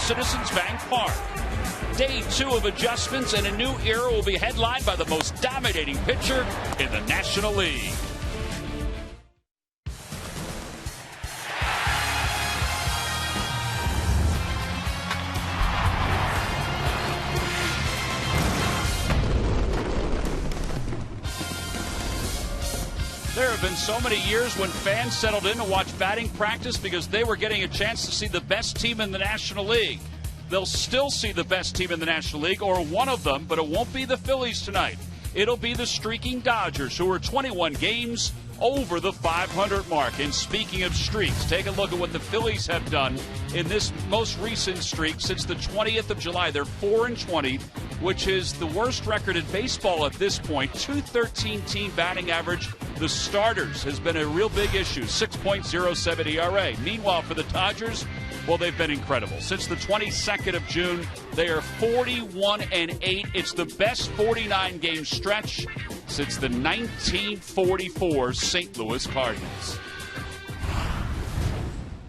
Citizens Bank Park. Day 2 of adjustments, and a new era will be headlined by the most dominating pitcher in the National League. There have been so many years when fans settled in to watch batting practice because they were getting a chance to see the best team in the National League. They'll still see the best team in the National League, or one of them, but it won't be the Phillies tonight. It'll be the streaking Dodgers, who are 21 games over the 500 mark. And speaking of streaks, take a look at what the Phillies have done in this most recent streak since the 20th of July. They're 4-20, which is the worst record in baseball at this point. .213 team batting average. The starters has been a real big issue, 6.07 ERA. Meanwhile, for the Dodgers, well, they've been incredible. Since the 22nd of June, they are 41-8. It's the best 49-game stretch since the 1944 St. Louis Cardinals.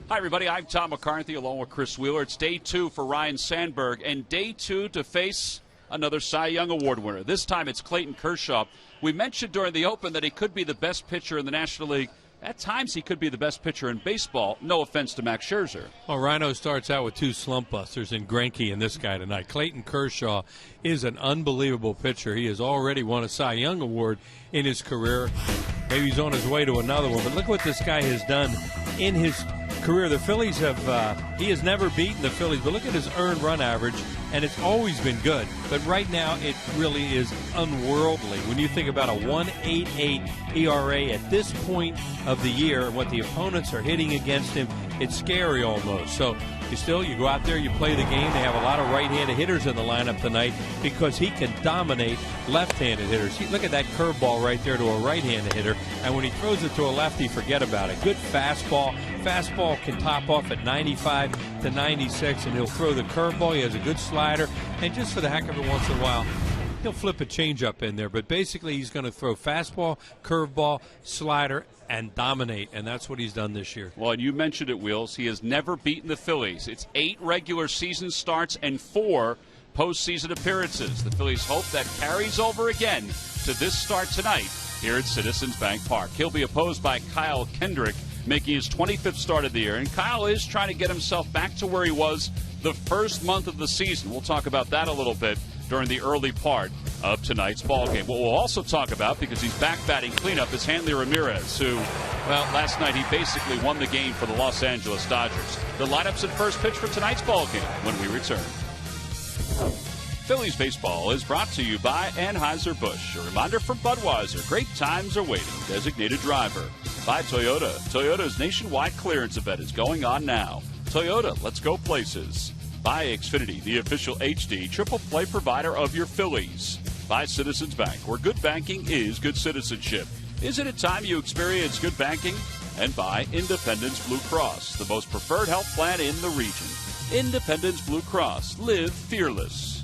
Hi, everybody. I'm Tom McCarthy along with Chris Wheeler. It's day 2 for Ryan Sandberg, and day 2 to face another Cy Young Award winner. This time it's Clayton Kershaw. We mentioned during the Open that he could be the best pitcher in the National League. At times, he could be the best pitcher in baseball. No offense to Max Scherzer. Well, Rhino starts out with 2 slump busters in Greinke and this guy tonight. Clayton Kershaw is an unbelievable pitcher. He has already won a Cy Young Award in his career. Maybe he's on his way to another one. But look what this guy has done in his career. The Phillies he has never beaten the Phillies, but look at his earned run average, and it's always been good. But right now, it really is unworldly. When you think about a 1.88 ERA at this point of the year and what the opponents are hitting against him, it's scary almost. So you go out there, you play the game. They have a lot of right-handed hitters in the lineup tonight because he can dominate left-handed hitters. Look at that curveball right there to a right-handed hitter, and when he throws it to a lefty, forget about it. Good fastball. Fastball can top off at 95 to 96, and he'll throw the curveball. He has a good slider, and just for the heck of it once in a while, he'll flip a changeup in there. But basically, he's going to throw fastball, curveball, slider, and dominate, and that's what he's done this year. Well, and you mentioned it, Wheels. He has never beaten the Phillies. It's 8 regular season starts and 4 postseason appearances. The Phillies hope that carries over again to this start tonight here at Citizens Bank Park. He'll be opposed by Kyle Kendrick, making his 25th start of the year. And Kyle is trying to get himself back to where he was the first month of the season. We'll talk about that a little bit during the early part of tonight's ballgame. What we'll also talk about, because he's back batting cleanup, is Hanley Ramirez, who, well, last night he basically won the game for the Los Angeles Dodgers. The lineups at first pitch for tonight's ballgame when we return. Phillies baseball is brought to you by Anheuser-Busch. A reminder from Budweiser, great times are waiting. Designated driver. By Toyota. Toyota's nationwide clearance event is going on now. Toyota, let's go places. By Xfinity, the official HD triple play provider of your Phillies. By Citizens Bank, where good banking is good citizenship. Isn't it time you experience good banking? And by Independence Blue Cross, the most preferred health plan in the region. Independence Blue Cross. Live fearless.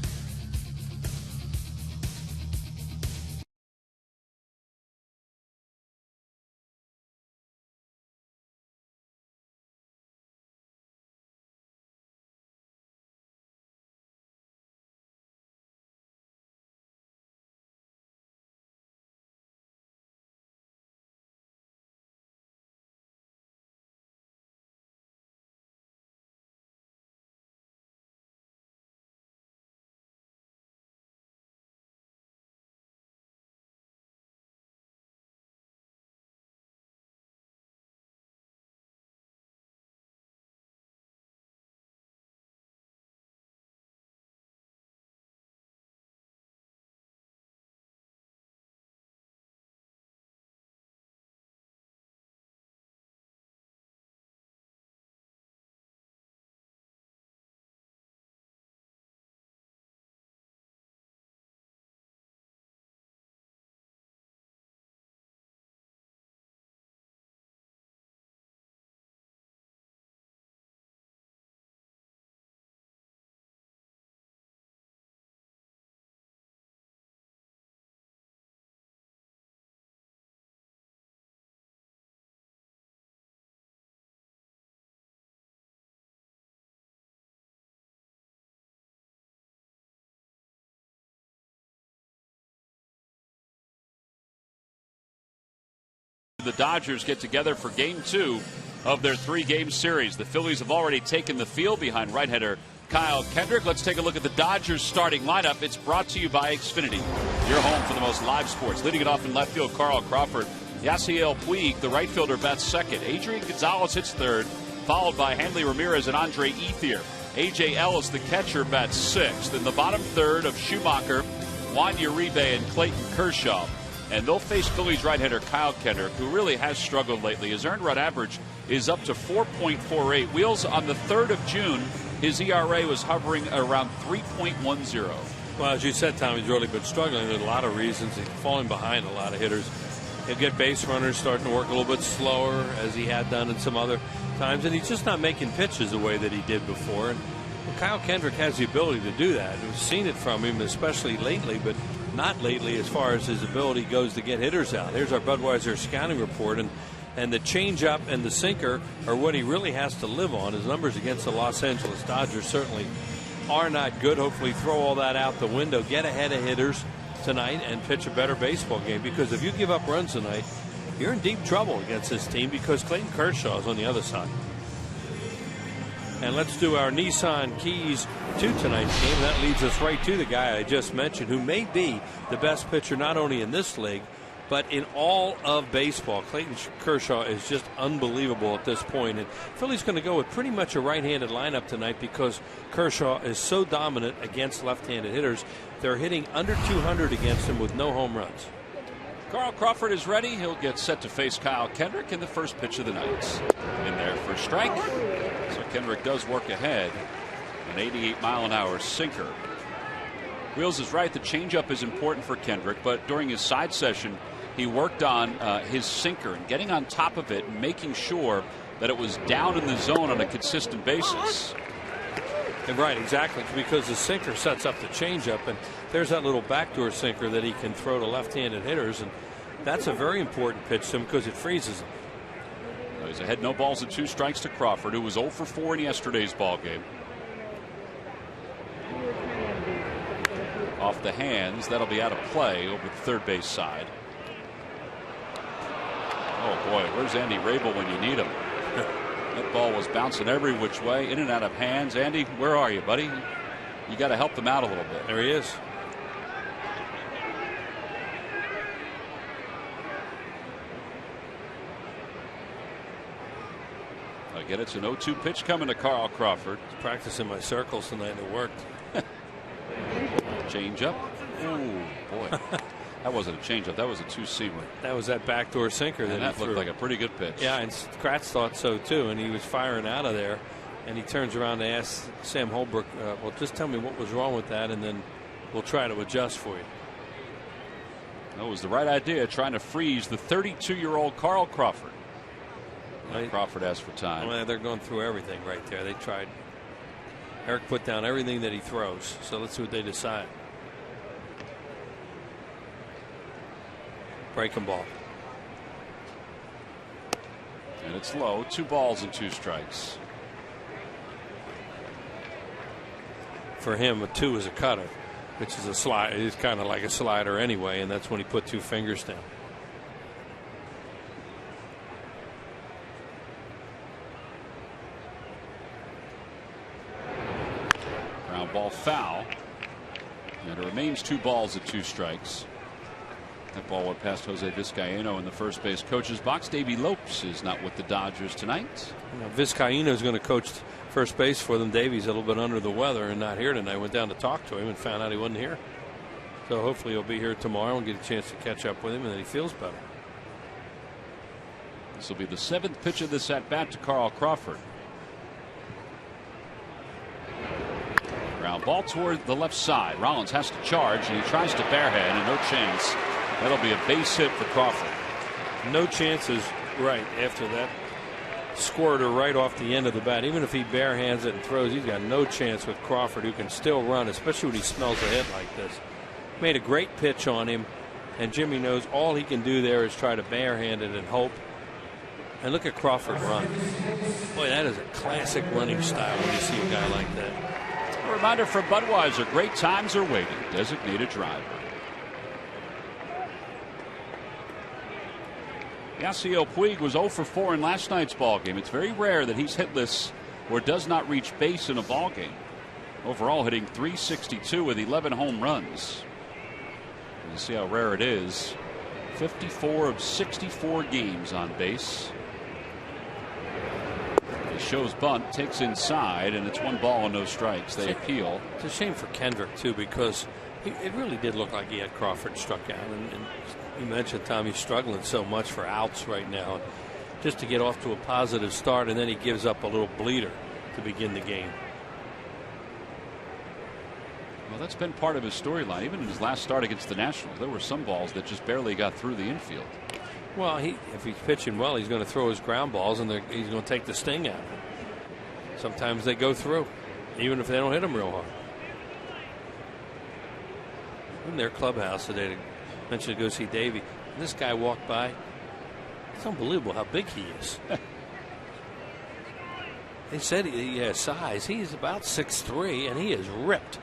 The Dodgers get together for game 2 of their 3-game series. The Phillies have already taken the field behind right-hander Kyle Kendrick. Let's take a look at the Dodgers starting lineup. It's brought to you by Xfinity, your home for the most live sports. Leading it off in left field, Carl Crawford. Yasiel Puig, the right fielder, bats second. Adrian Gonzalez hits third, followed by Hanley Ramirez and Andre Ethier. A.J. Ellis, the catcher, bats sixth. In the bottom third of Schumacher, Juan Uribe, and Clayton Kershaw. And they'll face Phillies right-hander Kyle Kendrick, who really has struggled lately. His earned run average is up to 4.48. Wheels, on the 3rd of June, his ERA was hovering around 3.10. Well, as you said, Tom, he's really been struggling. There's a lot of reasons. He's falling behind a lot of hitters. He'll get base runners starting to work a little bit slower, as he had done in some other times. And he's just not making pitches the way that he did before. And Kyle Kendrick has the ability to do that. We've seen it from him, especially lately, but not lately as far as his ability goes to get hitters out. Here's our Budweiser scouting report, and the changeup and the sinker are what he really has to live on. His numbers against the Los Angeles Dodgers certainly are not good. Hopefully throw all that out the window, get ahead of hitters tonight, and pitch a better baseball game, because if you give up runs tonight, you're in deep trouble against this team, because Clayton Kershaw is on the other side. And let's do our Nissan keys to tonight's game. That leads us right to the guy I just mentioned, who may be the best pitcher not only in this league, but in all of baseball. Clayton Kershaw is just unbelievable at this point. And Philly's going to go with pretty much a right-handed lineup tonight, because Kershaw is so dominant against left-handed hitters. They're hitting under 200 against him with no home runs. Carl Crawford is ready. He'll get set to face Kyle Kendrick in the first pitch of the night. In there for strike. So Kendrick does work ahead. An 88-mile-an-hour sinker. Wheels is right. The changeup is important for Kendrick, but during his side session, he worked on his sinker and getting on top of it and making sure that it was down in the zone on a consistent basis. And right, exactly, because the sinker sets up the changeup, and there's that little backdoor sinker that he can throw to left-handed hitters, and that's a very important pitch to him because it freezes him. He's ahead, no balls and 2 strikes to Crawford, who was 0 for 4 in yesterday's ball game. Off the hands, that'll be out of play over the third base side. Oh boy, where's Andy Rabel when you need him? That ball was bouncing every which way, in and out of hands. Andy, where are you, buddy? You got to help them out a little bit. There he is. I get it's an 0-2 pitch coming to Carl Crawford. Practicing my circles tonight, it worked. Change up. Oh boy. That wasn't a changeup. That was a 2-seamer. That was that backdoor sinker that looked like a pretty good pitch. Yeah, and Kratz thought so too, and he was firing out of there, and he turns around to ask Sam Holbrook, well, just tell me what was wrong with that, and then we'll try to adjust for you. That was the right idea, trying to freeze the 32-year-old Carl Crawford. Right. Crawford asked for time. Well, they're going through everything right there. They tried. Eric put down everything that he throws, so let's see what they decide. Breaking ball. And it's low. 2 balls and 2 strikes. For him, a 2 is a cutter, which is a slide. It's kind of like a slider anyway, and that's when he put 2 fingers down. Ground ball foul. And it remains 2 balls and 2 strikes. That ball went past Jose Vizcaíno in the first base coach's box. Davey Lopes is not with the Dodgers tonight. Vizcaíno is going to coach first base for them. Davey's a little bit under the weather and not here tonight. Went down to talk to him and found out he wasn't here. So hopefully he'll be here tomorrow and get a chance to catch up with him, and that he feels better. This will be the 7th pitch of this at bat to Carl Crawford. Ground ball toward the left side. Rollins has to charge, and he tries to barehand, and no chance. That'll be a base hit for Crawford. No chances right after that squirter right off the end of the bat. Even if he barehands it and throws, he's got no chance with Crawford, who can still run, especially when he smells a hit like this. Made a great pitch on him, and Jimmy knows all he can do there is try to barehand it and hope. And look at Crawford run. Boy, that is a classic running style when you see a guy like that. A reminder from Budweiser, great times are waiting. Designated driver. Yasiel Puig was 0 for 4 in last night's ball game. It's very rare that he's hitless or does not reach base in a ball game. Overall, hitting .362 with 11 home runs. You see how rare it is. 54 of 64 games on base. He shows bunt, takes inside, and it's 1 ball and no strikes. They appeal. It's a shame for Kendrick, too, because it really did look like he had Crawford struck out. And you mentioned, Tom, he's struggling so much for outs right now. Just to get off to a positive start, and then he gives up a little bleeder to begin the game. Well, that's been part of his storyline. Even in his last start against the Nationals, there were some balls that just barely got through the infield. Well, if he's pitching well, he's going to throw his ground balls, and he's going to take the sting out of it. Sometimes they go through, even if they don't hit them real hard. In their clubhouse today, they mentioned to go see Davey. This guy walked by. It's unbelievable how big he is. They said he has size. He's about 6'3", and he is ripped.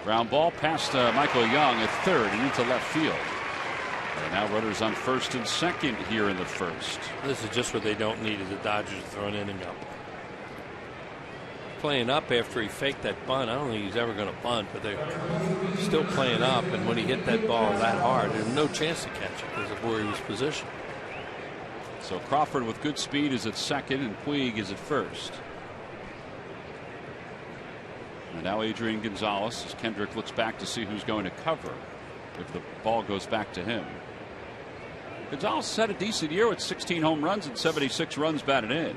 Ground ball past Michael Young at third and into left field. And now runners on first and second here in the first. This is just what they don't need, is the Dodgers to throw an inning up. Playing up after he faked that bunt. I don't think he's ever going to bunt, but they're still playing up. And when he hit that ball that hard, there's no chance to catch it because of where he was positioned. So Crawford with good speed is at second, and Puig is at first. And now Adrian Gonzalez, as Kendrick looks back to see who's going to cover if the ball goes back to him. Gonzalez had a decent year with 16 home runs and 76 runs batted in.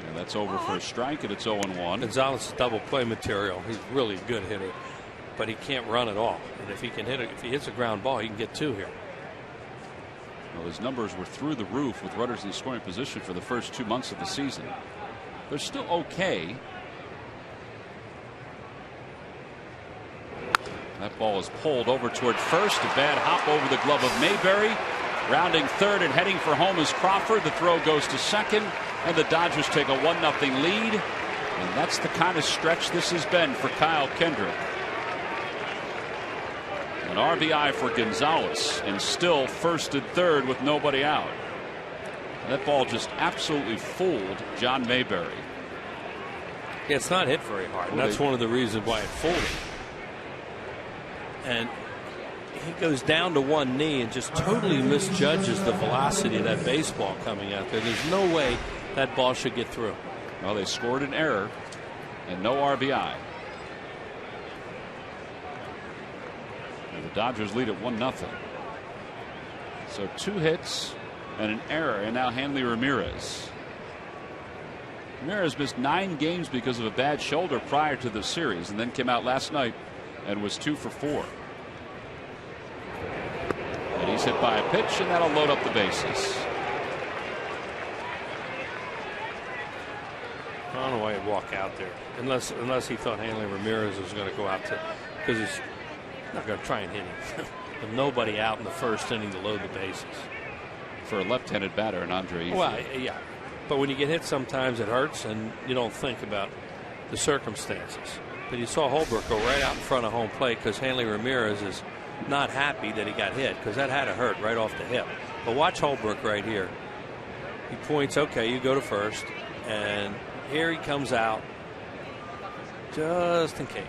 And that's over for a strike, and it's 0-1. Gonzalez is double play material. He's really a good hitter, but he can't run at all. And if he can hit it, if he hits a ground ball, he can get 2 here. Well, his numbers were through the roof with runners in scoring position for the first 2 months of the season. They're still okay. That ball is pulled over toward first. A bad hop over the glove of Mayberry. Rounding third and heading for home is Crawford. The throw goes to second, and the Dodgers take a 1-0 lead. And that's the kind of stretch this has been for Kyle Kendrick. An RBI for Gonzalez, and still first and third with nobody out. That ball just absolutely fooled John Mayberry. Yeah, it's not hit very hard, and that's one of the reasons why it fooled him. And he goes down to one knee and just totally misjudges the velocity of that baseball coming out there. There's no way that ball should get through. Well, they scored an error and no RBI. And the Dodgers lead at 1-0. So 2 hits and an error, and now Hanley Ramirez. Ramirez missed 9 games because of a bad shoulder prior to the series, and then came out last night and was 2 for 4. And he's hit by a pitch, and that'll load up the bases. I don't know why he'd walk out there unless he thought Hanley Ramirez was going to go out to, because he's not going to try and hit him. With nobody out in the first inning to load the bases. For a left-handed batter in Andre Ethier. Well, yeah. But when you get hit sometimes it hurts and you don't think about the circumstances. But you saw Holbrook go right out in front of home plate because Hanley Ramirez is not happy that he got hit, because that had to hurt right off the hip. But watch Holbrook right here. He points, okay, you go to first. And here he comes out just in case.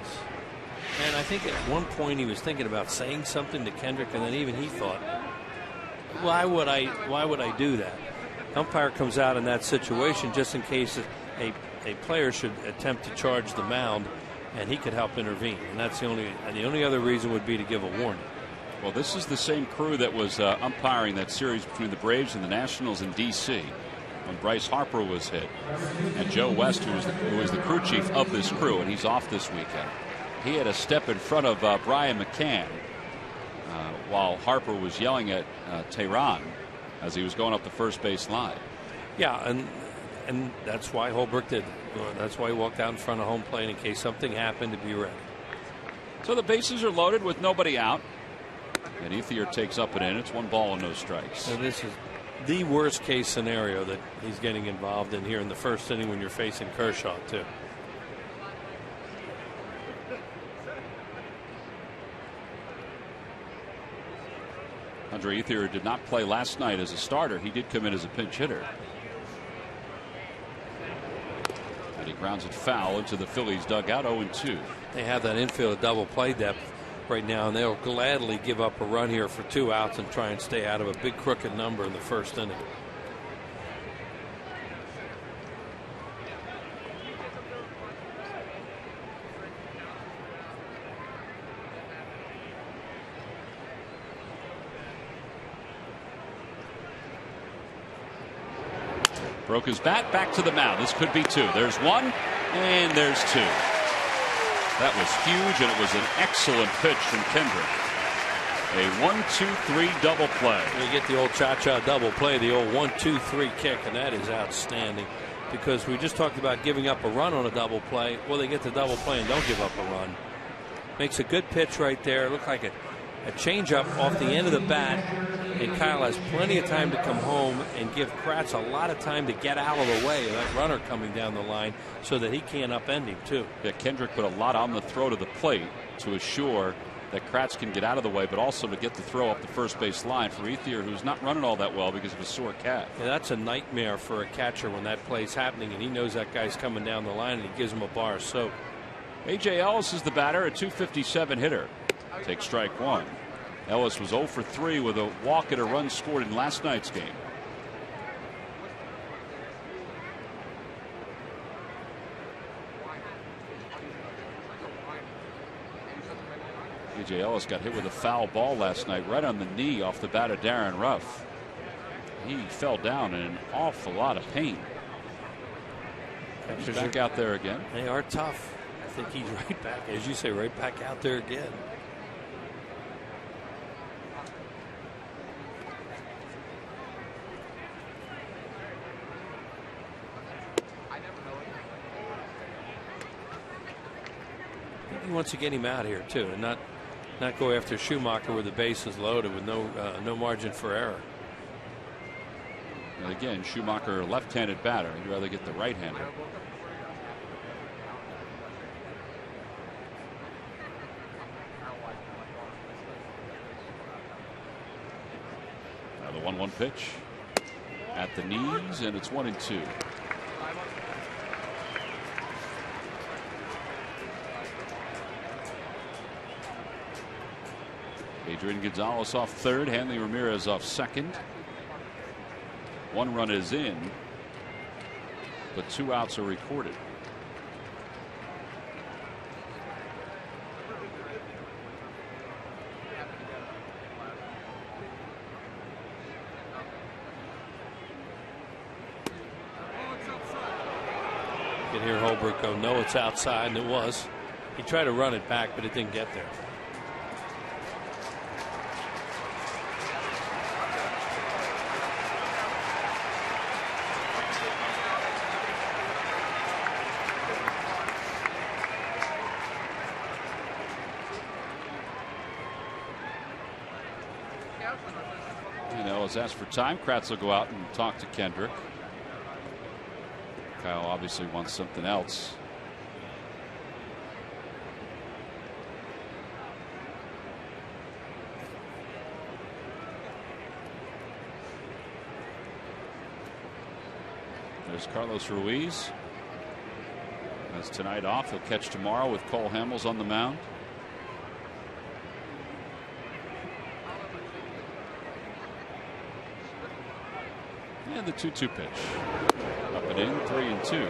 And I think at one point he was thinking about saying something to Kendrick, and then even he thought, why would I do that? Umpire comes out in that situation just in case a player should attempt to charge the mound, and he could help intervene. And that's the only other reason would be to give a warning. Well, this is the same crew that was umpiring that series between the Braves and the Nationals in D.C. when Bryce Harper was hit, and Joe West, who was the crew chief of this crew, and he's off this weekend. He had a step in front of Brian McCann while Harper was yelling at Tehran as he was going up the first base line. Yeah, and that's why Holbrook did. That's why he walked out in front of home plate in case something happened, to be ready. So the bases are loaded with nobody out, and Ethier takes up and in. It's 1 ball and no strikes. So this is the worst case scenario that he's getting involved in here in the first inning when you're facing Kershaw too. Andre Ethier did not play last night as a starter. He did come in as a pinch hitter. And he grounds it foul into the Phillies dugout. 0-2. They have that infield double play depth right now, and they'll gladly give up a run here for 2 outs and try and stay out of a big crooked number in the first inning. Broke his bat, back to the mound. This could be 2. There's 1, and there's 2. That was huge, and it was an excellent pitch from Kendrick. A 1-2-3 double play. You get the old cha-cha double play, the old 1-2-3 kick, and that is outstanding. Because we just talked about giving up a run on a double play. Well, they get the double play and don't give up a run. Makes a good pitch right there. Looked like a changeup off the end of the bat. And Kyle has plenty of time to come home and give Kratz a lot of time to get out of the way of that runner coming down the line so that he can't upend him too. Yeah, Kendrick put a lot on the throw to the plate to assure that Kratz can get out of the way, but also to get the throw up the first base line for Ethier, who's not running all that well because of a sore calf. Yeah, that's a nightmare for a catcher when that play's happening and he knows that guy's coming down the line and he gives him a bar of soap. A.J. Ellis is the batter, a .257 hitter. Take strike 1. Ellis was 0 for 3 with a walk and a run scored in last night's game. A.J. Ellis got hit with a foul ball last night right on the knee off the bat of Darren Ruff. He fell down in an awful lot of pain. He's back out there again. They are tough. I think he's right back, as you say, right back out there again. He wants to get him out here too, and not go after Schumacher with the bases loaded with no margin for error. And again, Schumacher, left-handed batter. He'd rather get the right-hander. Now the 1-1 pitch at the knees, and it's 1-2. Adrian Gonzalez off third, Hanley Ramirez off second. 1 run is in, but 2 outs are recorded. You can hear Holbrook go, no, it's outside, and it was. He tried to run it back, but it didn't get there. Asked for time. Kratz will go out and talk to Kendrick. Kyle obviously wants something else. There's Carlos Ruiz. Has tonight off. He'll catch tomorrow with Cole Hamels on the mound. And the 2-2 pitch. Up and in, 3-2.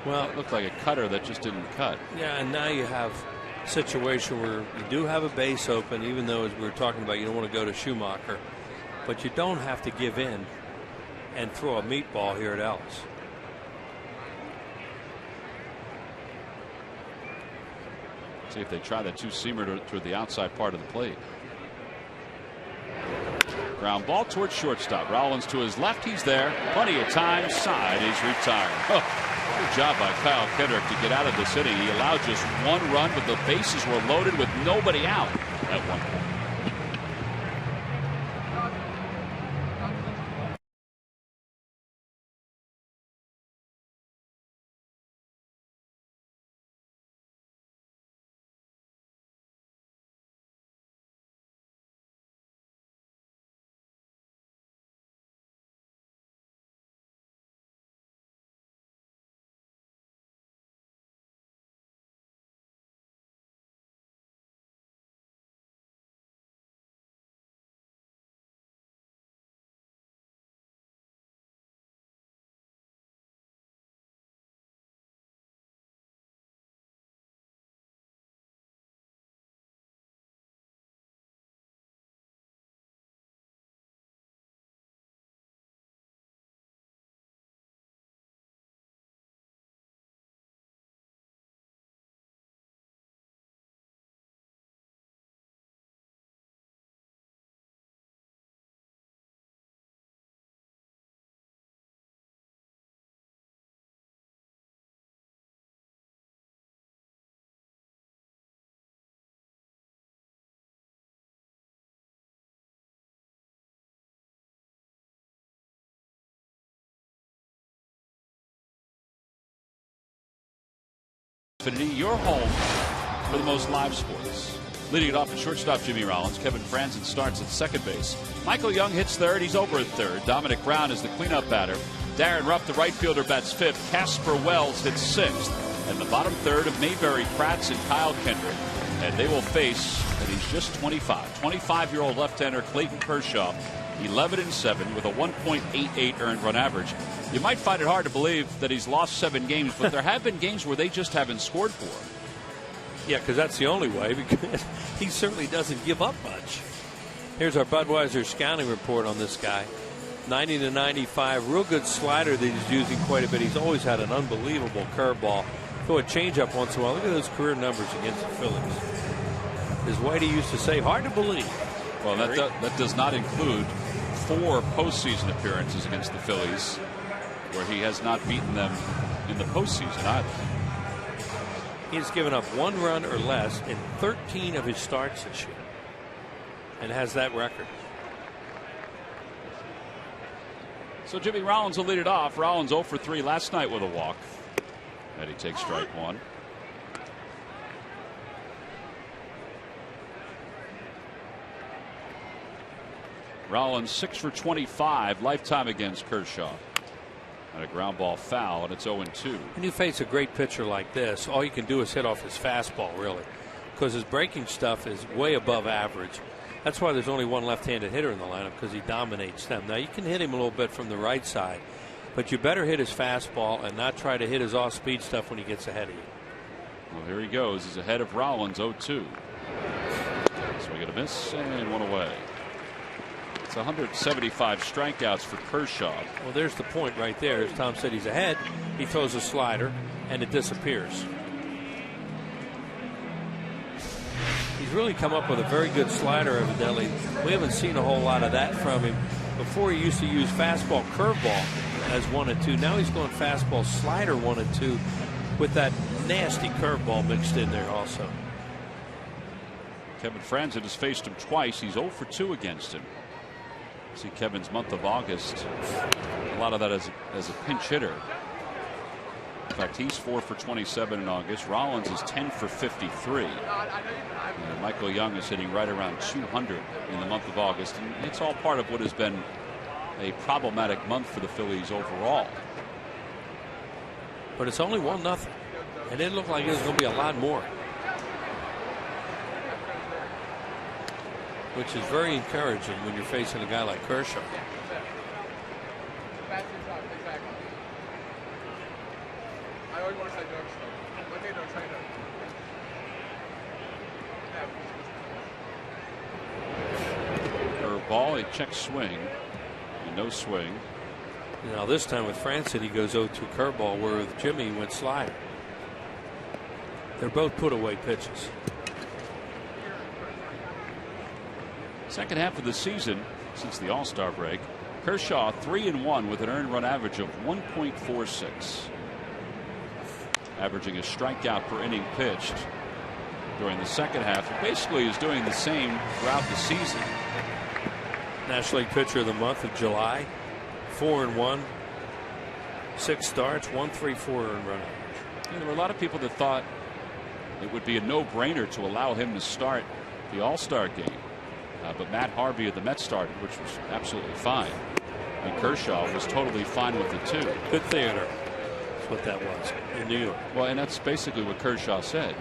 Well, it looked like a cutter that just didn't cut. Yeah, and now you have a situation where you do have a base open, even though, as we were talking about, you don't want to go to Schumacher. But you don't have to give in and throw a meatball here at Ellis. See if they try the 2-seamer toward the outside part of the plate. Ground ball towards shortstop. Rollins to his left. He's there. Plenty of time. Side. He's retired. Oh, good job by Kyle Kendrick to get out of this inning. He allowed just 1 run, but the bases were loaded with nobody out at 1 point. Xfinity, your home for the most live sports. Leading it off at shortstop, Jimmy Rollins. Kevin Franzen starts at second base. Michael Young hits third. He's over at third. Dominic Brown is the cleanup batter. Darren Ruff, the right fielder, bats fifth. Casper Wells hits sixth. And the bottom third of Mayberry Kratz and Kyle Kendrick. And they will face, and he's just 25, 25-year-old left-hander Clayton Kershaw, 11-7 with a 1.88 earned run average. You might find it hard to believe that he's lost 7 games, but there have been games where they just haven't scored for him. Yeah, because that's the only way, because he certainly doesn't give up much. Here's our Budweiser scouting report on this guy. 90 to 95, real good slider that he's using quite a bit. He's always had an unbelievable curveball. Throw a changeup once in a while. Look at those career numbers against the Phillies. As Whitey used to say, hard to believe. Well, that does not include 4 postseason appearances against the Phillies, where he has not beaten them in the postseason either. He's given up 1 run or less in 13 of his starts this year, and has that record. So Jimmy Rollins will lead it off. Rollins 0 for 3 last night with a walk. And he takes strike 1. Rollins 6 for 25 lifetime against Kershaw. And a ground ball foul, and it's 0-2. When you face a great pitcher like this, all you can do is hit off his fastball, really, because his breaking stuff is way above average. That's why there's only one left-handed hitter in the lineup, because he dominates them. Now, you can hit him a little bit from the right side, but you better hit his fastball and not try to hit his off-speed stuff when he gets ahead of you. Well, here he goes. He's ahead of Rollins, 0-2. Swing and a miss, and 1 away. It's 175 strikeouts for Kershaw. Well, there's the point right there. As Tom said, he's ahead. He throws a slider, and it disappears. He's really come up with a very good slider, evidently. We haven't seen a whole lot of that from him. Before, he used to use fastball, curveball as 1 and 2. Now he's going fastball, slider 1 and 2 with that nasty curveball mixed in there also. Kevin Franzen has faced him twice. He's 0 for 2 against him. See Kevin's month of August, a lot of that as a pinch hitter. In fact, he's 4 for 27 in August. Rollins is 10 for 53. And Michael Young is hitting right around 200 in the month of August. And it's all part of what has been a problematic month for the Phillies overall. But it's only 1-0. And it looked like it was going to be a lot more, which is very encouraging when you're facing a guy like Kershaw. Curveball, a check swing, and no swing. Now this time with Franzen, he goes 0-2 curveball, where with Jimmy he went slider. They're both put away pitches. Second half of the season, since the All-Star break, Kershaw 3-1 with an earned run average of 1.46, averaging a strikeout per inning pitched during the second half. He basically is doing the same throughout the season. National League Pitcher of the Month of July, 4-1, 6 starts, 1.34 earned run average. And there were a lot of people that thought it would be a no-brainer to allow him to start the All-Star game. But Matt Harvey of the Mets started, which was absolutely fine. And Kershaw was totally fine with it, too. Good theater. That's what that was in New York. Well, and that's basically what Kershaw said.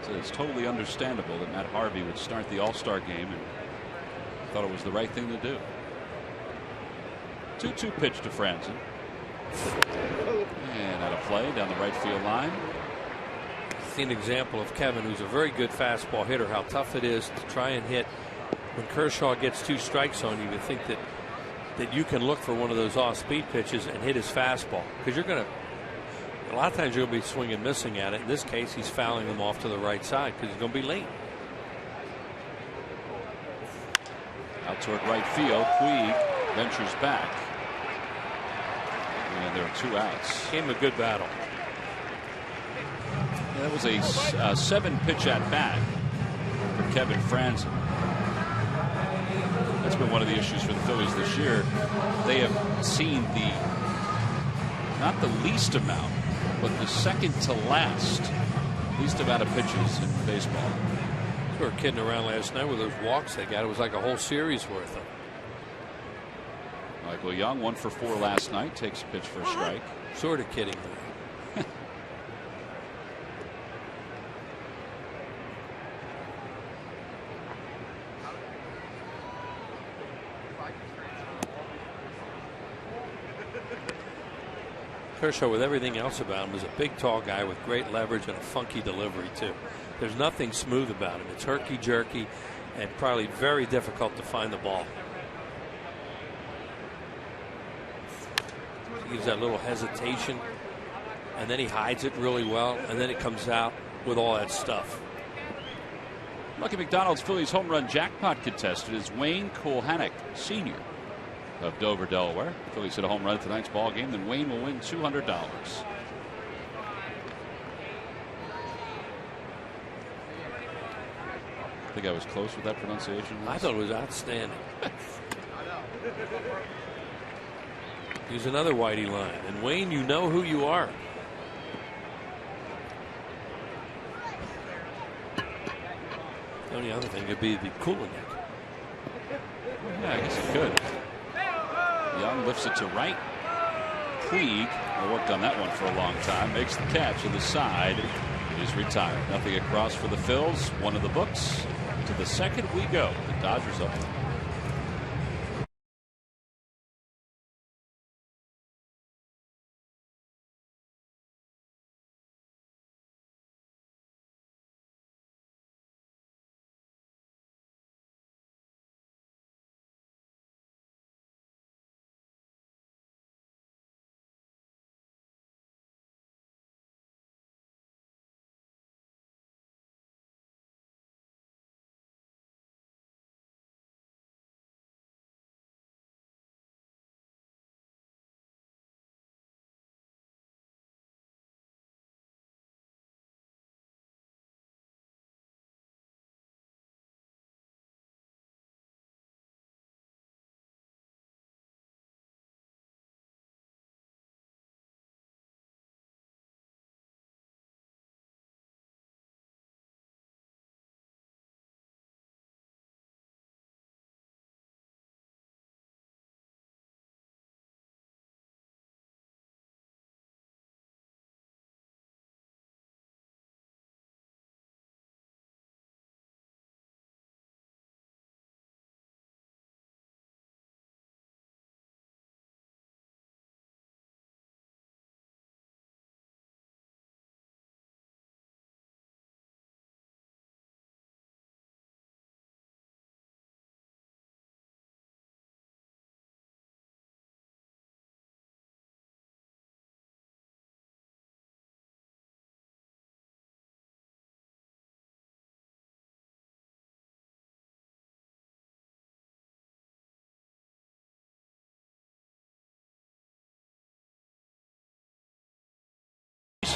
So it's totally understandable that Matt Harvey would start the All-Star game and thought it was the right thing to do. 2-2 pitch to Franzen. And out of play down the right field line. See an example of Kevin, who's a very good fastball hitter, how tough it is to try and hit when Kershaw gets 2 strikes on you. To think that you can look for one of those off-speed pitches and hit his fastball, because you're going to, a lot of times you're going to be swinging missing at it. In this case, he's fouling them off to the right side because he's going to be late. Out toward right field, Puig ventures back, and there are 2 outs. Game a good battle. That was a 7-pitch at bat for Kevin Franzen. That's been one of the issues for the Phillies this year. They have seen not the least amount but the second to last least amount of pitches in baseball. We were kidding around last night with those walks they got. It was like a whole series worth of them. Michael Young 1 for 4 last night, takes a pitch for a strike. Sort of kidding. Kershaw, with everything else about him, is a big, tall guy with great leverage and a funky delivery, too. There's nothing smooth about him. It's herky-jerky and probably very difficult to find the ball. He gives that little hesitation, and then he hides it really well, and then it comes out with all that stuff. Lucky McDonald's Phillies home run jackpot contestant is Wayne Kulhanek, Sr. of Dover, Delaware. Phillies hit a home run at tonight's ball game, then Wayne will win $200. I think I was close with that pronunciation. I thought it was outstanding. Here's another Whitey line. And Wayne, you know who you are. The only other thing could be the Kulhanek. Yeah, I guess it could. Young lifts it to right. Puig, I worked on that one for a long time, makes the catch on the side. Is retired. Nothing across for the Phils. One of the books. To the second we go. The Dodgers up.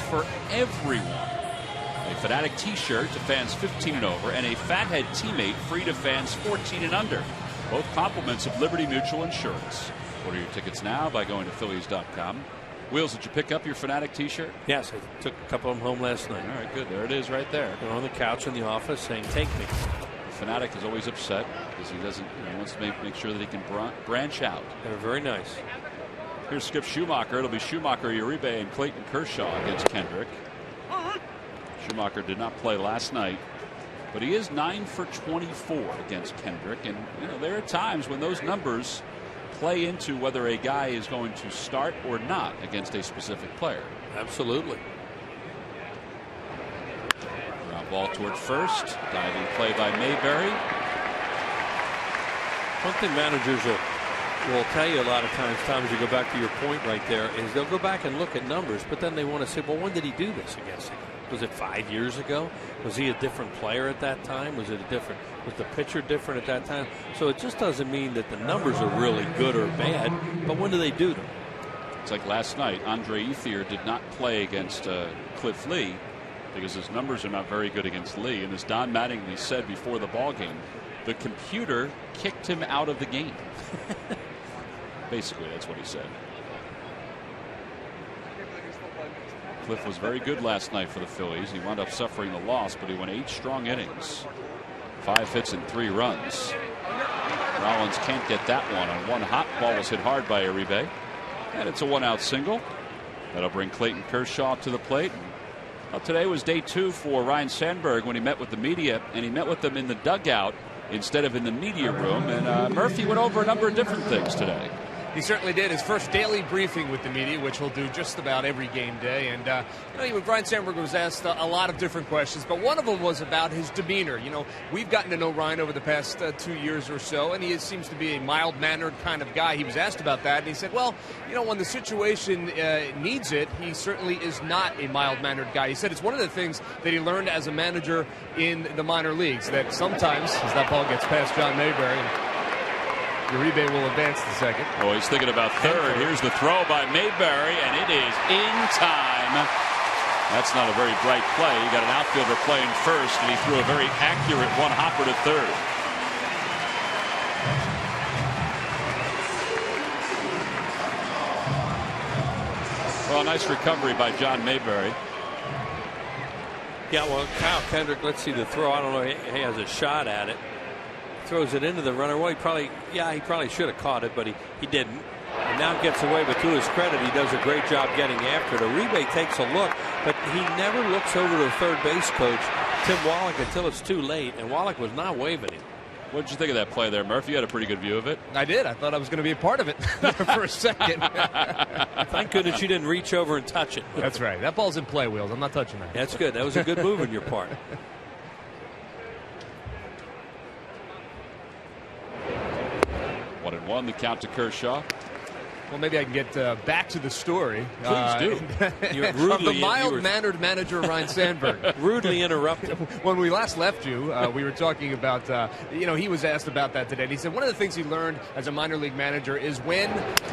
For everyone. A Fanatic t-shirt to fans 15 and over and a Fathead teammate free to fans 14 and under. Both compliments of Liberty Mutual Insurance. Order your tickets now by going to Phillies.com. Wheels, did you pick up your Fanatic t-shirt? Yes, I took a couple of them home last night. All right, good. There it is right there. They're on the couch in the office saying, take me. The Fanatic is always upset because he doesn't, he wants to make sure that he can branch out. They're very nice. Here's Skip Schumacher. It'll be Schumacher, Uribe, and Clayton Kershaw against Kendrick. Schumacher did not play last night, but he is 9 for 24 against Kendrick. And you know, there are times when those numbers play into whether a guy is going to start or not against a specific player. Absolutely. Ground ball toward first. Diving play by Mayberry. One thing managers will tell you a lot of times, Tom, as you go back to your point right there, is they'll go back and look at numbers, but then they want to say, well, when did he do this against him? Was it 5 years ago? Was he a different player at that time? Was the pitcher different at that time? So it just doesn't mean that the numbers are really good or bad, but when do they do them? It's like last night, Andre Ethier did not play against Cliff Lee because his numbers are not very good against Lee. And as Don Mattingly said before the ball game, the computer kicked him out of the game. Basically, that's what he said. Cliff was very good last night for the Phillies. He wound up suffering the loss, but he went 8 strong innings, 5 hits and 3 runs. Rollins can't get that one on one hot ball. Was hit hard by Uribe, and it's a 1-out single. That'll bring Clayton Kershaw to the plate. Well, today was day 2 for Ryne Sandberg when he met with the media, and he met with them in the dugout instead of in the media room. And Murphy went over a number of different things today. He certainly did. His first daily briefing with the media, which he'll do just about every game day. And, Ryne Sandberg was asked a lot of different questions, but one of them was about his demeanor. We've gotten to know Ryne over the past 2 years or so, and he seems to be a mild-mannered kind of guy. He was asked about that, and he said, well, when the situation needs it, he certainly is not a mild-mannered guy. He said it's one of the things that he learned as a manager in the minor leagues, that sometimes, as that ball gets past John Mayberry, Uribe will advance to second. Oh, he's thinking about third. Here's the throw by Mayberry, and it is in time. That's not a very bright play. You got an outfielder playing first, and he threw a very accurate one-hopper to third. Well, a nice recovery by John Mayberry. Yeah, well, Kyle Kendrick, let's see the throw. I don't know. He has a shot at it. Throws it into the runner. Well, he probably should have caught it, but he didn't. And now gets away, but to his credit, he does a great job getting after it. Uribe takes a look, but he never looks over to the third base coach, Tim Wallach, until it's too late, and Wallach was not waving him. What did you think of that play there, Murphy? You had a pretty good view of it. I did. I thought I was going to be a part of it for a second. Thank goodness you didn't reach over and touch it. That's right. That ball's in play, Wheels. I'm not touching that. That's good. That was a good move on your part. 1-1, the count to Kershaw. Well, maybe I can get back to the story. Please do. From the mild-mannered manager, Ryne Sandberg. Rudely interrupted. When we last left you, we were talking about, he was asked about that today. And he said one of the things he learned as a minor league manager is when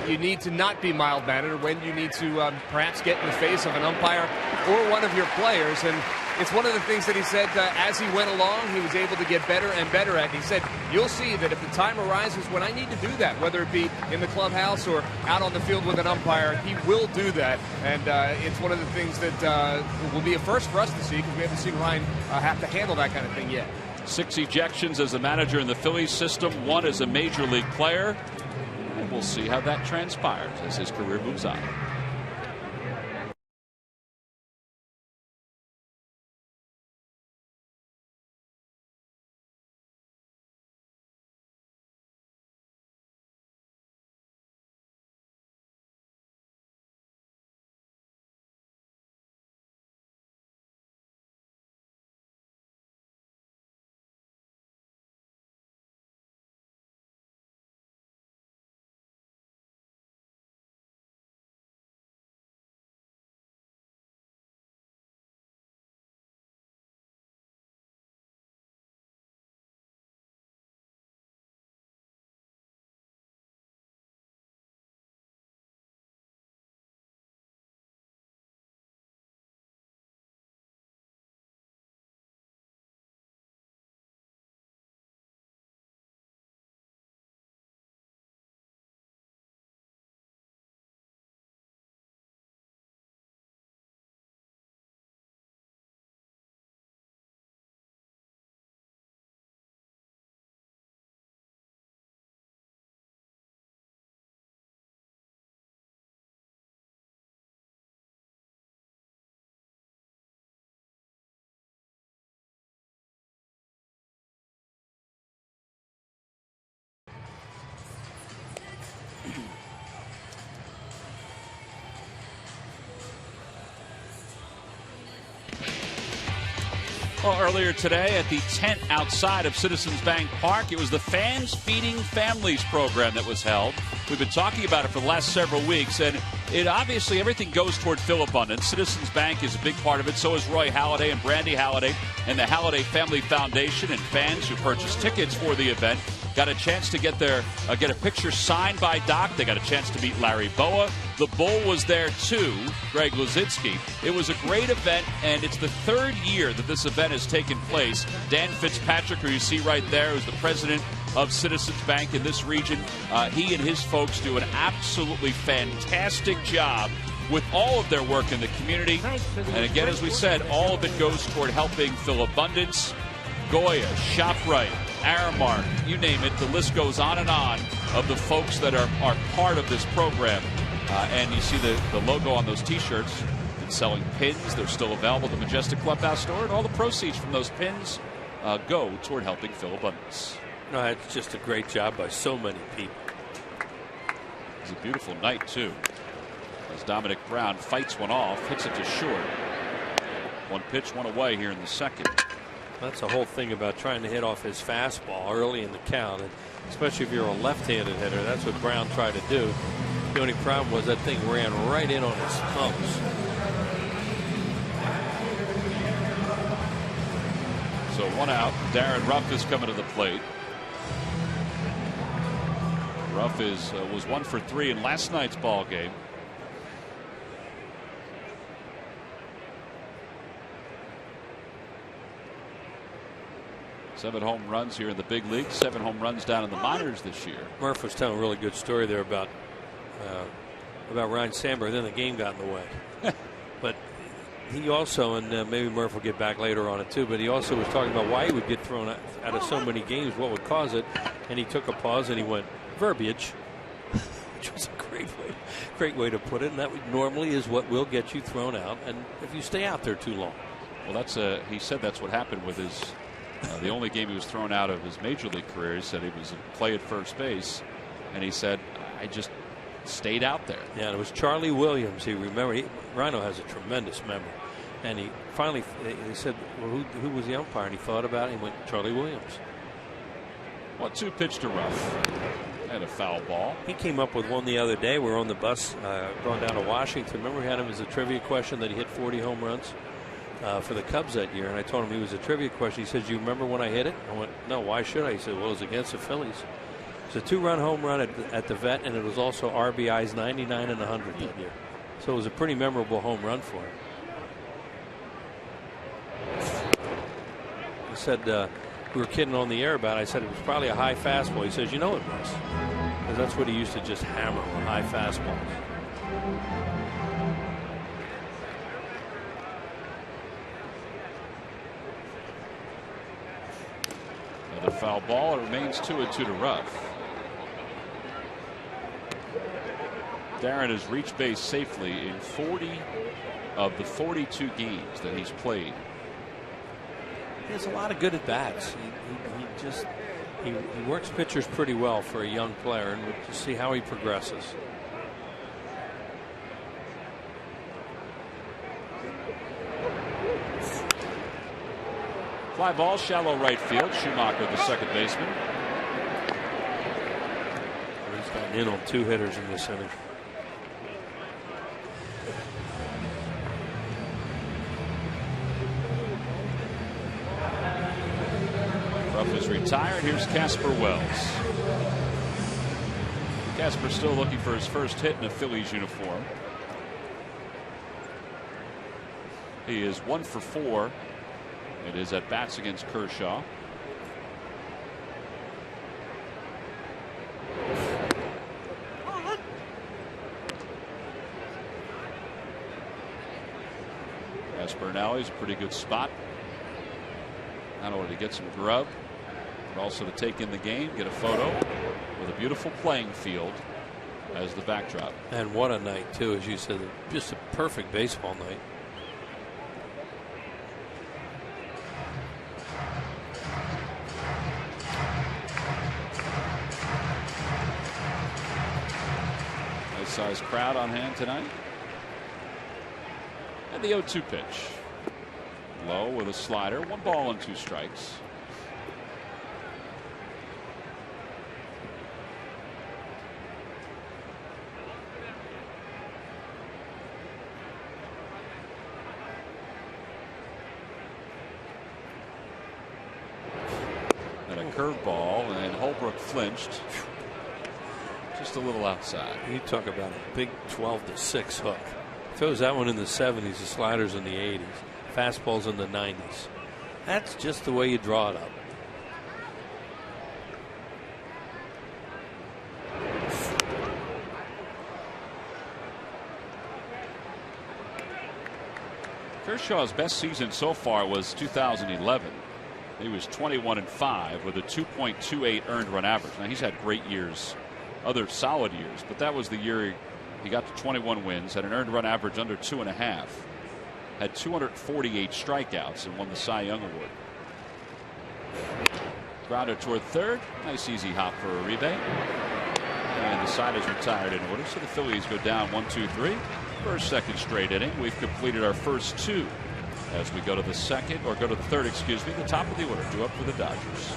you need to not be mild-mannered, or when you need to perhaps get in the face of an umpire or one of your players. And it's one of the things that he said as he went along, he was able to get better and better at. He said, you'll see that if the time arises when I need to do that, whether it be in the clubhouse or out on the field with an umpire, he will do that. And it's one of the things that will be a first for us to see, because we haven't seen Ryne have to handle that kind of thing yet. 6 ejections as a manager in the Phillies system, 1 as a major league player. And we'll see how that transpires as his career moves on. Well, earlier today at the tent outside of Citizens Bank Park, it was the Fans Feeding Families program that was held. We've been talking about it for the last several weeks, and it obviously everything goes toward Phil Abundance. Citizens Bank is a big part of it. So is Roy Halladay and Brandy Halladay and the Halladay Family Foundation, and fans who purchased tickets for the event got a chance to get a picture signed by Doc. They got a chance to meet Larry Boa. The Bull was there too, Greg Luzinski. It was a great event, and it's the 3rd year that this event has taken place. Dan Fitzpatrick, who you see right there, who's the president of Citizens Bank in this region, he and his folks do an absolutely fantastic job with all of their work in the community. And again, as we said, all of it goes toward helping Philabundance, Goya, ShopRite, Aramark, you name it. The list goes on and on of the folks that are part of this program. And you see the logo on those T-shirts. Been selling pins. They're still available at the Majestic Clubhouse store. And all the proceeds from those pins go toward helping Philabundance. No, it's just a great job by so many people. It's a beautiful night, too. As Dominic Brown fights one off, hits it to short. One pitch, one away here in the second. That's the whole thing about trying to hit off his fastball early in the count, and especially if you're a left-handed hitter. That's what Brown tried to do. The only problem was that thing ran right in on his thumbs. So one out. Darren Ruff is coming to the plate. Ruff was 1 for 3 in last night's ball game. Seven home runs here in the big league. 7 home runs down in the minors this year. Murph was telling a really good story there about Ryan Sandberg. Then the game got in the way. But he also, and maybe Murph will get back later on it too, but he also was talking about why he would get thrown out of so many games, what would cause it. And he took a pause and he went, verbiage, which was a great way to put it. And that normally is what will get you thrown out, and if you stay out there too long. Well, he said that's what happened with his the only game he was thrown out of his major league career. He said he was in play at first base, and he said, I just stayed out there. Yeah, and it was Charlie Williams. He remembered. Rhino has a tremendous memory, and he finally he said, well, who was the umpire? And he thought about it and went, Charlie Williams. 1-2 pitch to Ruff. And a foul ball. He came up with one the other day. We were on the bus going down to Washington. Remember, we had him as a trivia question that he hit 40 home runs for the Cubs that year. And I told him he was a trivia question. He says, "You remember when I hit it?" I went, "No, why should I?" He said, "Well, it was against the Phillies." It was a 2-run home run at the Vet, and it was also RBI's 99 and 100 that year. So it was a pretty memorable home run for him. He said, we were kidding on the air about it. I said it was probably a high fastball. He says, you know it was. Because that's what he used to just hammer on, high fastballs. Another foul ball. It remains 2-2 to Ruff. Darren has reached base safely in 40 of the 42 games that he's played. He has a lot of good at bats. He works pitchers pretty well for a young player, and we'll just see how he progresses. Fly ball, shallow right field. Schumacher, the second baseman. He's gotten in on 2 hitters in this inning. Ruff is retired. Here's Casper Wells. Casper still looking for his first hit in a Phillies uniform. He is 1 for 4. It is at bats against Kershaw. Casper now is a pretty good spot. Not only to get some grub, but also to take in the game, get a photo with a beautiful playing field as the backdrop. And what a night, too, as you said. Just a perfect baseball night. Nice sized crowd on hand tonight. And the 0-2 pitch. Low with a slider. 1 ball and 2 strikes. And a curveball, and Holbrook flinched. Just a little outside. You talk about a big 12-6 hook. If it was that one in the 70s, the sliders in the 80s, fastballs in the 90s. That's just the way you draw it up. Kershaw's best season so far was 2011. He was 21-5 with a 2.28 earned run average. Now he's had great years, other solid years, but that was the year he got to 21 wins, had an earned run average under 2.5, had 248 strikeouts, and won the Cy Young Award. Grounded toward third. Nice easy hop for Uribe. And the side is retired in order. So the Phillies go down 1-2-3 for a second straight inning. We've completed our first two as we go to the second, or go to the third, excuse me, the top of the order. 2 up for the Dodgers.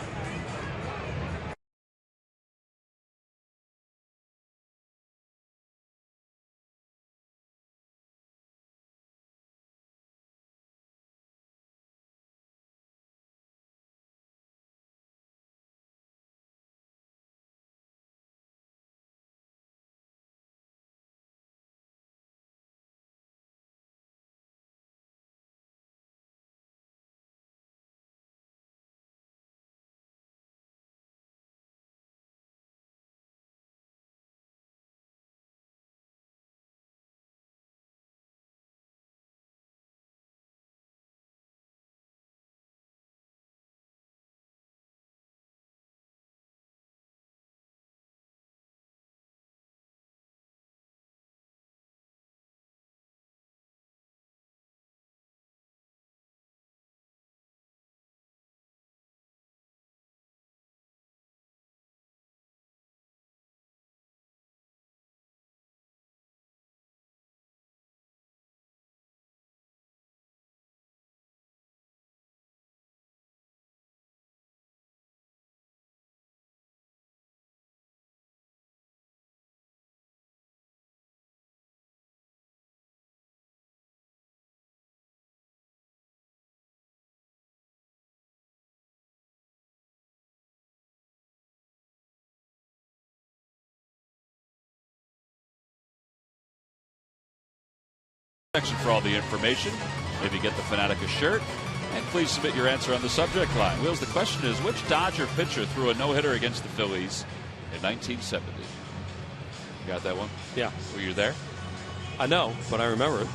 Section for all the information. Maybe get the Fanatica shirt. And please submit your answer on the subject line. Wheels, the question is, which Dodger pitcher threw a no-hitter against the Phillies in 1970? You got that one? Yeah. Were you there? I know, but I remember it.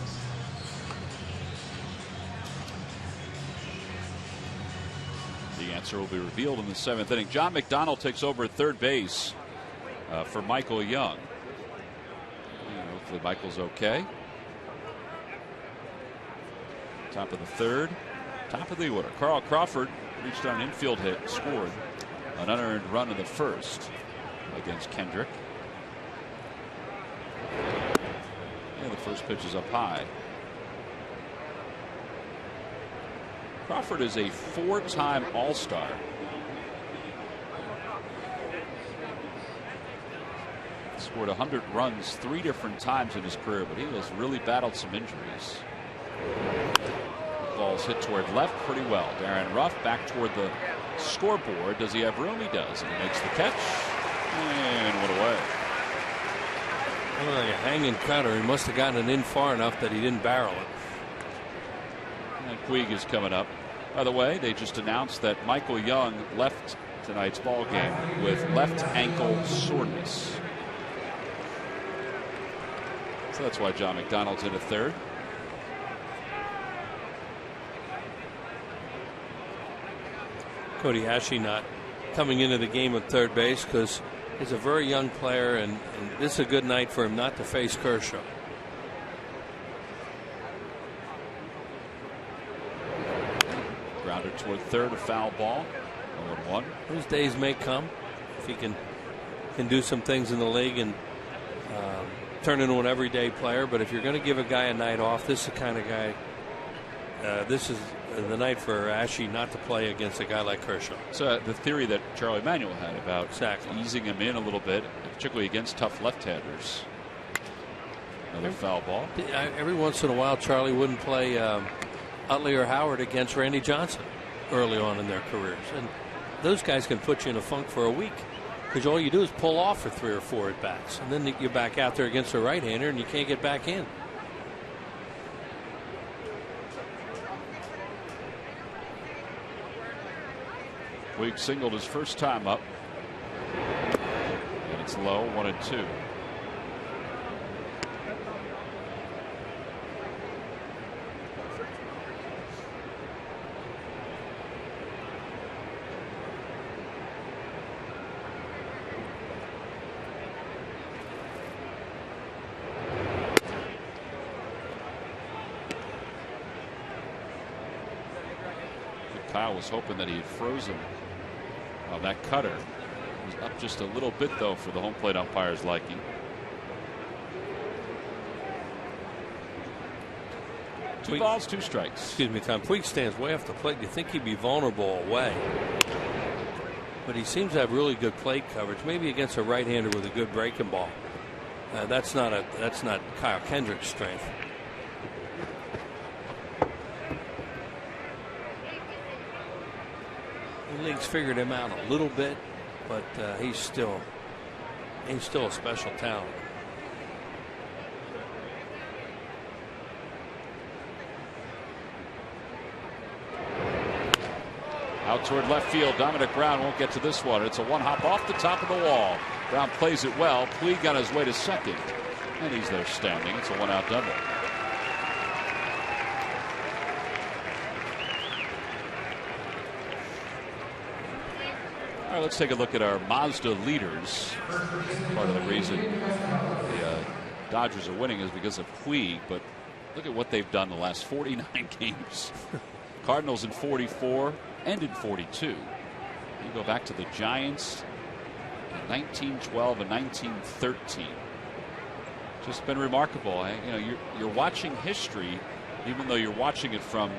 The answer will be revealed in the 7th inning. John McDonald takes over at third base for Michael Young. And hopefully Michael's okay. Top of the third, top of the order. Carl Crawford reached on an infield hit, scored an unearned run in the first against Kendrick. And the first pitch is up high. Crawford is a 4-time All-Star. Scored 100 runs 3 different times in his career, but he has really battled some injuries. Ball's hit toward left pretty well. Darren Ruff back toward the scoreboard. Does he have room? He does. And he makes the catch and went away. Like a hanging cutter. He must have gotten it in far enough that he didn't barrel it. And Puig is coming up. By the way, they just announced that Michael Young left tonight's ball game with left ankle soreness. So that's why John McDonald's in at third. Cody Ashe not coming into the game at third base because he's a very young player, and this is a good night for him not to face Kershaw. Grounded toward third, a foul ball. 0-1. Those days may come if he can do some things in the league and turn into an everyday player. But if you're going to give a guy a night off, this is the kind of guy. This is the night for Ashe not to play against a guy like Kershaw. So the theory that Charlie Manuel had about exactly easing him in a little bit, particularly against tough left-handers. Another foul ball. Every once in a while, Charlie wouldn't play Utley or Howard against Randy Johnson early on in their careers, and those guys can put you in a funk for a week because all you do is pull off for 3 or 4 at bats, and then you're back out there against a right-hander, and you can't get back in. Puig singled his first time up, and it's low, 1-2. Kyle was hoping that he had frozen that cutter. Was up just a little bit, though, for the home plate umpire's liking. Two balls, 2 strikes. Excuse me, Tom. Puig stands way off the plate. You think he'd be vulnerable away, but he seems to have really good plate coverage. Maybe against a right-hander with a good breaking ball. That's not Kyle Kendrick's strength. The league's figured him out a little bit, but he's still a special talent. Out toward left field. Dominic Brown won't get to this one. It's a one-hop off the top of the wall. Brown plays it well. Puig on his way to second, and he's there standing. It's a 1-out double. All right, let's take a look at our Mazda leaders. Part of the reason the Dodgers are winning is because of Puig, but look at what they've done the last 49 games. Cardinals in 44 and in 42. You go back to the Giants in 1912 and 1913. Just been remarkable. You know, you're watching history, even though you're watching it from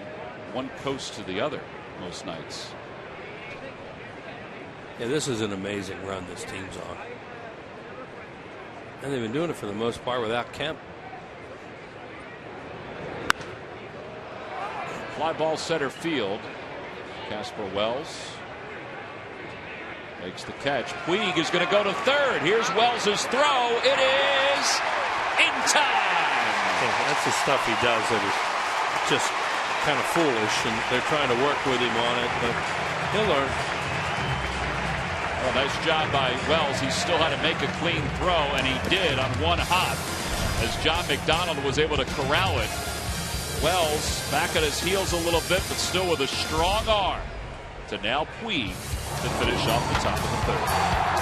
one coast to the other most nights. Yeah, this is an amazing run this team's on, and they've been doing it for the most part without Kemp. Fly ball center field. Casper Wells makes the catch. Puig is going to go to third. Here's Wells's throw. It is in time. Yeah, that's the stuff he does that is just kind of foolish, and they're trying to work with him on it, but he'll learn. Well, nice job by Wells. He still had to make a clean throw, and he did on one hop as John McDonald was able to corral it. Wells back at his heels a little bit, but still with a strong arm to nail Puig to finish off the top of the third.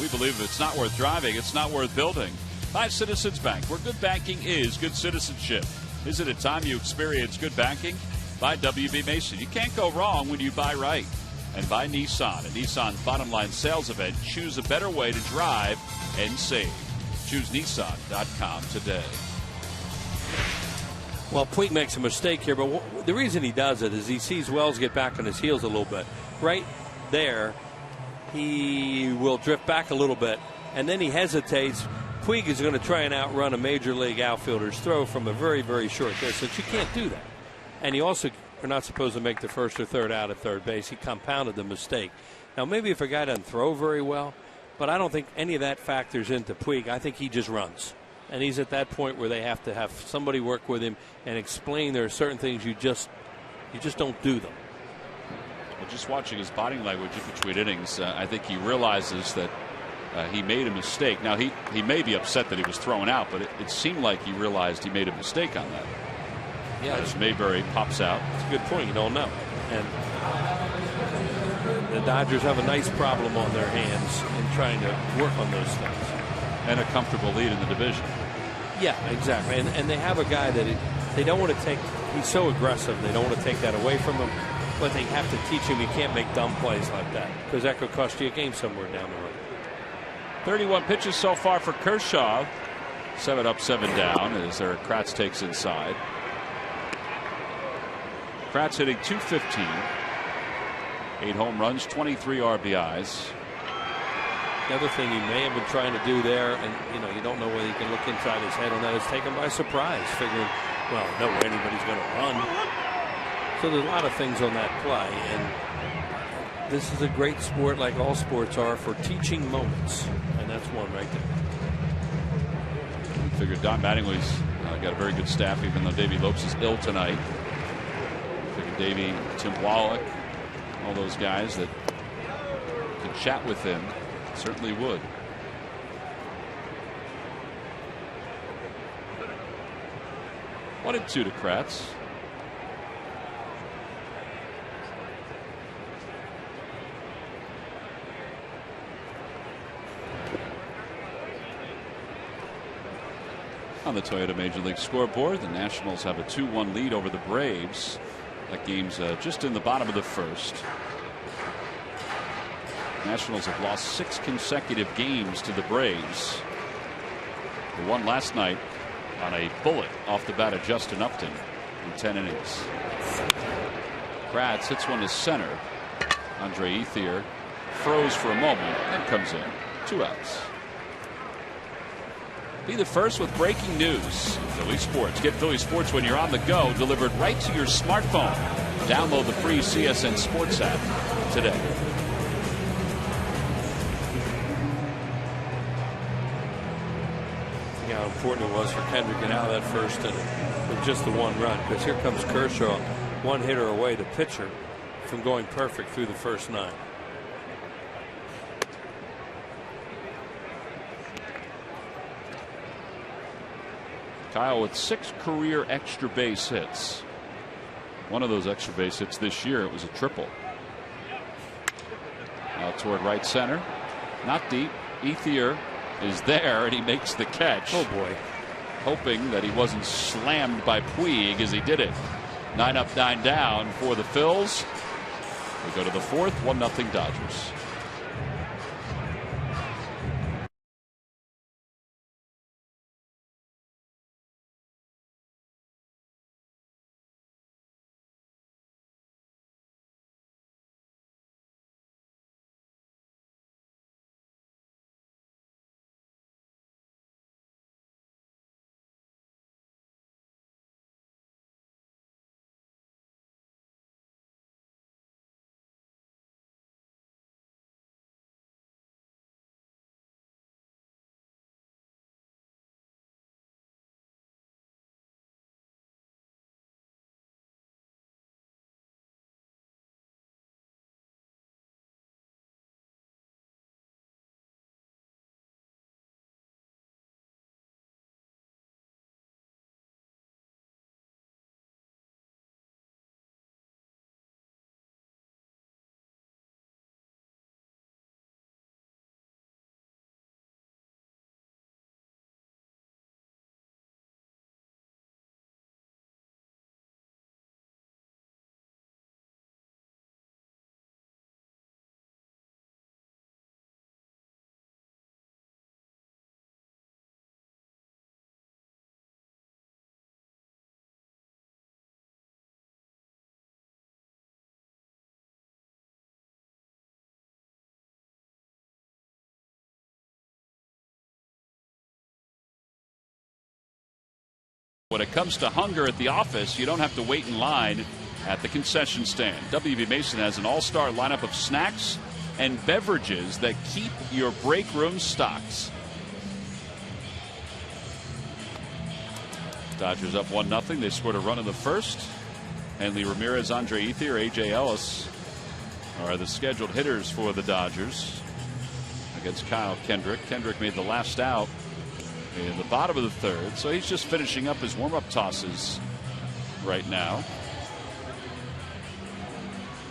We believe if it's not worth driving, it's not worth building. By Citizens Bank, where good banking is good citizenship. Is it a time you experience good banking? By W.B. Mason. You can't go wrong when you buy right. And by Nissan, a Nissan bottom line sales event. Choose a better way to drive and save. Choose Nissan.com today. Well, Puig makes a mistake here, but the reason he does it is he sees Wells get back on his heels a little bit. Right there, he will drift back a little bit, and then he hesitates. Puig is going to try and outrun a major league outfielder's throw from a very, very short distance. You can't do that. And you also are not supposed to make the first or third out at third base. He compounded the mistake. Now, maybe if a guy doesn't throw very well, but I don't think any of that factors into Puig. I think he just runs. And he's at that point where they have to have somebody work with him and explain there are certain things you just don't do them. Well, just watching his body language in between innings, I think he realizes that he made a mistake. Now he may be upset that he was thrown out, but it seemed like he realized he made a mistake on that. Yeah, as Mayberry pops out. It's a good point. You don't know. And the Dodgers have a nice problem on their hands in trying to work on those things. And a comfortable lead in the division. Yeah, exactly. And they have a guy that they don't want to take. He's so aggressive. They don't want to take that away from him. But they have to teach him you can't make dumb plays like that, because that could cost you a game somewhere down the road. 31 pitches so far for Kershaw. 7 up, 7 down as Kratz takes inside. Kratz hitting .215. 8 home runs, 23 RBIs. The other thing he may have been trying to do there, and you don't know whether you can look inside his head on that, is take him by surprise, figuring, well, no way anybody's going to run. So there's a lot of things on that play, and this is a great sport, like all sports are, for teaching moments, and that's one right there. I figured Don Mattingly's got a very good staff, even though Davey Lopes is ill tonight. I figured Davey, Tim Wallach, all those guys that could chat with him certainly would. One and 2 to Kratz. On the Toyota Major League scoreboard, the Nationals have a 2-1 lead over the Braves. That game's just in the bottom of the first. Nationals have lost 6 consecutive games to the Braves. They won last night on a bullet off the bat of Justin Upton in 10 innings. Kratz hits one to center. Andre Ethier froze for a moment, then comes in. 2 outs. Be the first with breaking news. Philly Sports. Get Philly Sports when you're on the go, delivered right to your smartphone. Download the free CSN Sports app today. How important it was for Kendrick to get out of that first inning with just the 1 run, because here comes Kershaw, 1 hitter away, the pitcher, from going perfect through the first 9. Kyle with 6 career extra base hits. One of those extra base hits this year, it was a triple. Out toward right center, not deep. Ethier is there, and he makes the catch. Oh boy. Hoping that he wasn't slammed by Puig as he did it. 9 up, 9 down for the Phils. We go to the 4th, 1-0 Dodgers. When it comes to hunger at the office, you don't have to wait in line at the concession stand. W.B. Mason has an all-star lineup of snacks and beverages that keep your break room stocked. Dodgers up 1-0. They scored a run in the first. Henley Ramirez, Andre Ethier, A.J. Ellis are the scheduled hitters for the Dodgers. against Kyle Kendrick. Kendrick made the last out in the bottom of the third, so he's just finishing up his warm-up tosses right now.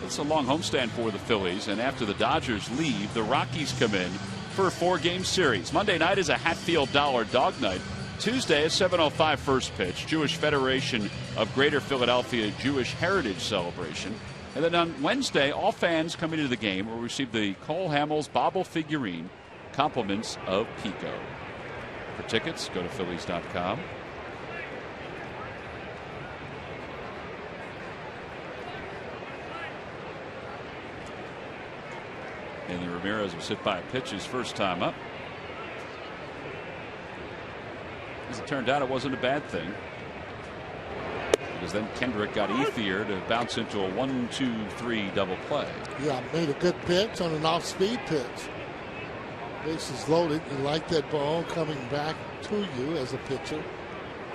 It's a long homestand for the Phillies, and after the Dodgers leave, the Rockies come in for a 4-game series. Monday night is a Hatfield Dollar Dog Night. Tuesday, a 7:05 first pitch, Jewish Federation of Greater Philadelphia Jewish Heritage Celebration. And then on Wednesday, all fans coming into the game will receive the Cole Hamels Bobble figurine, compliments of Pico. For tickets, go to Phillies.com. And Ramirez was hit by a pitch his first time up. As it turned out, it wasn't a bad thing, because then Kendrick got Ethier to bounce into a 1-2-3 double play. Yeah, made a good pitch on an off-speed pitch. Bases loaded. You like that ball coming back to you as a pitcher.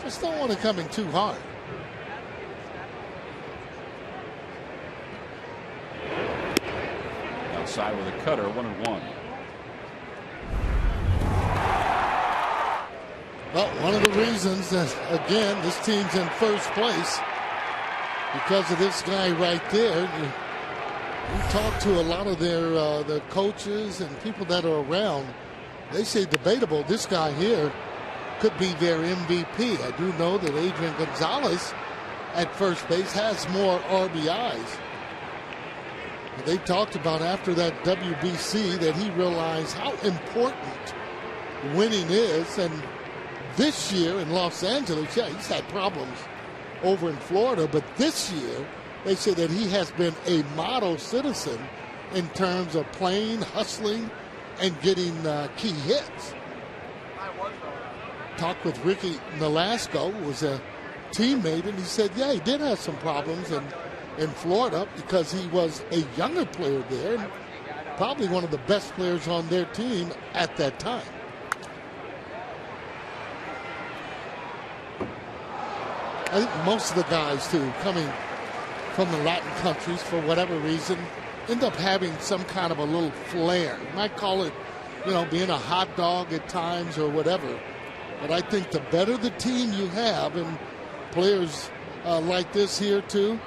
Just don't want it coming too hard. Outside with a cutter, 1-1. Well, one of the reasons that, again, this team's in first place, because of this guy right there. You talk to a lot of their coaches and people that are around. They say debatable. This guy here could be their MVP. I do know that Adrian Gonzalez at first base has more RBIs. They talked about after that WBC that he realized how important winning is. And this year in Los Angeles, yeah, he's had problems over in Florida, but this year they say that he has been a model citizen in terms of playing, hustling, and getting key hits. Talked with Ricky Nolasco, who was a teammate, and he said, yeah, he did have some problems in Florida because he was a younger player there and probably one of the best players on their team at that time. I think most of the guys, too, coming from the Latin countries for whatever reason, end up having some kind of a little flair. You might call it, being a hot dog at times or whatever. But I think the better the team you have, and players like this here, too,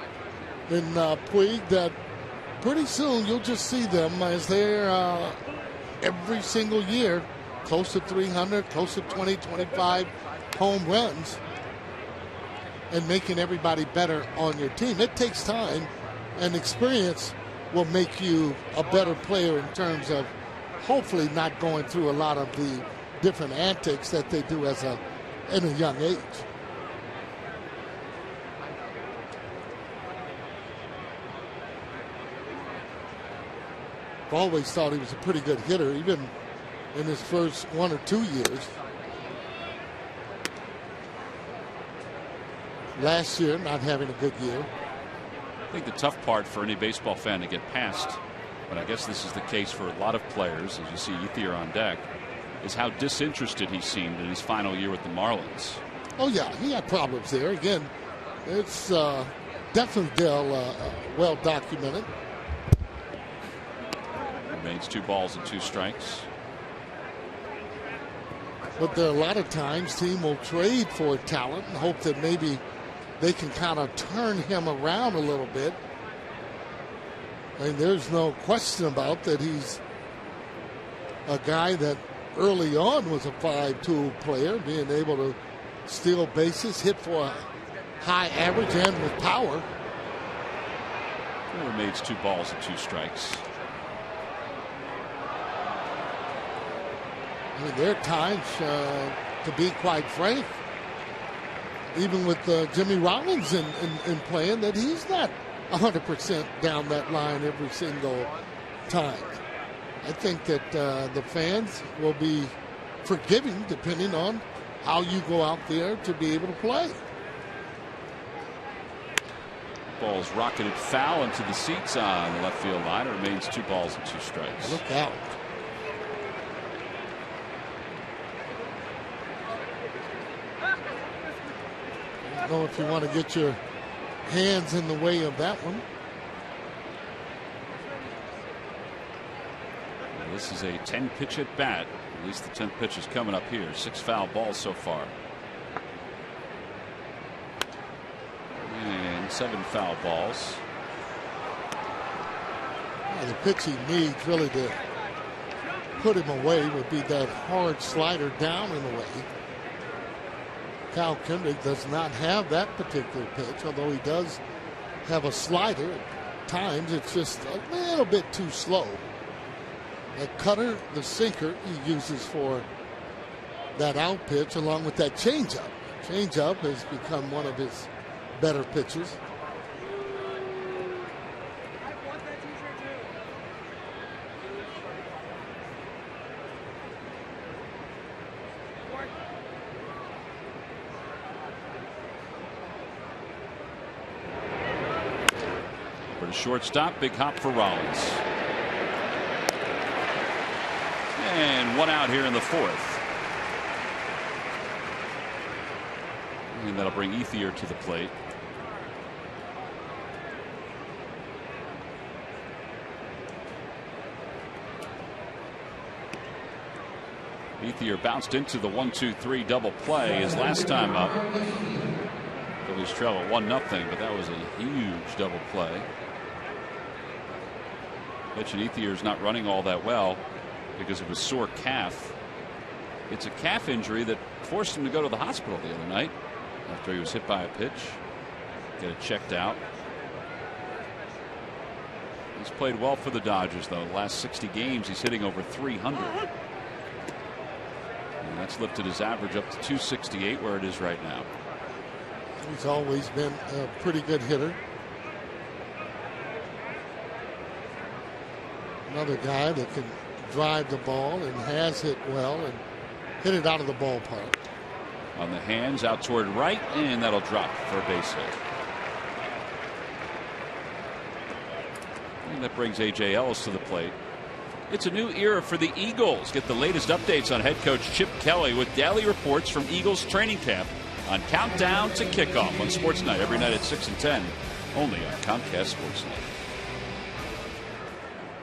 in Puig, that pretty soon you'll just see them as they're every single year close to 300, close to 20, 25 home runs, and making everybody better on your team. It takes time, and experience will make you a better player in terms of hopefully not going through a lot of the different antics that they do in a young age. I've always thought he was a pretty good hitter, even in his first 1 or 2 years. Last year, not having a good year. I think the tough part for any baseball fan to get past, but I guess this is the case for a lot of players, as you see Ethier on deck, is how disinterested he seemed in his final year with the Marlins. Oh, yeah, he had problems there. Again, it's definitely well documented. Remains 2 balls and 2 strikes. But there are a lot of times team will trade for talent and hope that maybe they can kind of turn him around a little bit. I mean, there's no question about that he's a guy that early on was a 5-tool player, being able to steal bases, hit for a high average, and with power. It remains 2 balls and 2 strikes. I mean, there are times, to be quite frank, even with Jimmy Rollins in playing, that he's not 100% down that line every single time. I think that the fans will be forgiving depending on how you go out there to be able to play. Ball's rocketed foul into the seats on the left field line. It remains 2 balls and 2 strikes. Look out. I don't know if you want to get your hands in the way of that one. This This is a 10-pitch at bat. At least the 10th pitch is coming up here. 6 foul balls so far. And 7 foul balls. Well, the pitch he needs really to put him away would be that hard slider down and away. Kyle Kendrick does not have that particular pitch, although he does have a slider. At times it's just a little bit too slow. That cutter, the sinker, he uses for that out pitch along with that changeup. Changeup has become one of his better pitches. For the shortstop, big hop for Rollins. And 1 out here in the 4th. And that'll bring Ethier to the plate. Ethier bounced into the 1-2-3 double play his last time up. Phillies trail at 1-0, but that was a huge double play. Mitch Ethier's not running all that well because of his sore calf. It's a calf injury that forced him to go to the hospital the other night after he was hit by a pitch. Get it checked out. He's played well for the Dodgers, though. The last 60 games, he's hitting over 300. And that's lifted his average up to 268, where it is right now. He's always been a pretty good hitter. Another guy that can drive the ball and has hit well and hit it out of the ballpark. On the hands, out toward right, and that'll drop for a base hit. And that brings A.J. Ellis to the plate. It's a new era for the Eagles. Get the latest updates on head coach Chip Kelly with daily reports from Eagles training camp on Countdown to Kickoff on Sports Night every night at 6 and 10, only on Comcast Sports Night.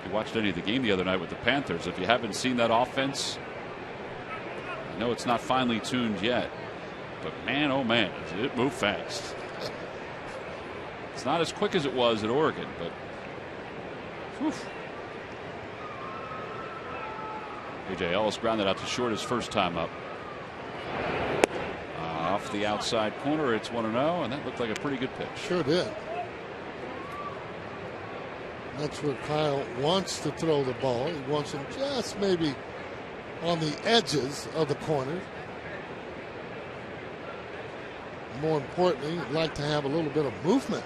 If you watched any of the game the other night with the Panthers, if you haven't seen that offense, I know it's not finely tuned yet, but man, oh man, did it move fast. It's not as quick as it was at Oregon, but whew. A.J. Ellis grounded out to short his first time up. Off the outside corner, it's 1-0, and that looked like a pretty good pitch. Sure did. That's where Kyle wants to throw the ball. He wants him just maybe on the edges of the corner. More importantly, he'd like to have a little bit of movement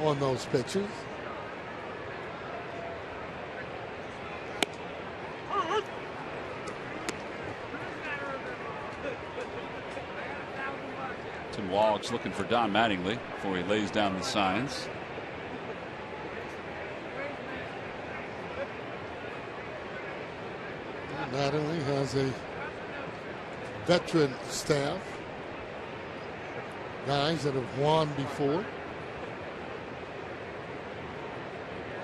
on those pitches. Tim Wallach's looking for Don Mattingly before he lays down the signs. Mattingly has a veteran staff, guys that have won before.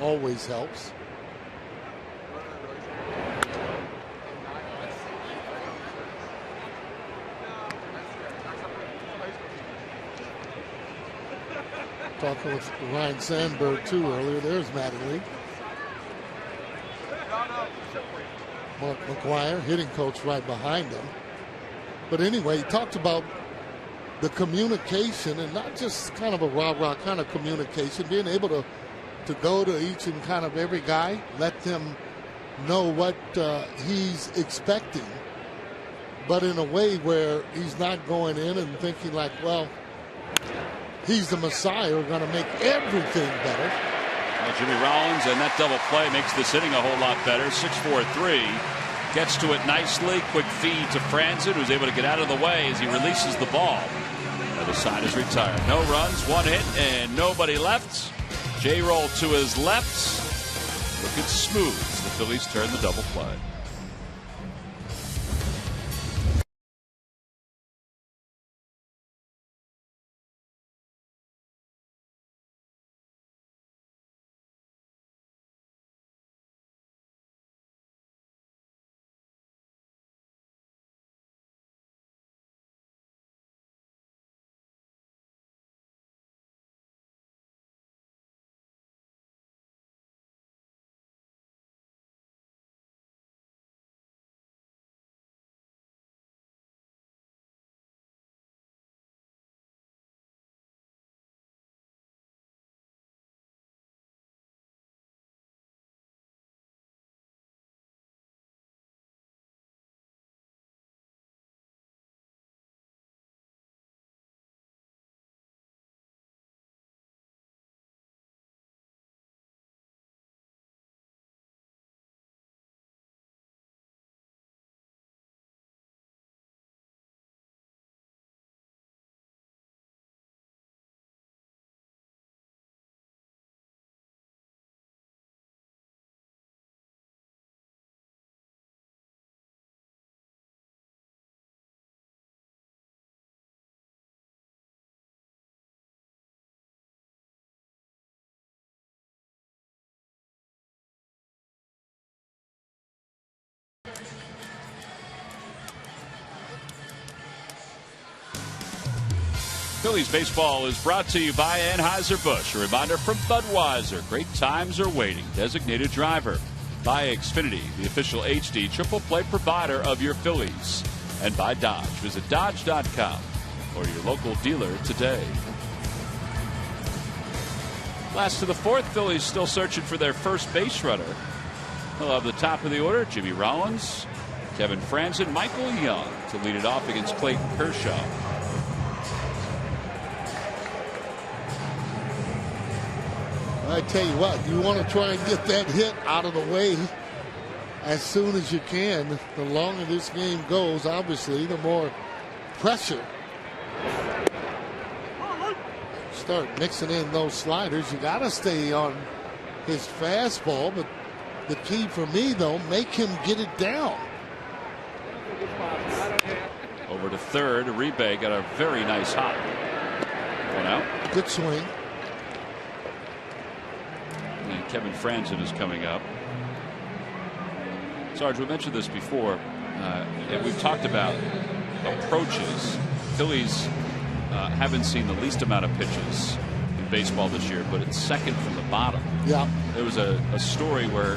Always helps. Talking with Ryan Sandberg too earlier. There's Mattingly. Mark McGuire, hitting coach, right behind him. But anyway, he talked about the communication, and not just kind of a rah-rah kind of communication, being able to go to each and kind of every guy, let them know what he's expecting, but in a way where he's not going in and thinking like, well, he's the Messiah, we're going to make everything better. Well, Jimmy Rollins, and that double play makes this inning a whole lot better. 6-4-3. Gets to it nicely. Quick feed to Franzen, who's able to get out of the way as he releases the ball. Other side is retired. No runs, 1 hit, and nobody left. J-roll to his left. Looking smooth. The Phillies turn the double play. Phillies baseball is brought to you by Anheuser-Busch. A reminder from Budweiser. Great times are waiting. Designated driver. By Xfinity, the official HD triple play provider of your Phillies. And by Dodge. Visit Dodge.com or your local dealer today. Last to the fourth, Phillies still searching for their first base runner. They'll have the top of the order, Jimmy Rollins, Kevin Franzen, Michael Young to lead it off against Clayton Kershaw. I tell you what, you want to try and get that hit out of the way as soon as you can. The longer this game goes, obviously, the more pressure. Start mixing in those sliders. You got to stay on his fastball, but the key for me, though, make him get it down. Over to third, Uribe got a very nice hop. One out. Good swing. And Kevin Franzen is coming up. Sarge, we mentioned this before, and we've talked about approaches. Phillies haven't seen the least amount of pitches in baseball this year, but it's second from the bottom. Yeah. There was a story where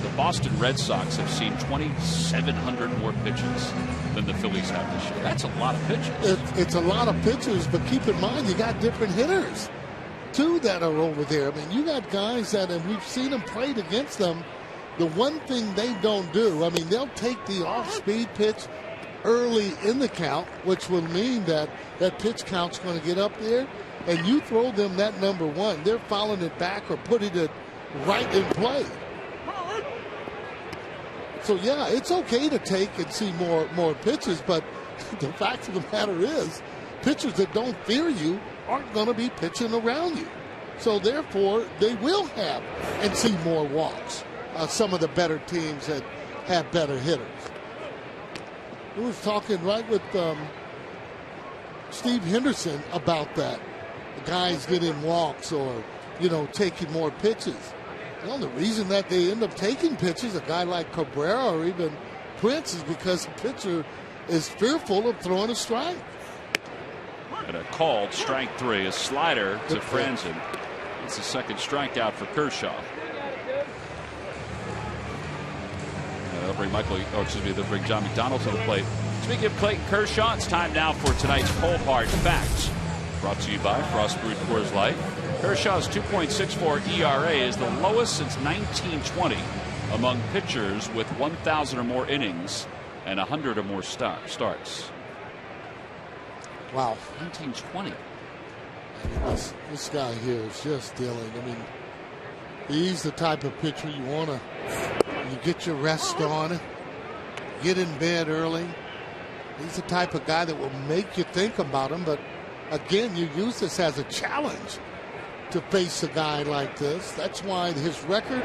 the Boston Red Sox have seen 2,700 more pitches than the Phillies have this year. That's a lot of pitches. It's a lot of pitches, but keep in mind you got different hitters too that are over there. I mean, you got guys that, and we've seen them played against them. The one thing they don't do, I mean, they'll take the off-speed pitch early in the count, which will mean that that pitch count's going to get up there, and you throw them that number one, they're fouling it back or putting it right in play. So yeah, it's okay to take and see more pitches, but the fact of the matter is, pitchers that don't fear you aren't going to be pitching around you. So therefore, they will have and see more walks. Some of the better teams that have better hitters. We was talking right with Steve Henderson about that. The guys getting walks or, taking more pitches. Well, the reason that they end up taking pitches, a guy like Cabrera or even Prince, is because the pitcher is fearful of throwing a strike. And a called strike three, a slider to Franzen. It's the second strikeout for Kershaw. They'll bring they'll bring John McDonald to the plate. Speaking of Clayton Kershaw, it's time now for tonight's Cold Hard Facts. Brought to you by Frost Brewed Coors Light. Kershaw's 2.64 ERA is the lowest since 1920 among pitchers with 1,000 or more innings and 100 or more starts. Wow. 1920. This guy here is just dealing. I mean, he's the type of pitcher you want to. You get your rest on, get in bed early. He's the type of guy that will make you think about him. But again, you use this as a challenge to face a guy like this. That's why his record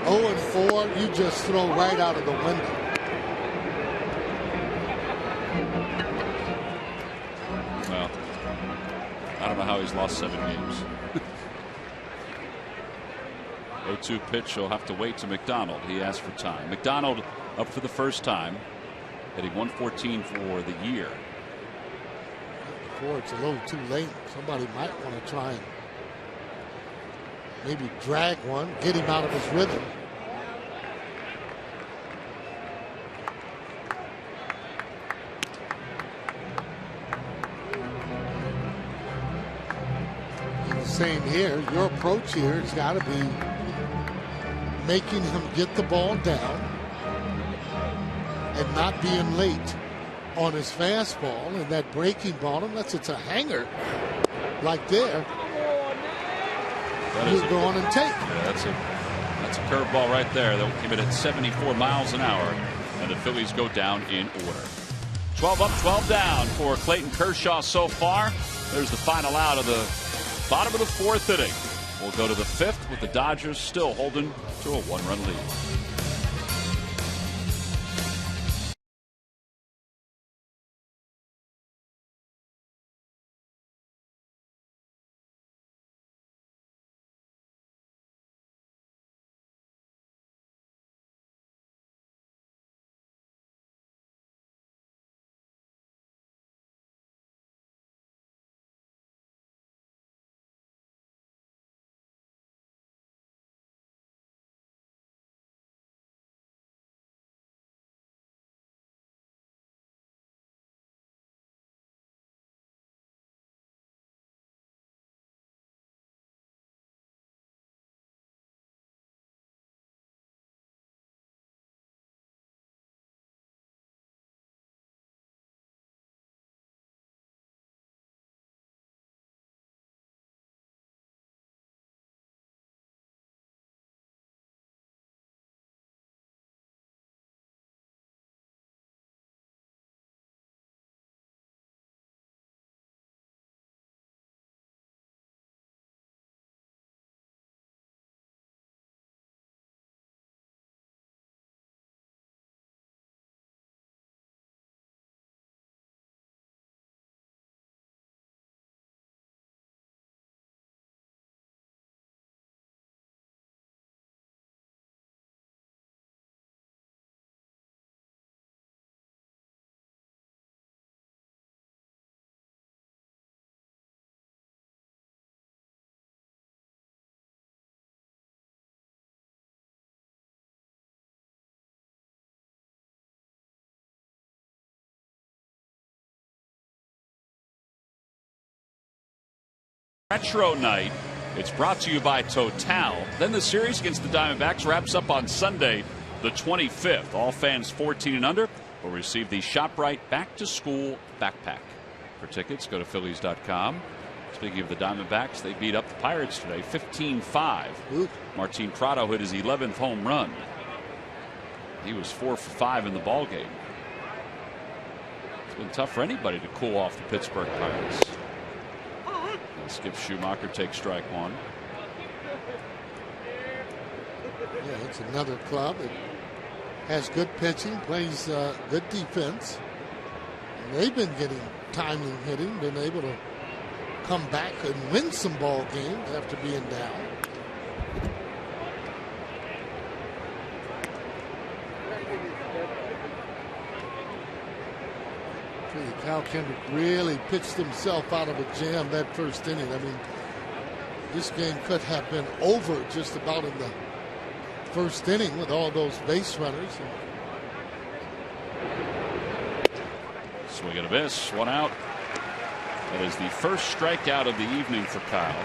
0-4, you just throw right out of the window. Well, I don't know how he's lost 7 games. 0-2 pitch. He'll have to wait to McDonald. He asked for time. McDonald up for the first time, hitting 114 for the year. Before it's a little too late. Somebody might want to try and maybe drag one, get him out of his rhythm. And the same here. Your approach here has got to be making him get the ball down and not being late on his fastball and that breaking ball, unless it's a hanger like there. You go on and take. Yeah, that's a curveball right there. That came in at 74 miles an hour, and the Phillies go down in order. 12 up, 12 down for Clayton Kershaw so far. There's the final out of the bottom of the fourth inning. We'll go to the fifth with the Dodgers still holding to a 1-run lead. Retro Night. It's brought to you by Total. Then the series against the Diamondbacks wraps up on Sunday, the 25th. All fans 14 and under will receive the ShopRite Back to School backpack. For tickets, go to Phillies.com. Speaking of the Diamondbacks, they beat up the Pirates today, 15-5. Martin Prado hit his 11th home run. He was 4 for 5 in the ball game. It's been tough for anybody to cool off the Pittsburgh Pirates. Skip Schumacher takes strike one. Yeah, it's another club that has good pitching, plays good defense. And they've been getting timely hitting, been able to come back and win some ball games after being down. Cal Kendrick really pitched himself out of a jam that first inning. I mean, this game could have been over just about in the first inning with all those base runners. Swing and a miss, one out. That is the first strikeout of the evening for Kyle.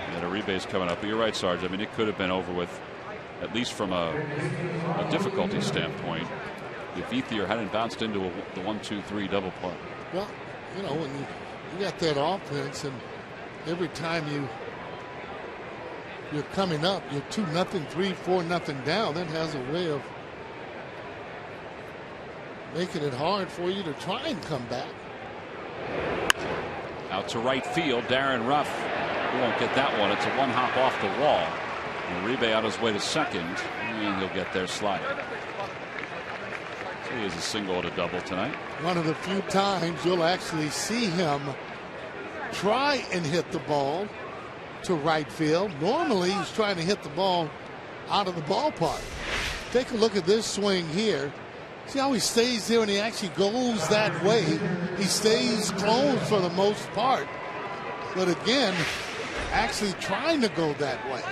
And a rebase coming up. But you're right, Sarge. I mean, it could have been over with, at least from a difficulty standpoint, if Ethier hadn't bounced into the 1-2-3 double play. Well, you know, when you got that offense, and every time you're coming up, you're 2-0, 3-4-0 down. That has a way of making it hard for you to try and come back. Out to right field, Darren Ruff. He won't get that one. It's a one hop off the wall. And Uribe on his way to second, and he'll get there sliding. He is a single and a double tonight. One of the few times you'll actually see him try and hit the ball to right field. Normally he's trying to hit the ball out of the ballpark. Take a look at this swing here. See how he stays there and he actually goes that way. He stays close for the most part. But again, actually trying to go that way.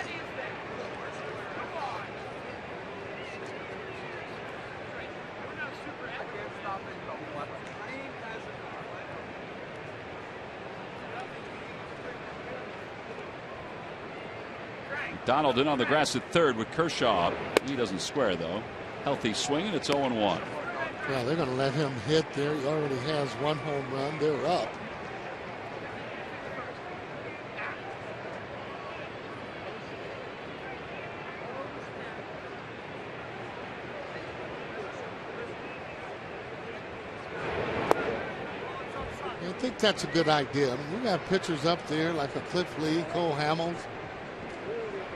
Donald in on the grass at third with Kershaw. He doesn't square, though. Healthy swing, and it's 0-1. Yeah, they're going to let him hit there. He already has one home run. They're up. I think that's a good idea. I mean, we got pitchers up there like a Cliff Lee, Cole Hamels.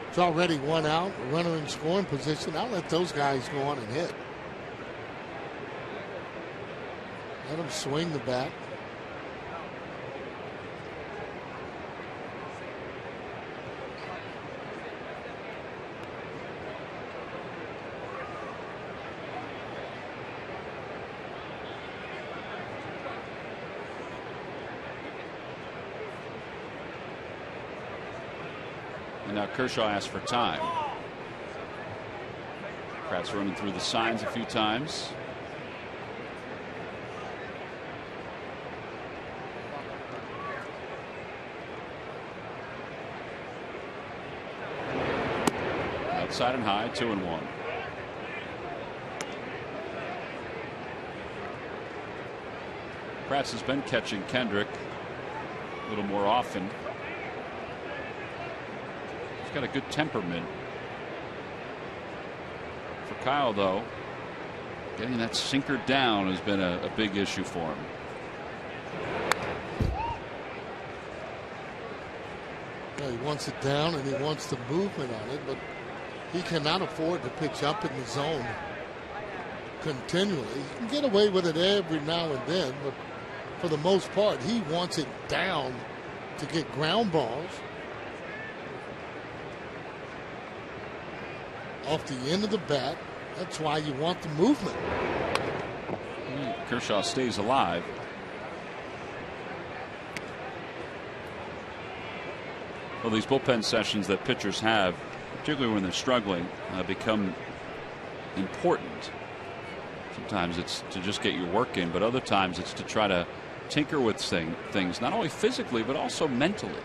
It's already one out, a runner in scoring position. I'll let those guys go on and hit. Let them swing the bat. And now Kershaw asks for time. Pratt's running through the signs a few times. Outside and high, 2-1. Pratt has been catching Kendrick a little more often. He's got a good temperament. For Kyle, though, getting that sinker down has been a big issue for him. Yeah, he wants it down and he wants the movement on it, but he cannot afford to pitch up in the zone continually. He can get away with it every now and then, but for the most part, he wants it down to get ground balls. Off the end of the bat. That's why you want the movement. Kershaw stays alive. Well, these bullpen sessions that pitchers have, particularly when they're struggling, become important. Sometimes it's to just get your work in, but other times it's to try to tinker with things, not only physically but also mentally.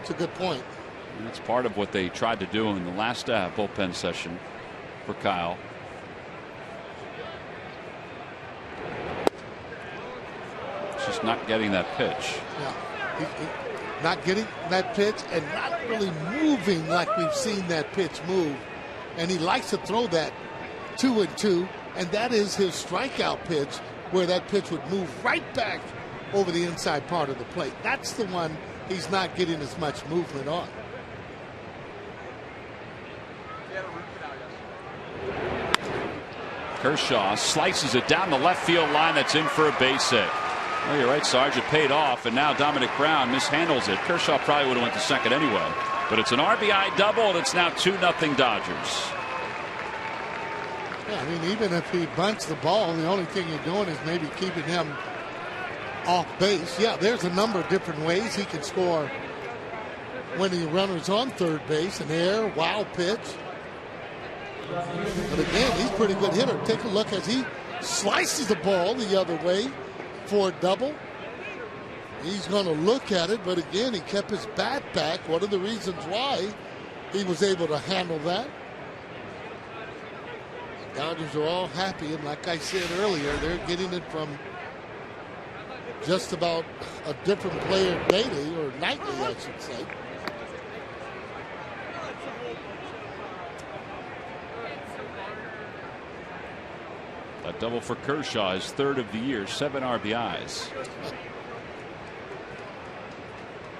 It's a good point. And that's part of what they tried to do in the last bullpen session for Kyle. Just not getting that pitch. Yeah. Not getting that pitch and not really moving like we've seen that pitch move. And he likes to throw that 2-2, and that is his strikeout pitch, where that pitch would move right back over the inside part of the plate. That's the one he's not getting as much movement on. Kershaw slices it down the left field line. That's in for a base hit. Well, you're right, Sarge. It paid off, and now Dominic Brown mishandles it. Kershaw probably would have went to second anyway. But it's an RBI double, and it's now 2-0 Dodgers. Yeah, I mean, even if he bunts the ball, the only thing you're doing is maybe keeping him off base. Yeah, there's a number of different ways he can score when the runner's on third base. An air, wild pitch. But again, he's a pretty good hitter. Take a look as he slices the ball the other way for a double. He's going to look at it, but again, he kept his bat back. One of the reasons why he was able to handle that. Dodgers are all happy, and like I said earlier, they're getting it from just about a different player daily, or nightly, I should say. A double for Kershaw, his third of the year, 7 RBIs.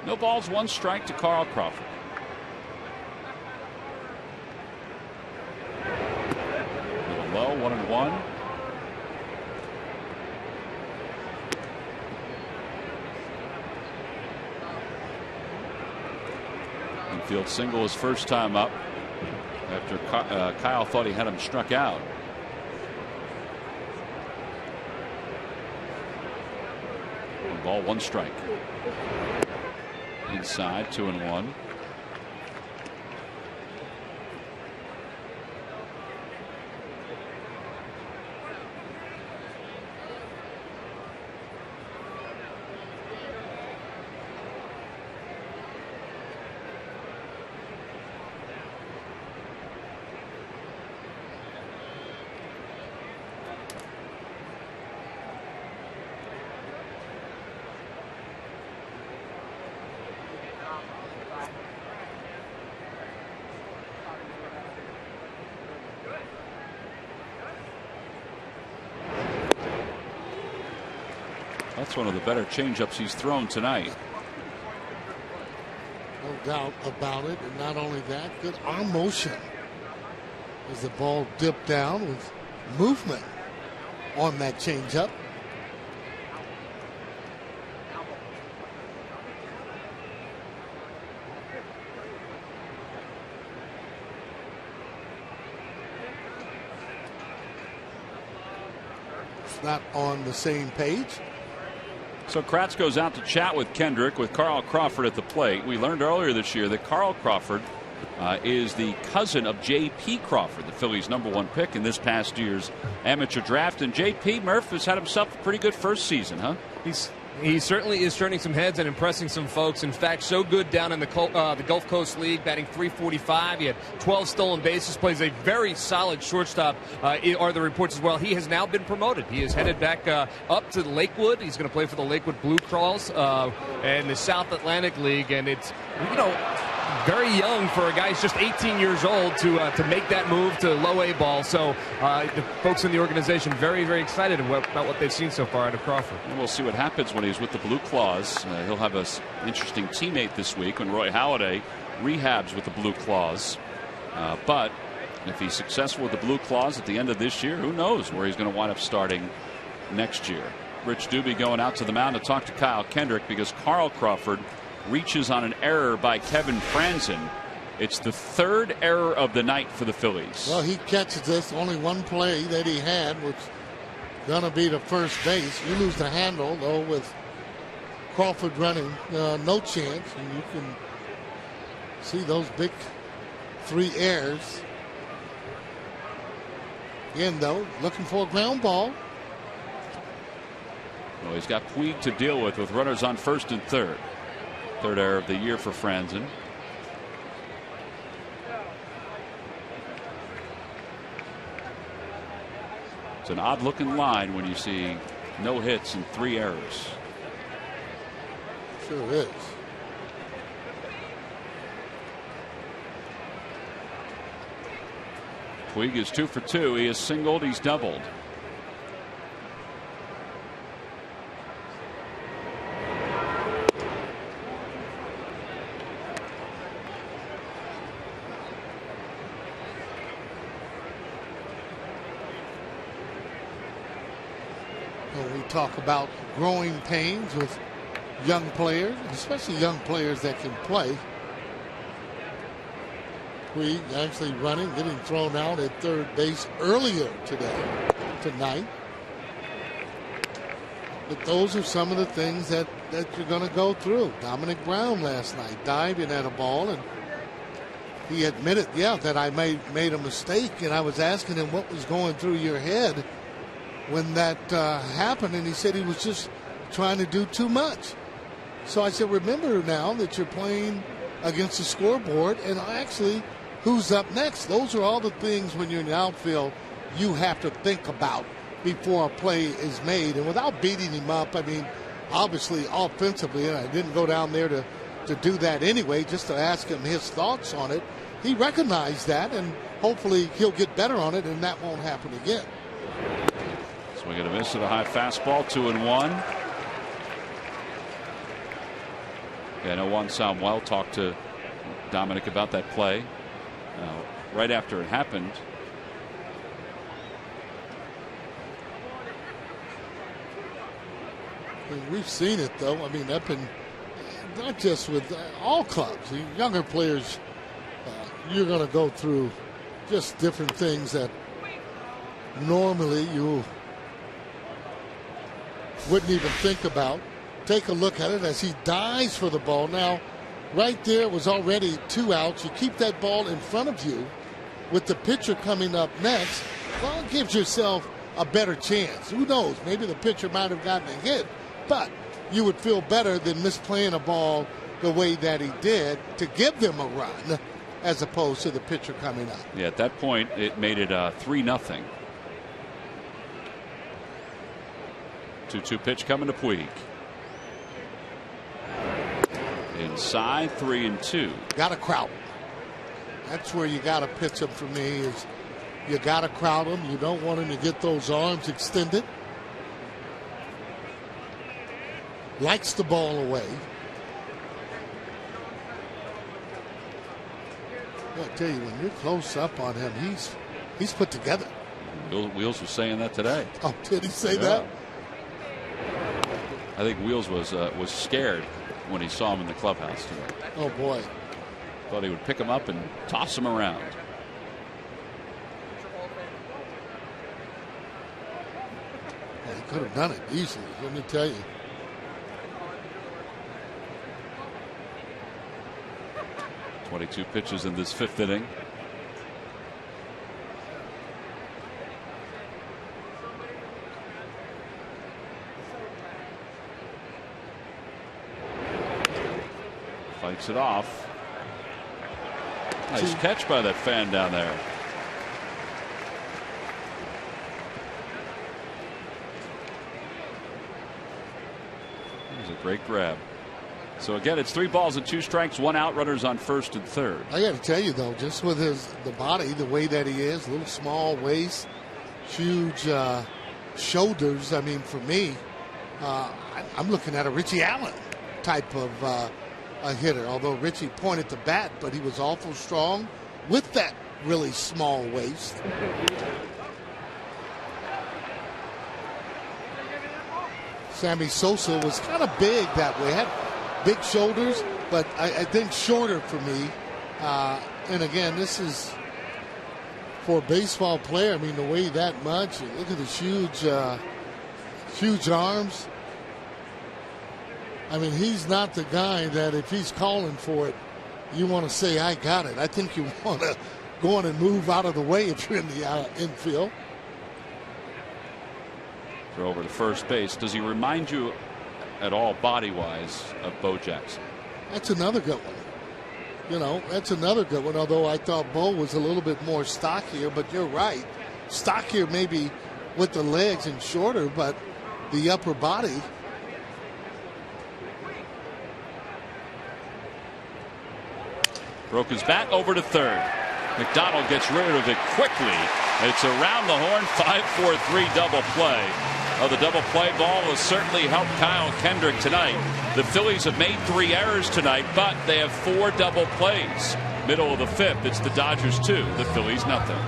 No balls, 1 strike to Carl Crawford. A little low, 1-1. Infield single his first time up after Kyle thought he had him struck out. Ball, 1 strike. Inside, 2-1. That's one of the better changeups he's thrown tonight. No doubt about it. And not only that, good arm motion as the ball dipped down with movement on that changeup. It's not on the same page. So Kratz goes out to chat with Kendrick with Carl Crawford at the plate. We learned earlier this year that Carl Crawford is the cousin of J.P. Crawford, the Phillies' #1 pick in this past year's amateur draft. And J.P. Murph has had himself a pretty good first season, huh? He certainly is turning some heads and impressing some folks. In fact, so good down in the Gulf Coast League, batting .345. He had 12 stolen bases, plays a very solid shortstop, are the reports as well. He has now been promoted. He is headed back up to Lakewood. He's going to play for the Lakewood Blue Claws and the South Atlantic League. And it's, very young for a guy who's just 18 years old to make that move to low A ball. So the folks in the organization very, very excited about what they've seen so far out of Crawford. And we'll see what happens when he's with the Blue Claws. He'll have an interesting teammate this week when Roy Halladay rehabs with the Blue Claws. But if he's successful with the Blue Claws at the end of this year, who knows where he's going to wind up starting next year. Rich Doobie going out to the mound to talk to Kyle Kendrick because Carl Crawford reaches on an error by Kevin Franzen. It's the 3rd error of the night for the Phillies. Well, he catches this. Only one play that he had was going to be the first base. You lose the handle, though, with Crawford running, no chance. And you can see those big 3 errors. Again, though, looking for a ground ball. Well, he's got Puig to deal with runners on first and third. Third error of the year for Franzen. It's an odd looking line when you see no hits and 3 errors. Sure is. Puig is 2 for 2. He is singled. He's doubled. When we talk about growing pains with young players, especially young players that can play, Puig actually running, getting thrown out at third base earlier tonight. But those are some of the things that you're going to go through. Dominic Brown last night diving at a ball, and he admitted, that I made a mistake, and I was asking him what was going through your head when that happened, and he said he was just trying to do too much. So I said, remember now that you're playing against the scoreboard, and actually who's up next. Those are all the things when you're in the outfield you have to think about before a play is made. And without beating him up, I mean, obviously offensively, and I didn't go down there to do that anyway, just to ask him his thoughts on it. He recognized that, and hopefully he'll get better on it, and that won't happen again. Swing and a miss at a high fastball, 2-1. Yeah, I know Juan Samuel talked to Dominic about that play right after it happened. I mean, we've seen it, though. I mean, up in not just with all clubs, the younger players, you're going to go through just different things that normally you wouldn't even think about. Take a look at it as he dives for the ball. Now, right there was already 2 outs. You keep that ball in front of you with the pitcher coming up next. Well, it gives yourself a better chance. Who knows? Maybe the pitcher might have gotten a hit, but you would feel better than misplaying a ball the way that he did to give them a run as opposed to the pitcher coming up. Yeah, at that point, it made it 3-0. 2-2 pitch coming to Puig. Inside, 3-2. Got to crowd. That's where you got to pitch him for me. Is you got to crowd him. You don't want him to get those arms extended. Likes the ball away. I tell you, when you're close up on him, he's put together. Wheels was saying that today. Oh, did he say that? I think Wheels was scared when he saw him in the clubhouse today. Oh boy. Thought he would pick him up and toss him around. Yeah, he could have done it easily, let me tell you. .22 pitches in this 5th inning. Fights it off. Nice catch by that fan down there. It was a great grab. So again, it's 3 balls and 2 strikes, 1 out, runners on first and third. I got to tell you though, just with the body, the way that he is, little small waist, huge shoulders. I mean, for me, I'm looking at a Richie Allen type of a hitter. Although Richie pointed the bat, but he was awful strong with that really small waist. Sammy Sosa was kind of big that way. Had big shoulders, but I think shorter for me. And again, this is for a baseball player. I mean, to weigh that much, look at his huge arms. I mean, he's not the guy that if he's calling for it, you want to say, I got it. I think you want to go on and move out of the way if you're in the infield. Throw over to first base. Does he remind you at all, body-wise, of Bo Jackson? That's another good one. That's another good one, although I thought Bo was a little bit more stockier, but you're right. Stockier maybe with the legs and shorter, but the upper body. Broke his bat over to third. McDonald gets rid of it quickly. It's around the horn. 5-4-3 double play. The double play ball has certainly helped Kyle Kendrick tonight. The Phillies have made 3 errors tonight, but they have 4 double plays. Middle of the 5th, it's the Dodgers 2, the Phillies nothing.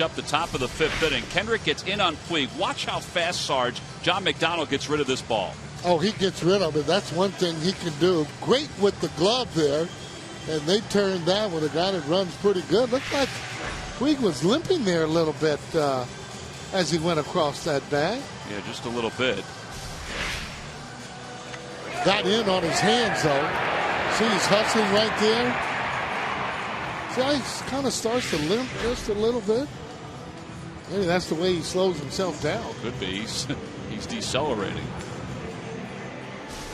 Up the top of the 5th inning. Kendrick gets in on Puig. Watch how fast, Sarge, John McDonald gets rid of this ball. Oh, he gets rid of it. That's one thing he can do. Great with the glove there. And they turned that with a guy that runs pretty good. Looked like Puig was limping there a little bit as he went across that bag. Yeah, just a little bit. Got in on his hands, though. See, he's hustling right there. See how he kind of starts to limp just a little bit? Maybe that's the way he slows himself down. Could be. He's decelerating.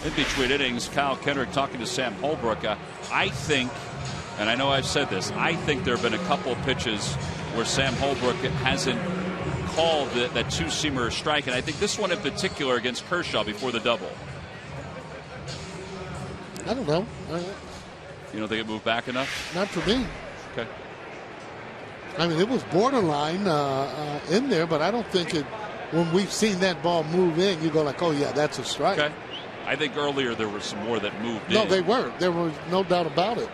In between innings, Kyle Kendrick talking to Sam Holbrook. I think, and I know I've said this, I think there have been a couple of pitches where Sam Holbrook hasn't called that two-seamer strike, and I think this one in particular against Kershaw before the double. I don't know. You don't think it moved back enough? Not for me. Okay. I mean, it was borderline in there, but I don't think it. When we've seen that ball move in, you go like, "Oh yeah, that's a strike." Okay. I think earlier there were some more that moved in. No, they were. There was no doubt about it.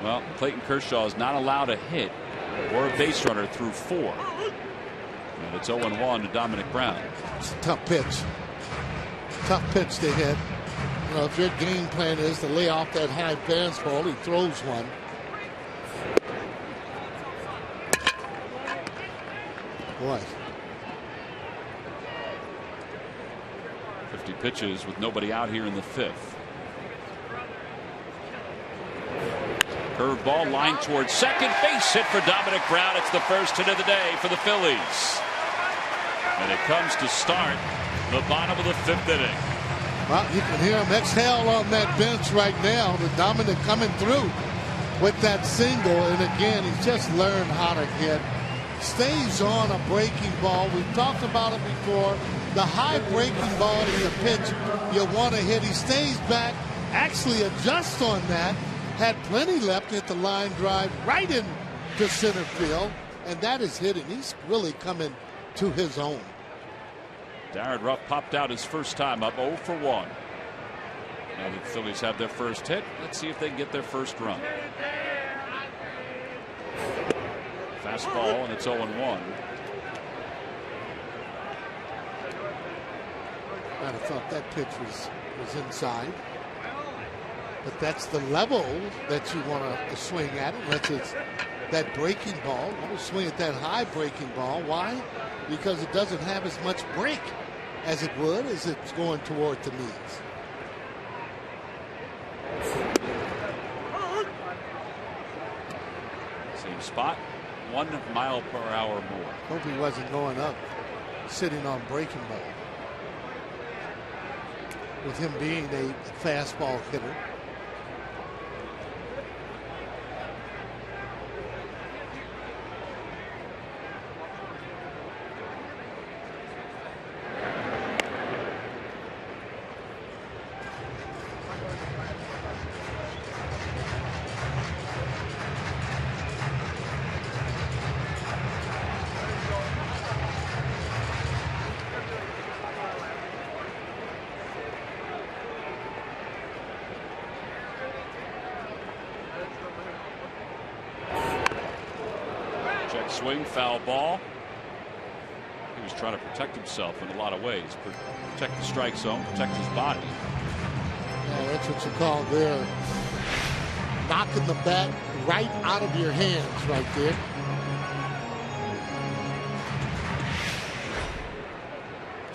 Well, Clayton Kershaw is not allowed a hit or a base runner through 4. And it's 0-1 to Dominic Brown. It's a tough pitch. Tough pitch to hit. You know, if your game plan is to lay off that high fastball, he throws one. Boy. 50 pitches with nobody out here in the 5th. Curveball line towards second base hit for Dominic Brown. It's the first hit of the day for the Phillies. And it comes to start the bottom of the 5th inning. Well, you can hear him exhale on that bench right now. The Dominic coming through with that single. And again, he's just learned how to hit. Stays on a breaking ball. We've talked about it before. The high breaking ball is a pitch you want to hit. He stays back, actually adjusts on that. Had plenty left at the line drive right into center field. And that is hitting. He's really coming to his own. Darren Ruff popped out his first time up 0 for 1. Now the Phillies have their first hit. Let's see if they can get their first run. Fastball, and it's 0-1. I'd have thought that pitch was inside. But that's the level that you want to swing at, unless it's that breaking ball. You want to swing at that high breaking ball. Why? Because it doesn't have as much break as it would as it's going toward the knees. Same spot, 1 mile per hour more. Hope he wasn't going up, sitting on breaking ball. With him being a fastball hitter. Swing, foul ball. He was trying to protect himself in a lot of ways. Protect the strike zone, protect his body. Yeah, that's what you call there. Knocking the bat right out of your hands right there.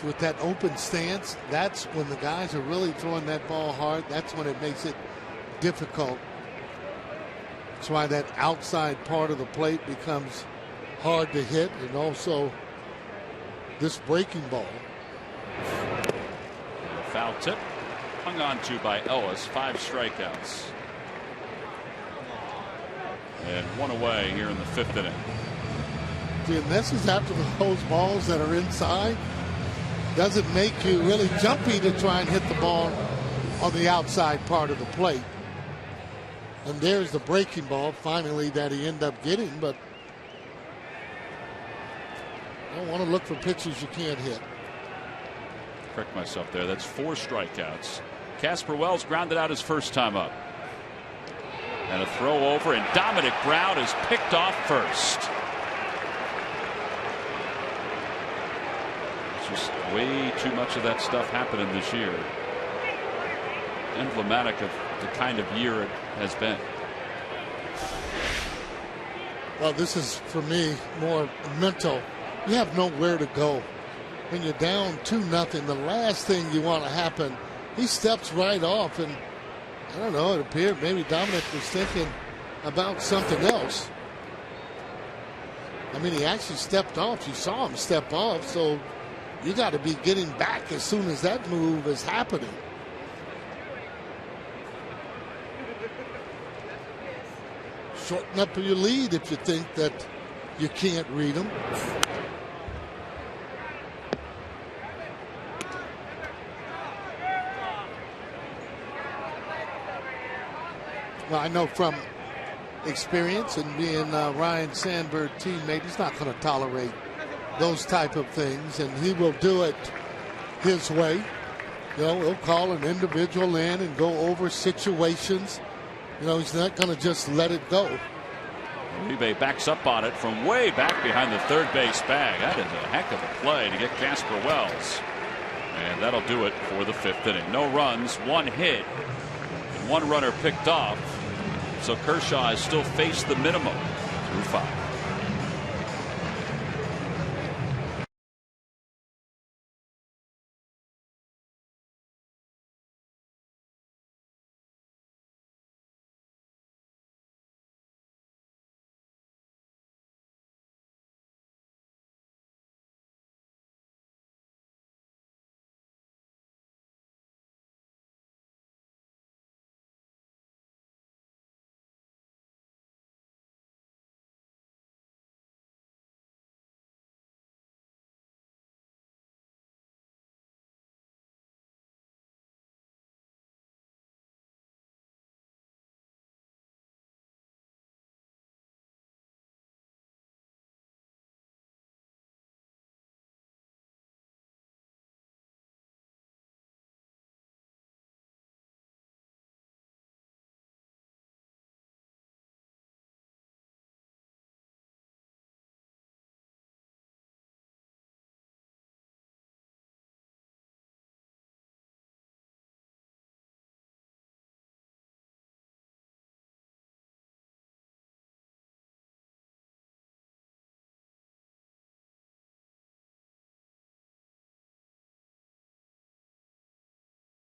With that open stance, that's when the guys are really throwing that ball hard. That's when it makes it difficult. That's why that outside part of the plate becomes hard to hit, and also this breaking ball. The foul tip hung on to by Ellis. 5 strikeouts. And 1 away here in the 5th inning. See, and this is after those balls that are inside. Doesn't make you really jumpy to try and hit the ball on the outside part of the plate. And there's the breaking ball finally that he ended up getting, but I don't want to look for pitches you can't hit. Correct myself there. That's 4 strikeouts. Casper Wells grounded out his first time up. And a throw over, and Dominic Brown is picked off first. It's just way too much of that stuff happening this year. Emblematic of the kind of year it has been. Well, this is for me more mental. You have nowhere to go. When you're down 2-0, the last thing you want to happen, he steps right off, and I don't know, it appeared maybe Dominic was thinking about something else. I mean, he actually stepped off. You saw him step off, so you got to be getting back as soon as that move is happening. Shorten up your lead if you think that you can't read them. Well, I know from experience and being Ryan Sandberg teammate, he's not going to tolerate those type of things, and he will do it his way. You know, he'll call an individual in and go over situations. You know, he's not going to just let it go. Uribe backs up on it from way back behind the third base bag. That is a heck of a play to get Casper Wells. And that'll do it for the 5th inning. No runs, 1 hit, and 1 runner picked off. So Kershaw has still faced the minimum through 5.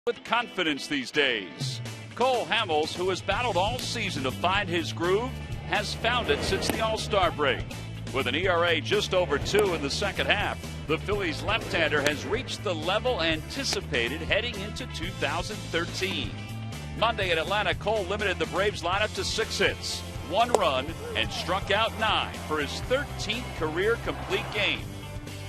with confidence these days. Cole Hamels, who has battled all season to find his groove, has found it since the All-Star break. With an ERA just over 2 in the second half, the Phillies left-hander has reached the level anticipated heading into 2013. Monday in Atlanta, Cole limited the Braves lineup to 6 hits, 1 run, and struck out 9 for his 13th career complete game.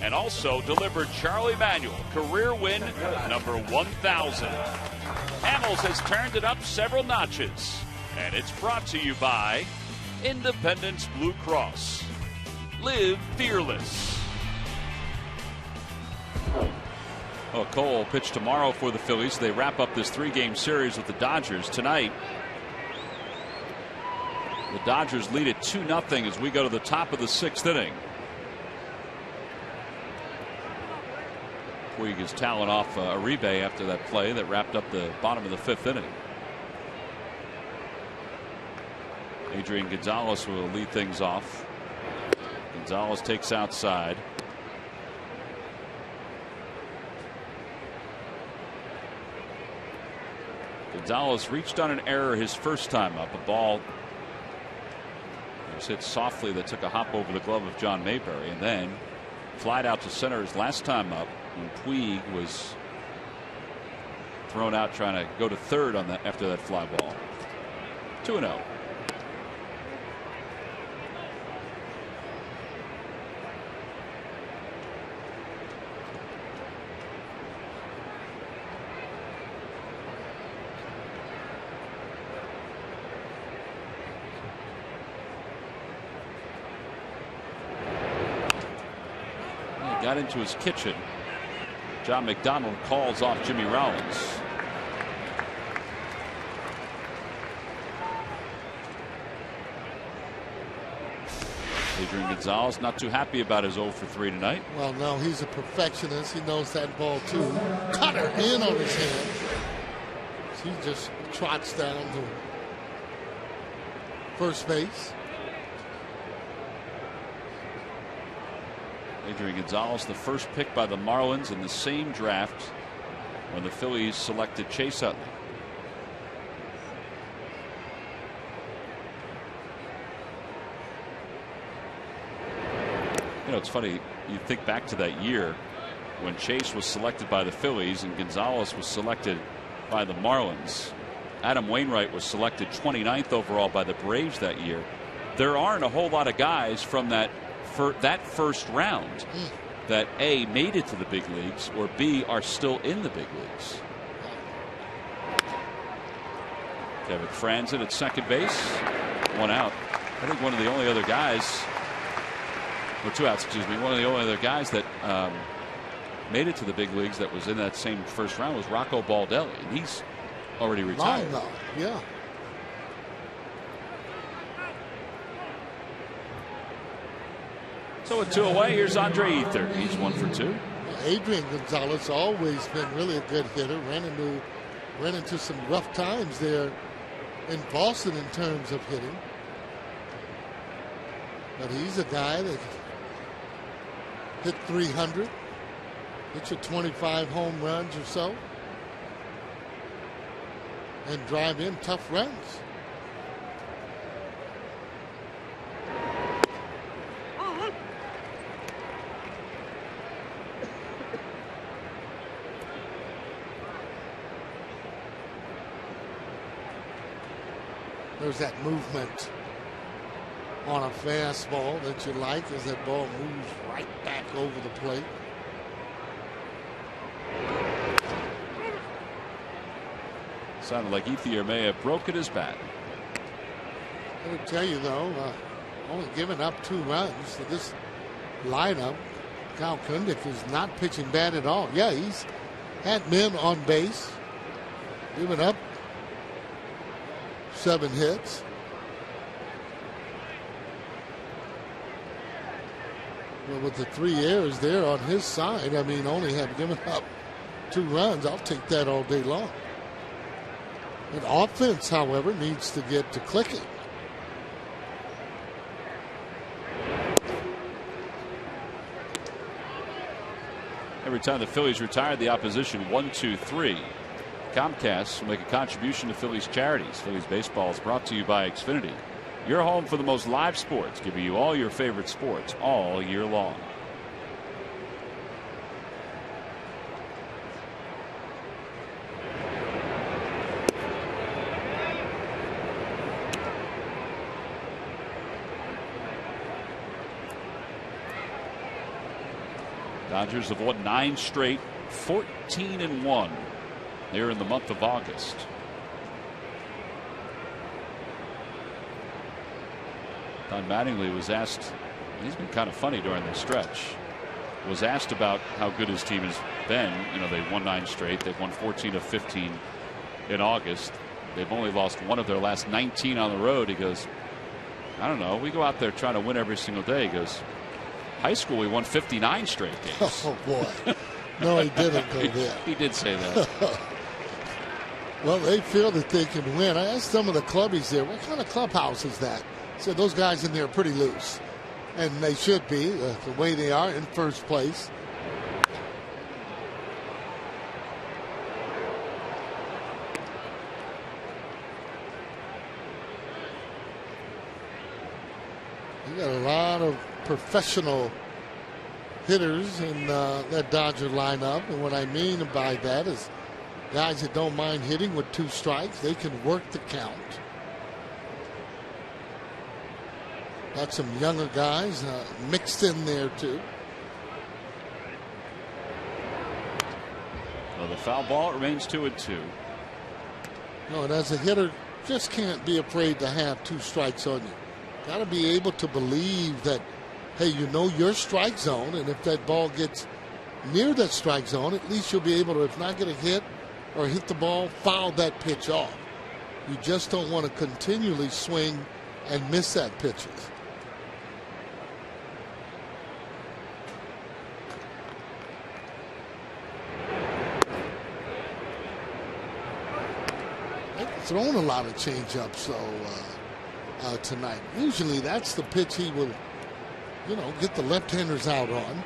And also delivered Charlie Manuel career win number 1,000. Hamels has turned it up several notches. And it's brought to you by Independence Blue Cross. Live fearless. Well, Cole pitched tomorrow for the Phillies. They wrap up this 3-game series with the Dodgers tonight. The Dodgers lead it 2-0 as we go to the top of the 6th inning. Puig is toweling off Uribe after that play that wrapped up the bottom of the 5th inning. Adrian Gonzalez will lead things off. Gonzalez takes outside. Gonzalez reached on an error his first time up. A ball was hit softly that took a hop over the glove of John Mayberry, and then flied out to center his last time up when Puig was thrown out trying to go to third on that after that fly ball. 2-0. Got into his kitchen. John McDonald calls off Jimmy Rollins. Adrian Gonzalez not too happy about his 0 for 3 tonight. Well, no, he's a perfectionist. He knows that ball too. Cutter in on his hand. He just trots down to first base. Adrian Gonzalez, the first pick by the Marlins in the same draft when the Phillies selected Chase Utley. You know, it's funny, you think back to that year when Chase was selected by the Phillies and Gonzalez was selected by the Marlins. Adam Wainwright was selected 29th overall by the Braves that year. There aren't a whole lot of guys from that first round that A, made it to the big leagues, or B, are still in the big leagues. Kevin Franzen at second base, 1 out. I think one of the only other guys, or 2 outs, excuse me, one of the only other guys that made it to the big leagues that was in that same first round was Rocco Baldelli, and he's already retired. Long, yeah. So with 2 away, here's Andre Ether. He's 1 for 2. Adrian Gonzalez always been really a good hitter. Ran into some rough times there in Boston in terms of hitting. But he's a guy that hit 300, hit you 25 home runs or so, and drive in tough runs. There's that movement on a fastball that you like as that ball moves right back over the plate. Sounded like Ethier may have broken his bat. I would tell you though, only giving up 2 runs to this lineup. Kyle Kundick is not pitching bad at all. Yeah, he's had men on base, giving up 7 hits. Well, with the 3 errors there on his side, I mean, only have given up 2 runs. I'll take that all day long. And offense, however, needs to get to clicking. Every time the Phillies retired the opposition 1, 2, 3. Comcast will make a contribution to Phillies charities. Phillies baseball is brought to you by Xfinity, your home for the most live sports, giving you all your favorite sports all year long. Dodgers have won 9 straight, 14-1 here in the month of August. Don Mattingly was asked, he's been kind of funny during the stretch, was asked about how good his team has been. You know, they've won 9 straight. They've won 14 of 15 in August. They've only lost 1 of their last 19 on the road. He goes, I don't know. We go out there trying to win every single day. He goes, high school, we won 59 straight games. Oh, boy. No, he didn't go there. He did say that. Well, they feel that they can win. I asked some of the clubbies there, what kind of clubhouse is that? So those guys in there are pretty loose. And they should be, the way they are in first place. You got a lot of professional hitters in that Dodger lineup, and what I mean by that is guys that don't mind hitting with 2 strikes. They can work the count. Got some younger guys mixed in there too. Well, the foul ball remains 2-2. No, and as a hitter, just can't be afraid to have 2 strikes on you. Got to be able to believe that, hey, you know your strike zone, and if that ball gets near that strike zone, at least you'll be able to, if not get a hit or hit the ball, foul that pitch off. You just don't want to continually swing and miss that pitches. They've thrown a lot of changeups so tonight. Usually that's the pitch he will, you know, get the left-handers out on.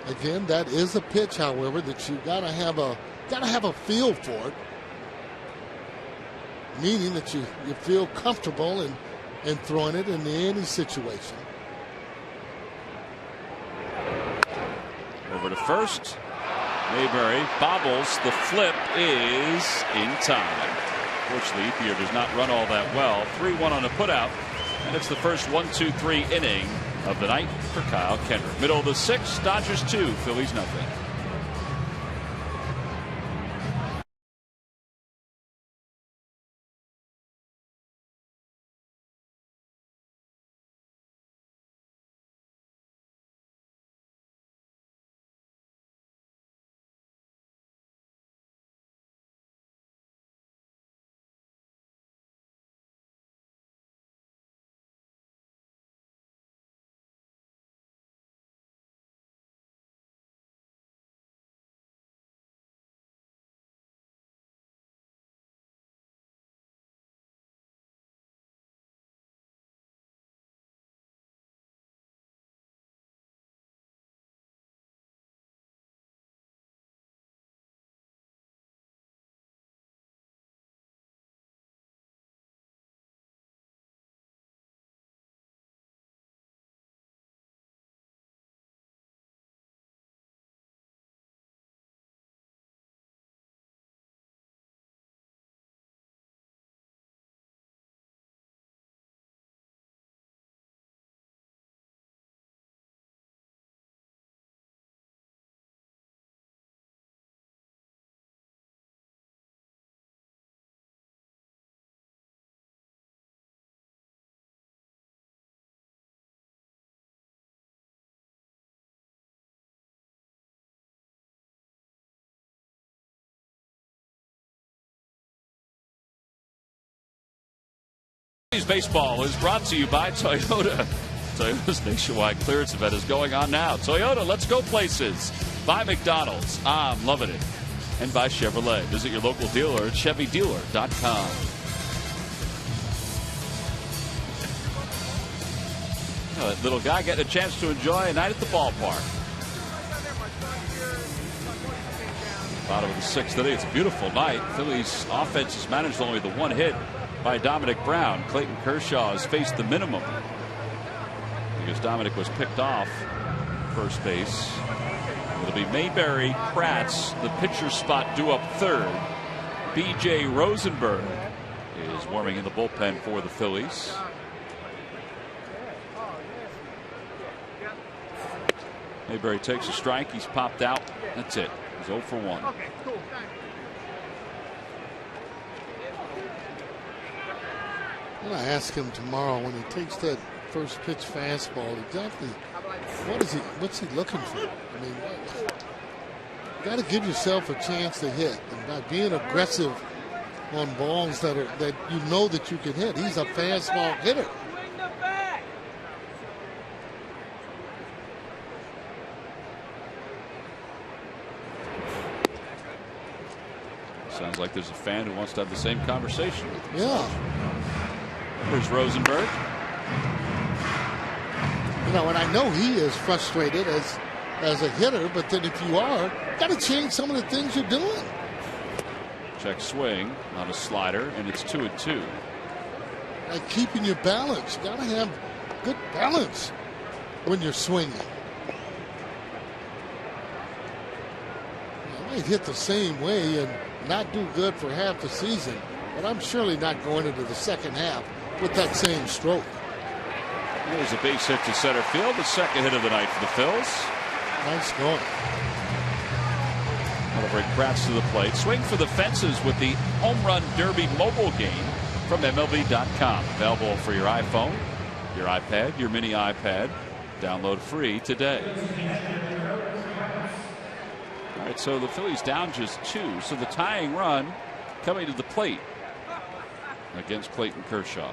Again, that is a pitch, however, that you gotta have a feel for it, meaning that you feel comfortable in throwing it in any situation. Over to first. Mayberry bobbles. The flip is in time. Fortunately, Ethier does not run all that well. 3-1 on a putout, and it's the first 1-2-3 inning of the night for Kyle Kendrick. Middle of the 6th, Dodgers 2, Phillies nothing. Baseball is brought to you by Toyota. Toyota's nationwide clearance event is going on now. Toyota, let's go places. By McDonald's, I'm loving it. And by Chevrolet. Visit your local dealer at ChevyDealer.com. That little guy getting a chance to enjoy a night at the ballpark. Bottom of the 6th inning. It's a beautiful night. Phillies offense is managed only the one hit by Dominic Brown. Clayton Kershaw has faced the minimum because Dominic was picked off first base. It'll be Mayberry, Kratz, the pitcher spot due up third. B.J. Rosenberg is warming in the bullpen for the Phillies. Mayberry takes a strike. He's popped out. That's it. He's 0 for 1. I'm going to ask him tomorrow when he takes that first pitch fastball exactly what's he looking for? I mean, you got to give yourself a chance to hit, and by being aggressive on balls that you know that you can hit. He's a fastball hitter. Sounds like there's a fan who wants to have the same conversation. Yeah. There's Rosenberg. You know, and I know he is frustrated as a hitter, but then if you are, got to change some of the things you're doing. Check swing on a slider, and it's 2-2. Like keeping your balance. You got to have good balance when you're swinging. I might hit the same way and not do good for half the season, but I'm surely not going into the second half with that same stroke. There's a base hit to center field, the second hit of the night for the Phils. Nice going. That'll bring Kratz to the plate. Swing for the fences with the Home Run Derby mobile game from MLB.com. Available for your iPhone, your iPad, your mini iPad. Download free today. All right, so the Phillies down just 2. So the tying run coming to the plate against Clayton Kershaw.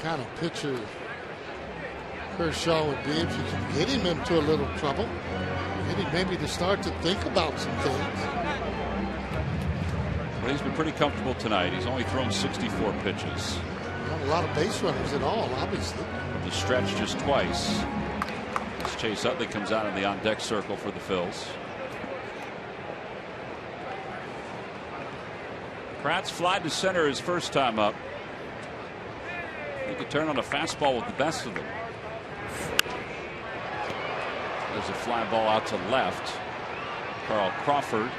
Kind of pitcher Kershaw would be if you can get him into a little trouble. Get him maybe to start to think about some things. Well, he's been pretty comfortable tonight. He's only thrown 64 pitches. Not a lot of base runners at all, obviously. The stretch just twice. As Chase Utley comes out in the on-deck circle for the Phils. Kratz flied to center his first time up. He could turn on a fastball with the best of them. There's a fly ball out to left. Carl Crawford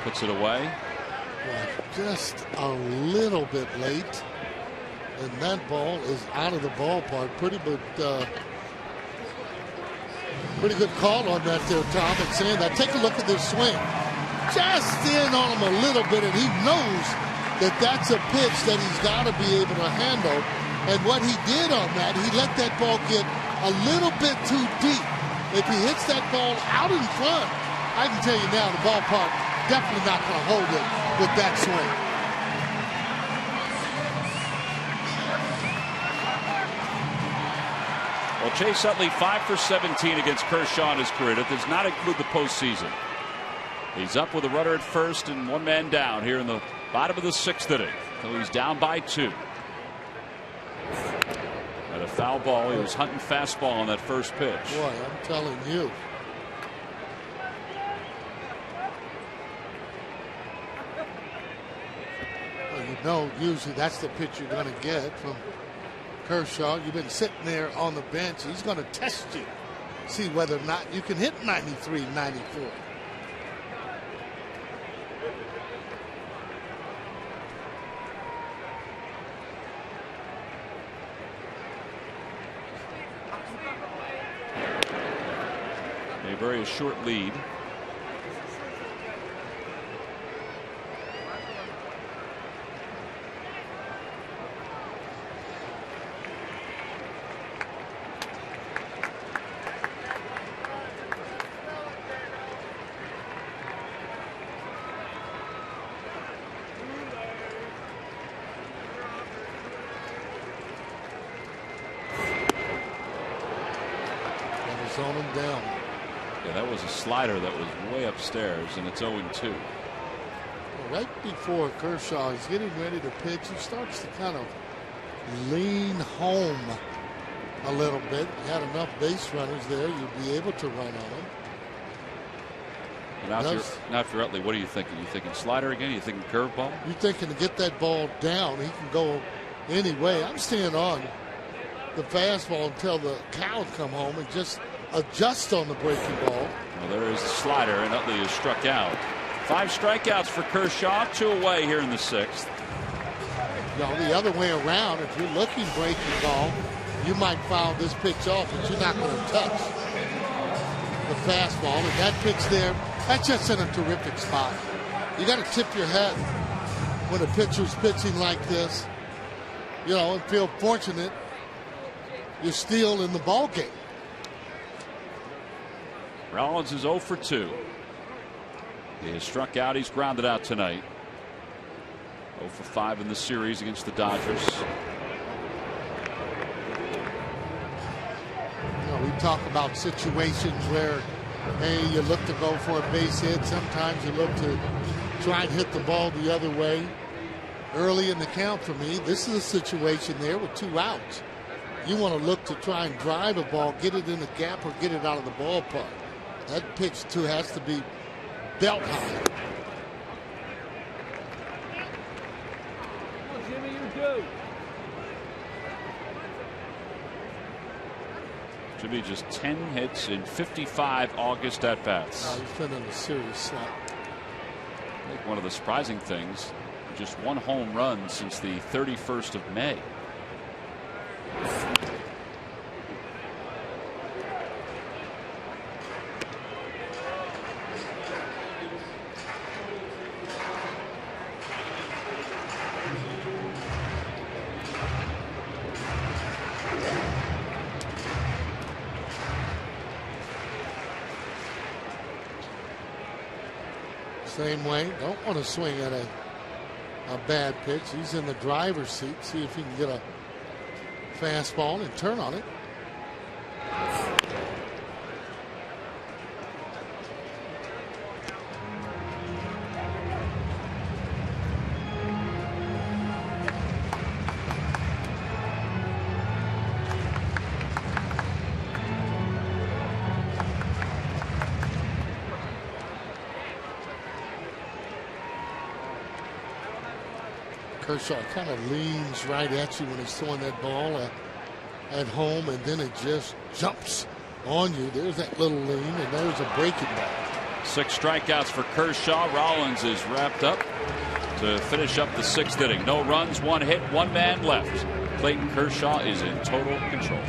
puts it away. Well, just a little bit late, and that ball is out of the ballpark. Pretty good call on that there, Tom, and saying that. Take a look at this swing. Just in on him a little bit, and he knows that that's a pitch that he's got to be able to handle. And what he did on that, he let that ball get a little bit too deep. If he hits that ball out in front, I can tell you now, the ballpark definitely not going to hold it with that swing. Well, Chase Utley 5 for 17 against Kershaw in his career. That does not include the postseason. He's up with a runner at first and one man down here in the bottom of the 6th inning. So he's down by 2. At a foul ball, he was hunting fastball on that first pitch. Boy, I'm telling you. Well, you know, usually that's the pitch you're going to get from Kershaw. You've been sitting there on the bench. He's going to test you, see whether or not you can hit 93, 94. Very short lead. on him down. Yeah, that was a slider that was way upstairs, and it's 0-2. Right before Kershaw is getting ready to pitch, he starts to kind of lean home a little bit. Had enough base runners there, you'd be able to run on him. Now, if you're Utley, what are you thinking? You thinking slider again? You thinking curveball? You're thinking to get that ball down. He can go any way. I'm staying on the fastball until the cows come home and just adjust on the breaking ball. Well, there is the slider, and Utley is struck out. 5 strikeouts for Kershaw, 2 away here in the 6th. The other way around, if you're looking breaking ball, you might foul this pitch off, but you're not going to touch the fastball. And that pitch there, that's just in a terrific spot. You got to tip your hat when a pitcher's pitching like this, and feel fortunate you're still in the ball game. Rollins is 0 for 2. He has struck out. He's grounded out tonight. 0 for 5 in the series against the Dodgers. We talk about situations where, hey, you look to go for a base hit. Sometimes you look to try and hit the ball the other way. Early in the count for me, this is a situation there with 2 outs. You want to look to try and drive a ball, get it in the gap, or get it out of the ballpark. That pitch, too, has to be belt high. Jimmy, you do. Jimmy just 10 hits in 55 August at-bats. He's been in a serious slump. I think one of the surprising things, just 1 home run since the 31st of May. Same way, don't want to swing at a bad pitch. He's in the driver's seat. See if he can get a fastball and turn on it. Kershaw kind of leans right at you when he's throwing that ball at home, and then it just jumps on you. There's that little lean, and there's a breaking ball. 6 strikeouts for Kershaw. Rollins is wrapped up to finish up the 6th inning. No runs, 1 hit, 1 man left. Clayton Kershaw is in total control.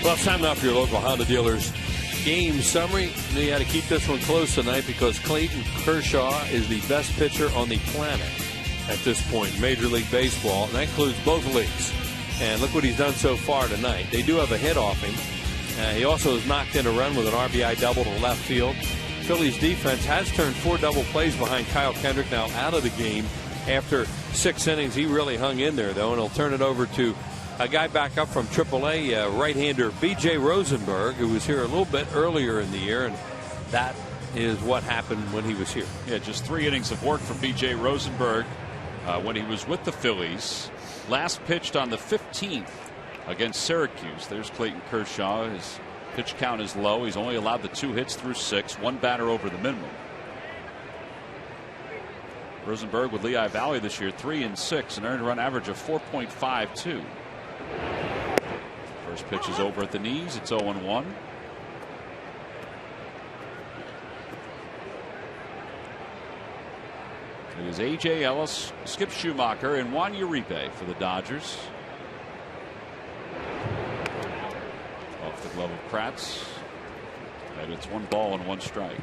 Well, it's time now for your local Honda dealers game summary. You know, you got to keep this one close tonight because Clayton Kershaw is the best pitcher on the planet at this point in Major League Baseball, and that includes both leagues. And look what he's done so far tonight. They do have a hit off him. He also has knocked in a run with an RBI double to left field. Phillies defense has turned 4 double plays behind Kyle Kendrick now out of the game after 6 innings. He really hung in there, though, and he'll turn it over to a guy back up from AAA, right-hander B.J. Rosenberg, who was here a little bit earlier in the year, and that is what happened when he was here. Yeah, just 3 innings of work for B.J. Rosenberg when he was with the Phillies. Last pitched on the 15th against Syracuse. There's Clayton Kershaw. His pitch count is low. He's only allowed the 2 hits through 6, 1 batter over the minimum. Rosenberg with Lehigh Valley this year, 3 and 6, an earned run average of 4.52. First pitch is over at the knees. It's 0-1. It is A.J. Ellis, Skip Schumacher, and Juan Uribe for the Dodgers. Off the glove of Kratz. And it's 1 ball and 1 strike.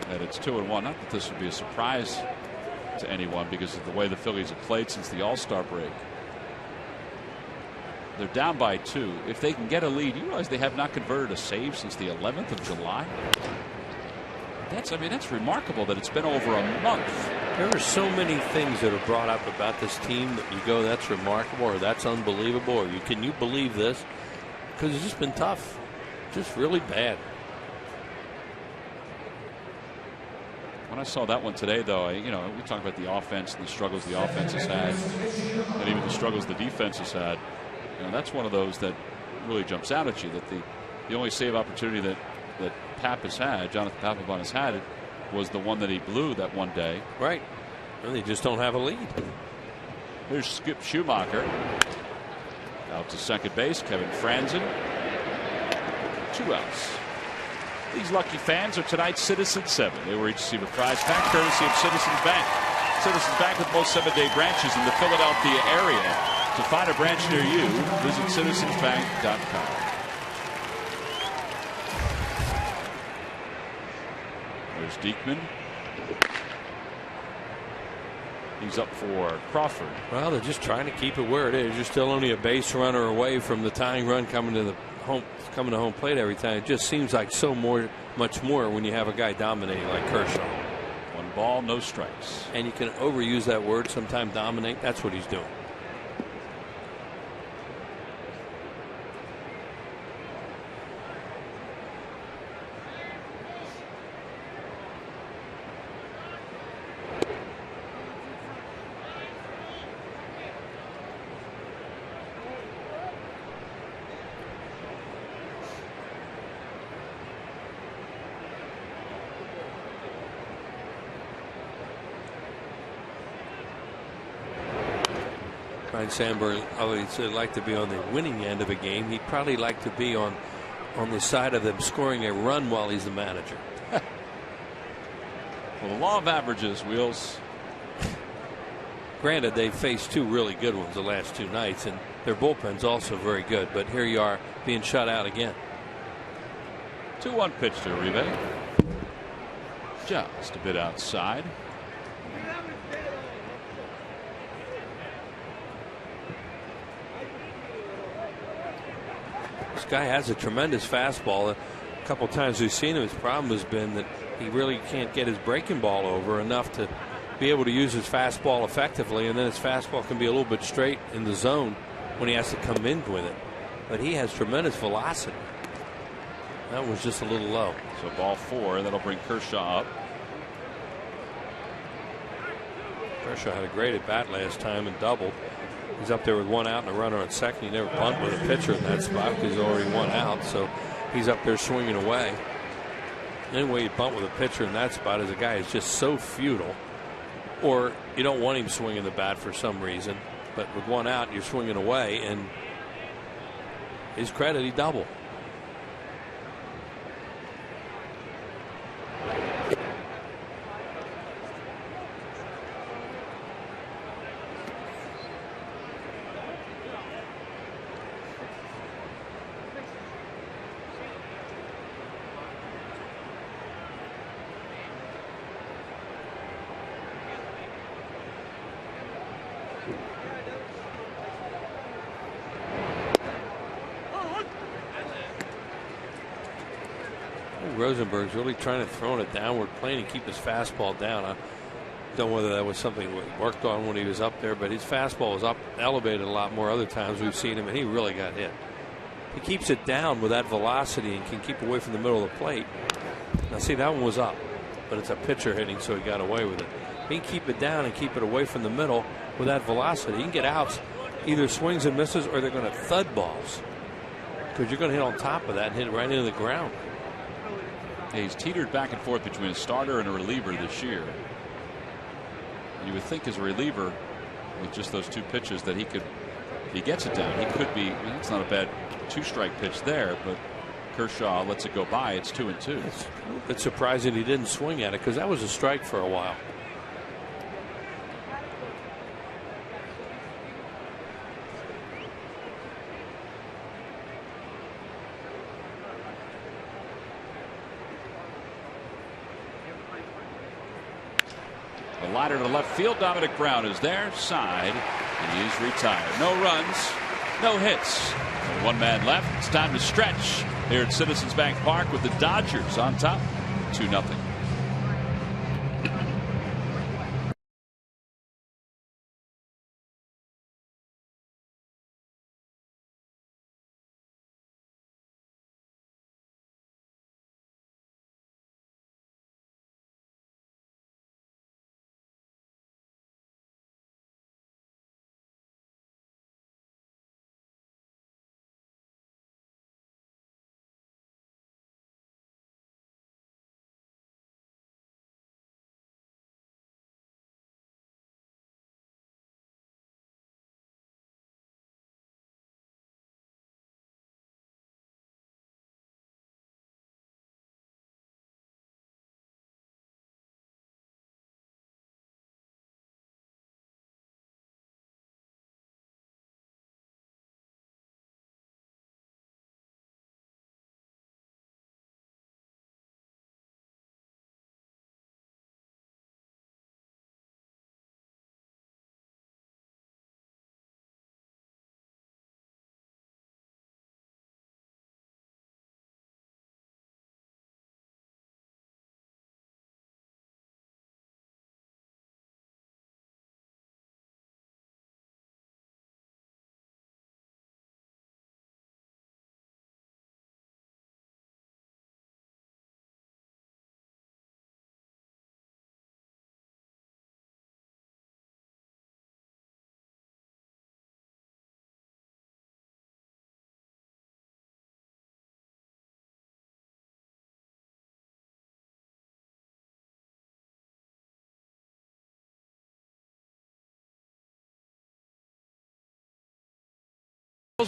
And it's 2-1. Not that this would be a surprise to anyone because of the way the Phillies have played since the All-Star break. They're down by 2. If they can get a lead, you realize they have not converted a save since the 11th of July. That's remarkable that it's been over a month. There are so many things that are brought up about this team that you go, that's remarkable, or that's unbelievable, or can you believe this? Because it's just been tough, just really bad. When I saw that one today, though, we talk about the offense and the struggles the offense has had, and even the struggles the defense has had. That's one of those that really jumps out at you. That the only save opportunity that Pap has had, Jonathan Papelbon has had, was the one that he blew that one day. Right. Well, they just don't have a lead. Here's Skip Schumacher. Out to second base, Kevin Franzen. 2 outs. These lucky fans are tonight's Citizens 7. They will each receive a prize pack courtesy of Citizens Bank. Citizens Bank with most 7-day branches in the Philadelphia area. To find a branch near you, visit citizensbank.com. There's Diekman. He's up for Crawford. Well, they're just trying to keep it where it is. You're still only a base runner away from the tying run coming to home plate every time. It just seems like much more when you have a guy dominating like Kershaw. 1 ball, no strikes. And you can overuse that word sometimes, dominate. That's what he's doing. Ryan Sandberg always like to be on the winning end of a game. He'd probably like to be on the side of them scoring a run while he's the manager. Well, the law of averages, Wheels. Granted, they faced 2 really good ones the last 2 nights, and their bullpen's also very good. But here you are being shut out again. 2-1 pitch to Uribe. Just a bit outside. This guy has a tremendous fastball. A couple times we've seen him, his problem has been that he really can't get his breaking ball over enough to be able to use his fastball effectively, and then his fastball can be a little bit straight in the zone when he has to come in with it. But he has tremendous velocity. That was just a little low. So ball 4, that'll bring Kershaw up. Kershaw had a great at bat last time and doubled. He's up there with 1 out and a runner on second. He never bunt with a pitcher in that spot because he's already 1 out. So he's up there swinging away. Anyway, you bunt with a pitcher in that spot as a guy is just so futile. Or you don't want him swinging the bat for some reason. But with 1 out, you're swinging away, and his credit, he doubled. Rosenberg's really trying to throw in a downward plane and keep his fastball down. I don't know whether that was something he worked on when he was up there, but his fastball was up, elevated a lot more other times we've seen him, and he really got hit. He keeps it down with that velocity and can keep away from the middle of the plate. Now, see, that one was up, but it's a pitcher hitting, so he got away with it. He can keep it down and keep it away from the middle with that velocity. He can get outs, either swings and misses, or they're going to thud balls, because you're going to hit on top of that and hit it right into the ground. He's teetered back and forth between a starter and a reliever this year. You would think as a reliever, with just those two pitches, that he could, if he gets it down, he could be. I mean, it's not a bad 2-strike pitch there, but Kershaw lets it go by. It's 2-2. It's surprising he didn't swing at it, because that was a strike for a while. The liner to left field. Dominic Brown is there. Side. He is retired. No runs. No hits. One man left. It's time to stretch here at Citizens Bank Park with the Dodgers on top. 2-0.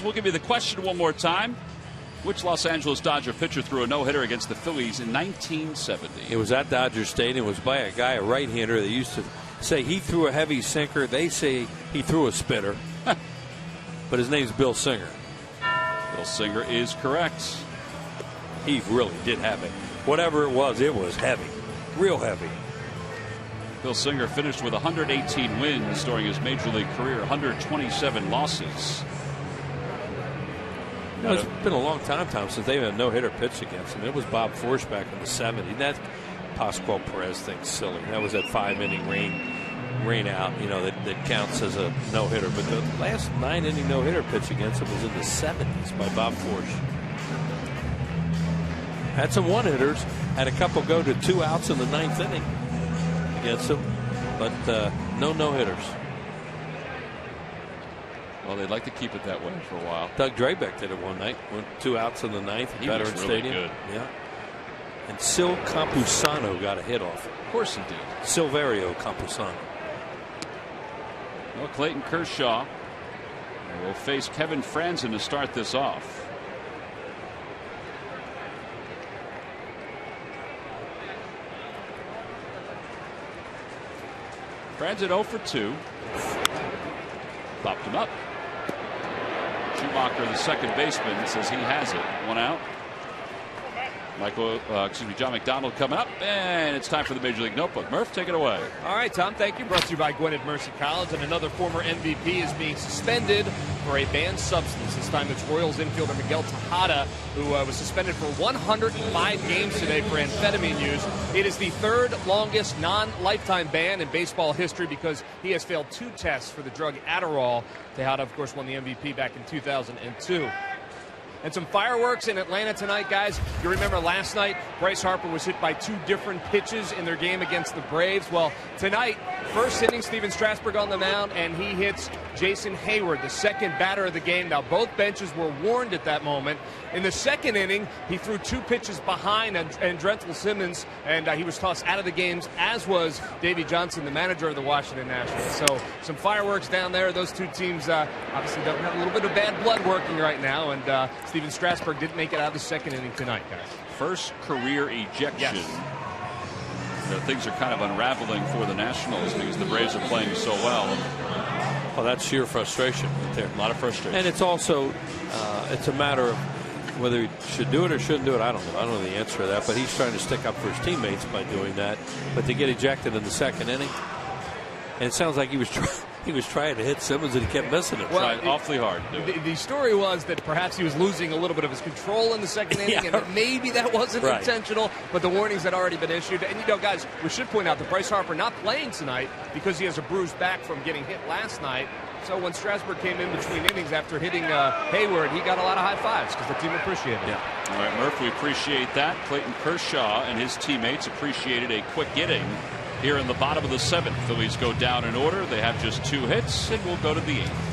We'll give you the question one more time. Which Los Angeles Dodger pitcher threw a no-hitter against the Phillies in 1970? It was at Dodger Stadium. It was by a guy, a right-hander. They used to say he threw a heavy sinker. They say he threw a spitter. But his name's Bill Singer. Bill Singer is correct. He really did have it. Whatever it was heavy. Real heavy. Bill Singer finished with 118 wins during his major league career, 127 losses. You know, it's been a long time, Tom, since they've had a no-hitter pitch against him. It was Bob Forsch back in the 70s. That Pascual Perez thing's silly. That was that 5-inning rain out, you know, that counts as a no-hitter. But the last 9-inning no-hitter pitch against him was in the 70s by Bob Forsch. Had some one-hitters. Had a couple go to 2 outs in the 9th inning against him. But no no-hitters. Well, they'd like to keep it that way for a while. Doug Drabeck did it one night. Went 2 outs in the 9th at Veterans Stadium. Good. Yeah. And Sil Campusano got a hit off it. Of course he did. Silverio Campusano. Well, Clayton Kershaw will face Kevin Franzen to start this off. Transit 0 for 2. Popped him up. Schumacher, the second baseman, says he has it. One out. John McDonald coming up, and it's time for the Major League Notebook. Murph, take it away. All right, Tom, thank you. Brought to you by Gwinnett Mercy College, and another former MVP is being suspended for a banned substance. This time it's Royals infielder Miguel Tejada, who was suspended for 105 games today for amphetamine use. It is the third longest non-lifetime ban in baseball history because he has failed 2 tests for the drug Adderall. Tejada, of course, won the MVP back in 2002. And some fireworks in Atlanta tonight, guys. You remember last night, Bryce Harper was hit by 2 different pitches in their game against the Braves. Well, tonight, first inning, Steven Strasburg on the mound, and he hits Jason Hayward, the second batter of the game. Now, both benches were warned at that moment. In the second inning, he threw 2 pitches behind Andrelton Simmons, and he was tossed out of the games, as was Davey Johnson, the manager of the Washington Nationals. So, some fireworks down there. Those 2 teams obviously don't have a little bit of bad blood working right now, and Steven Strasburg didn't make it out of the second inning tonight, guys. First career ejection. Yes. Things are kind of unraveling for the Nationals because the Braves are playing so well. Well, that's sheer frustration right there. A lot of frustration. And it's also it's a matter of whether he should do it or shouldn't do it. I don't know. I don't know the answer to that. But he's trying to stick up for his teammates by doing that. But to get ejected in the second inning, and it sounds like he was trying to hit Simmons and he kept missing it. Well, tried awfully hard. The story was that perhaps he was losing a little bit of his control in the second inning, and that maybe that wasn't intentional, but the warnings had already been issued. And, guys, we should point out that Bryce Harper not playing tonight because he has a bruised back from getting hit last night. So when Strasburg came in between innings after hitting Hayward, he got a lot of high fives because the team appreciated it. Yeah. All right, Murph, we appreciate that. Clayton Kershaw and his teammates appreciated a quick inning. Here in the bottom of the 7th, Phillies go down in order. They have just 2 hits, and we'll go to the 8th.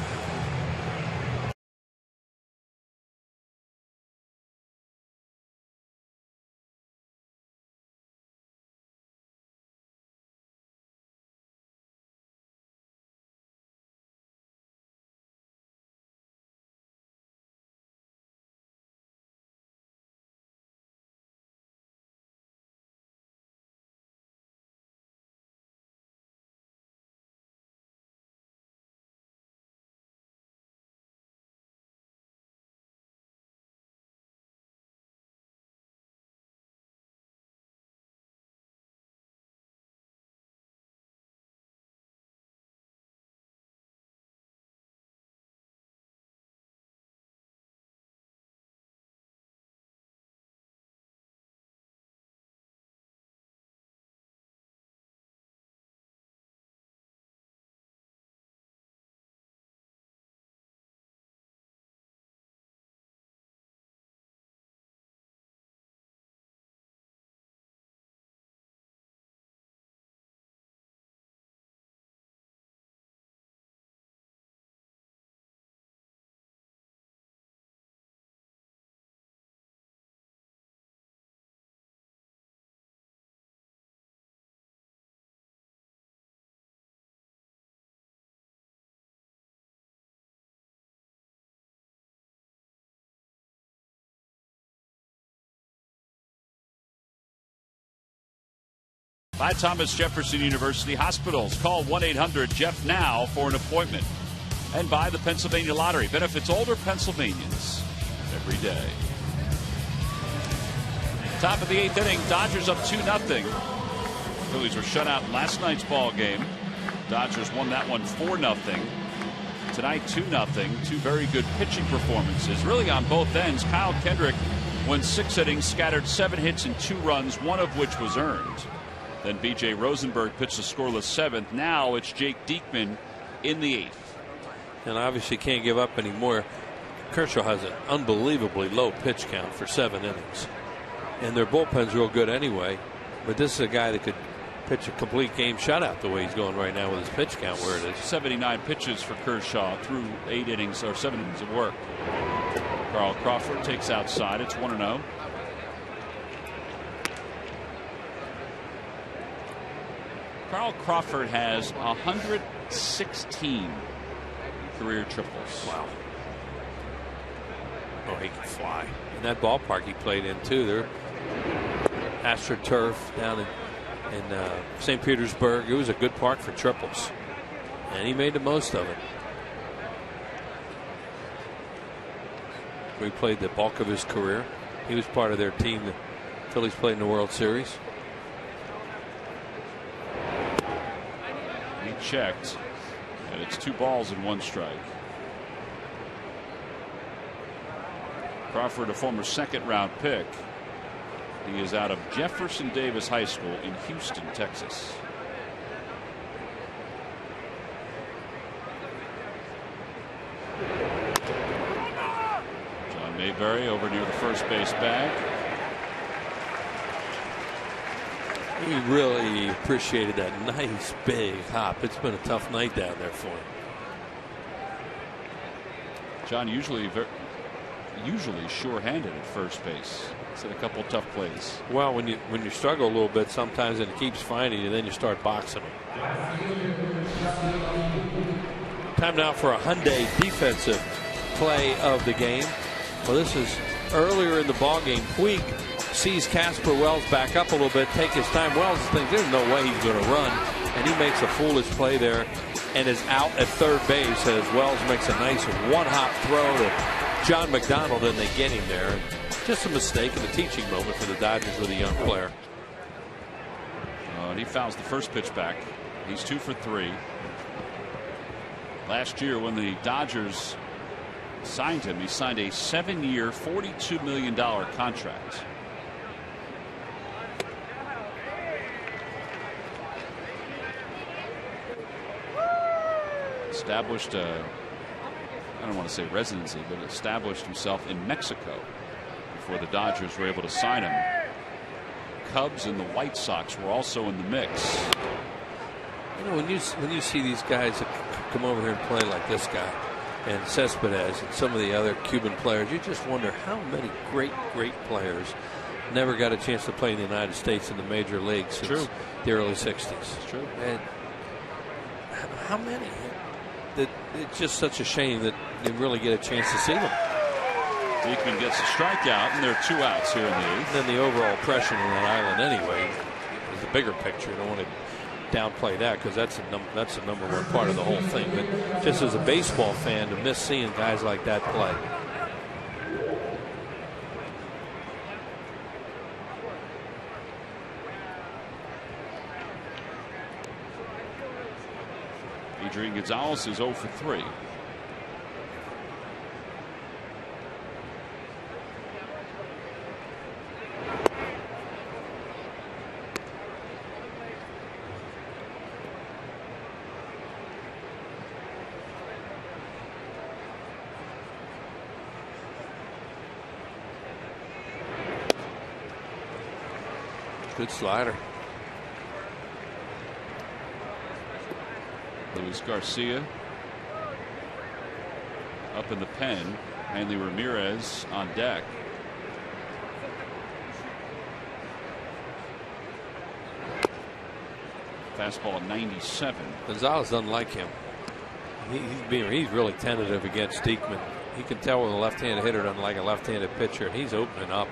By Thomas Jefferson University Hospitals. Call 1-800-JEFF-NOW for an appointment. And by the Pennsylvania Lottery. Benefits older Pennsylvanians every day. Top of the 8th inning. Dodgers up 2-0. Phillies were shut out in last night's ball game. Dodgers won that one 4-0. Tonight 2-0. 2 very good pitching performances. Really on both ends. Kyle Kendrick went 6 innings, scattered 7 hits and 2 runs, one of which was earned. Then B.J. Rosenberg pitched a scoreless 7th. Now it's Jake Diekman in the 8th. And obviously can't give up anymore. Kershaw has an unbelievably low pitch count for 7 innings. And their bullpen's real good anyway. But this is a guy that could pitch a complete game shutout the way he's going right now with his pitch count where it is. 79 pitches for Kershaw through 8 innings or 7 innings of work. Carl Crawford takes outside. It's 1-0. Carl Crawford has 116 career triples. Wow. Oh, he can fly. And that ballpark he played in, too. They're AstroTurf down in in St. Petersburg. It was a good park for triples, and he made the most of it. He played the bulk of his career. He was part of their team. The Phillies played in the World Series. He checked, and it's 2 balls and 1 strike. Crawford, a former second-round pick. He is out of Jefferson Davis High School in Houston, Texas. John Mayberry over near the first base bag. He really appreciated that nice big hop. It's been a tough night down there for him. John usually sure-handed at first base. It's had a couple tough plays. Well, when you struggle a little bit sometimes and it keeps finding you, then you start boxing him. Time now for a Hyundai defensive play of the game. Well, this is earlier in the ball game. Puig sees Casper Wells back up a little bit, take his time. Wells thinks there's no way he's going to run, and he makes a foolish play there and is out at third base as Wells makes a nice one-hop throw to John McDonald, and they get him there. Just a mistake and a teaching moment for the Dodgers with a young player. And he fouls the first pitch back. He's 2 for 3. Last year when the Dodgers signed him, he signed a 7-year, $42 million contract. Established I don't want to say residency, but established himself in Mexico before the Dodgers were able to sign him. Cubs and the White Sox were also in the mix. You know, when you see these guys that come over here and play like this guy and Cespedes and some of the other Cuban players, you just wonder how many great players never got a chance to play in the United States in the major leagues since the early 60s. It's true. And how many? It's just such a shame that you really get a chance to see them. Diekman gets a strikeout, and there are 2 outs here in the 8th. And then the overall pressure on that island anyway is the bigger picture. I don't want to downplay that because that's the number one part of the whole thing. But just as a baseball fan, to miss seeing guys like that play. Adrian Gonzalez is 0 for 3. Good slider. Luis Garcia up in the pen. Hanley Ramirez on deck. Fastball 97. Gonzalez doesn't like him. He's really tentative against Diekman. He can tell when a left-handed hitter doesn't like a left-handed pitcher, and he's opening up.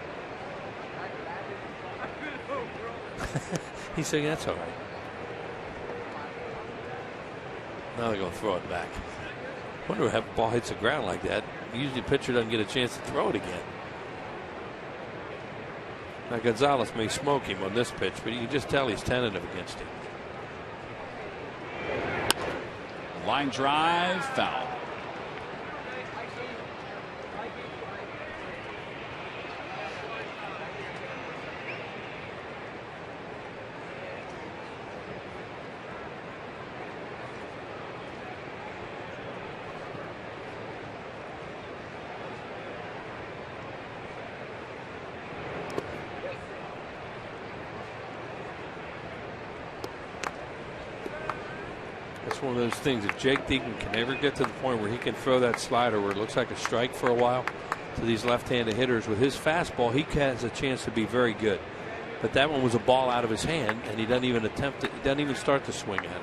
He's saying that's all right. Now they're going to throw it back. Wonder if a ball hits the ground like that. Usually the pitcher doesn't get a chance to throw it again. Now Gonzalez may smoke him on this pitch, but you can just tell he's tentative against him. Line drive, foul. That's one of those things. If Jake Diekman can ever get to the point where he can throw that slider where it looks like a strike for a while to these left-handed hitters with his fastball, he has a chance to be very good. But that one was a ball out of his hand, and he doesn't even attempt it. He doesn't even start to swing at it.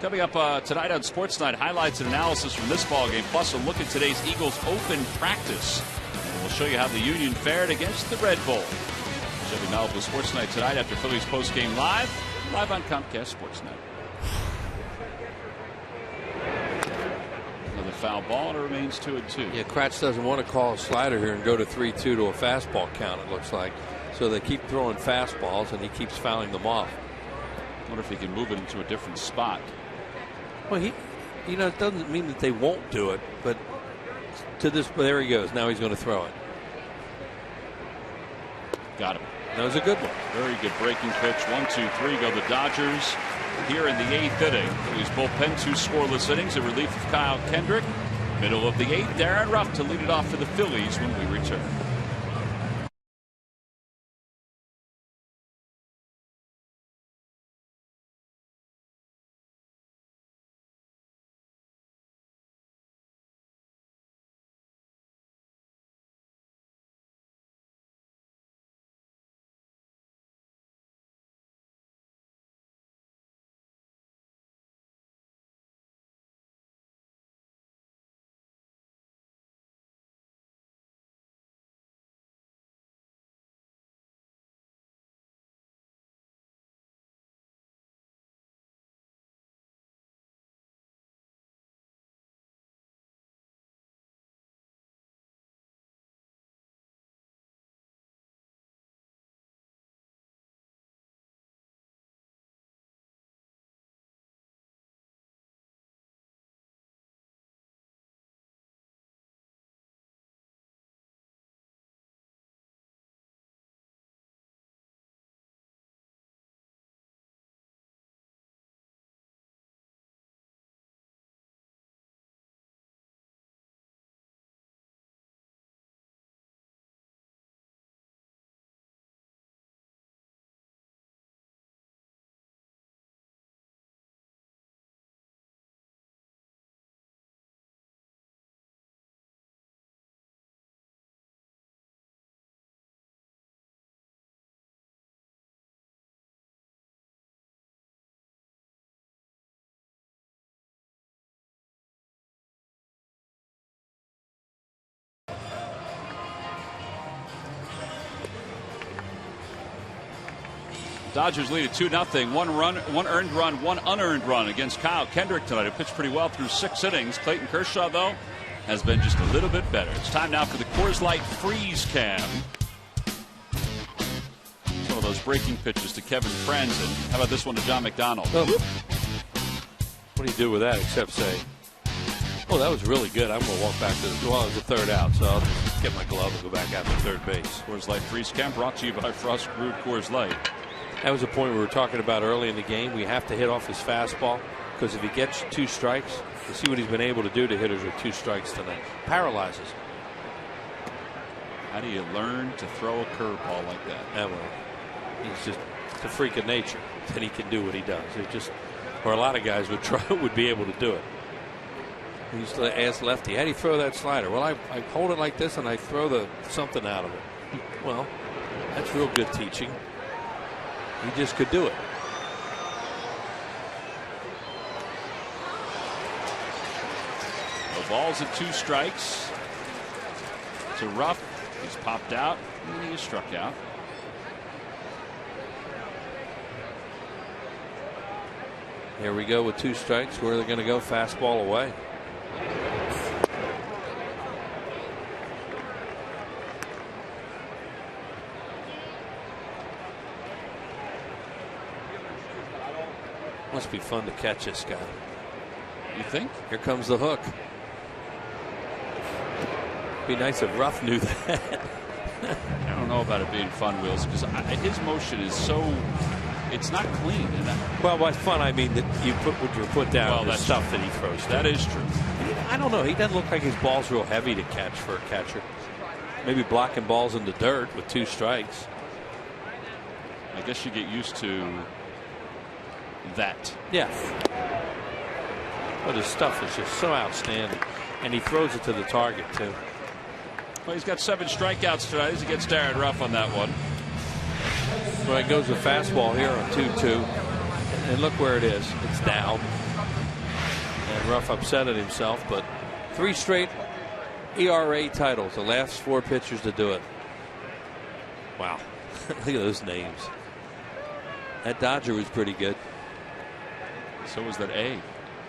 Coming up tonight on Sports Night, highlights and analysis from this ball game, plus a look at today's Eagles open practice. we'll show you how the Union fared against the Red Bull. Chevy Malibu Sports Night tonight after Phillies postgame live on Comcast Sportsnet. Another foul ball, and it remains 2-2. Yeah, Kratz doesn't want to call a slider here and go to 3-2 to a fastball count, it looks like. So they keep throwing fastballs, and he keeps fouling them off. I wonder if he can move it into a different spot. Well, it doesn't mean that they won't do it, but there he goes. Now he's going to throw it. Got him. That was a good one. Very good breaking pitch. 1-2-3 go the Dodgers here in the 8th inning. Phillies bullpen 2 scoreless innings in relief of Kyle Kendrick. Middle of the 8th, Darren Ruff to lead it off for the Phillies when we return. Dodgers lead at 2-0. One earned run, one unearned run against Kyle Kendrick tonight, who pitched pretty well through 6 innings. Clayton Kershaw, though, has been just a little bit better. It's time now for the Coors Light Freeze Cam. Some of those breaking pitches to Kevin Franzen. How about this one to John McDonald? Oh. What do you do with that except say, oh, that was really good. I'm going to walk back to it was the 3rd out, so I'll just get my glove and go back out to third base. Coors Light Freeze Cam brought to you by Frost Brewed Coors Light. That was a point we were talking about early in the game. We have to hit off his fastball, because if he gets 2 strikes, you see what he's been able to do to hitters with 2 strikes tonight. Paralyzes. How do you learn to throw a curveball like that? Well, he's just a freak of nature that he can do what he does. Or a lot of guys would be able to do it. He used to ask Lefty, how do you throw that slider? Well, I hold it like this and I throw something out of it. Well, that's real good teaching. He just could do it. The ball's at 2 strikes. To Ruff. He's popped out and he is struck out. Here we go with 2 strikes. Where they're going to go, fastball away. Must be fun to catch this guy. You think? Here comes the hook. Be nice if Ruff knew that. I don't know about it being fun, Wills, because his motion is so, it's not clean. Well, by fun, I mean that you put what you put down, well, the stuff that he throws. That is true. I don't know. He doesn't look like his ball's real heavy to catch for a catcher. Maybe blocking balls in the dirt with 2 strikes. I guess you get used to that. Yeah. But his stuff is just so outstanding. And he throws it to the target, too. Well, he's got 7 strikeouts tonight as he gets Darren Ruff on that one. Well, he goes with fastball here on 2-2. And look where it is. It's down. And Ruff upset at himself, but 3 straight ERA titles, the last 4 pitchers to do it. Wow. Look at those names. That Dodger was pretty good. So was that A.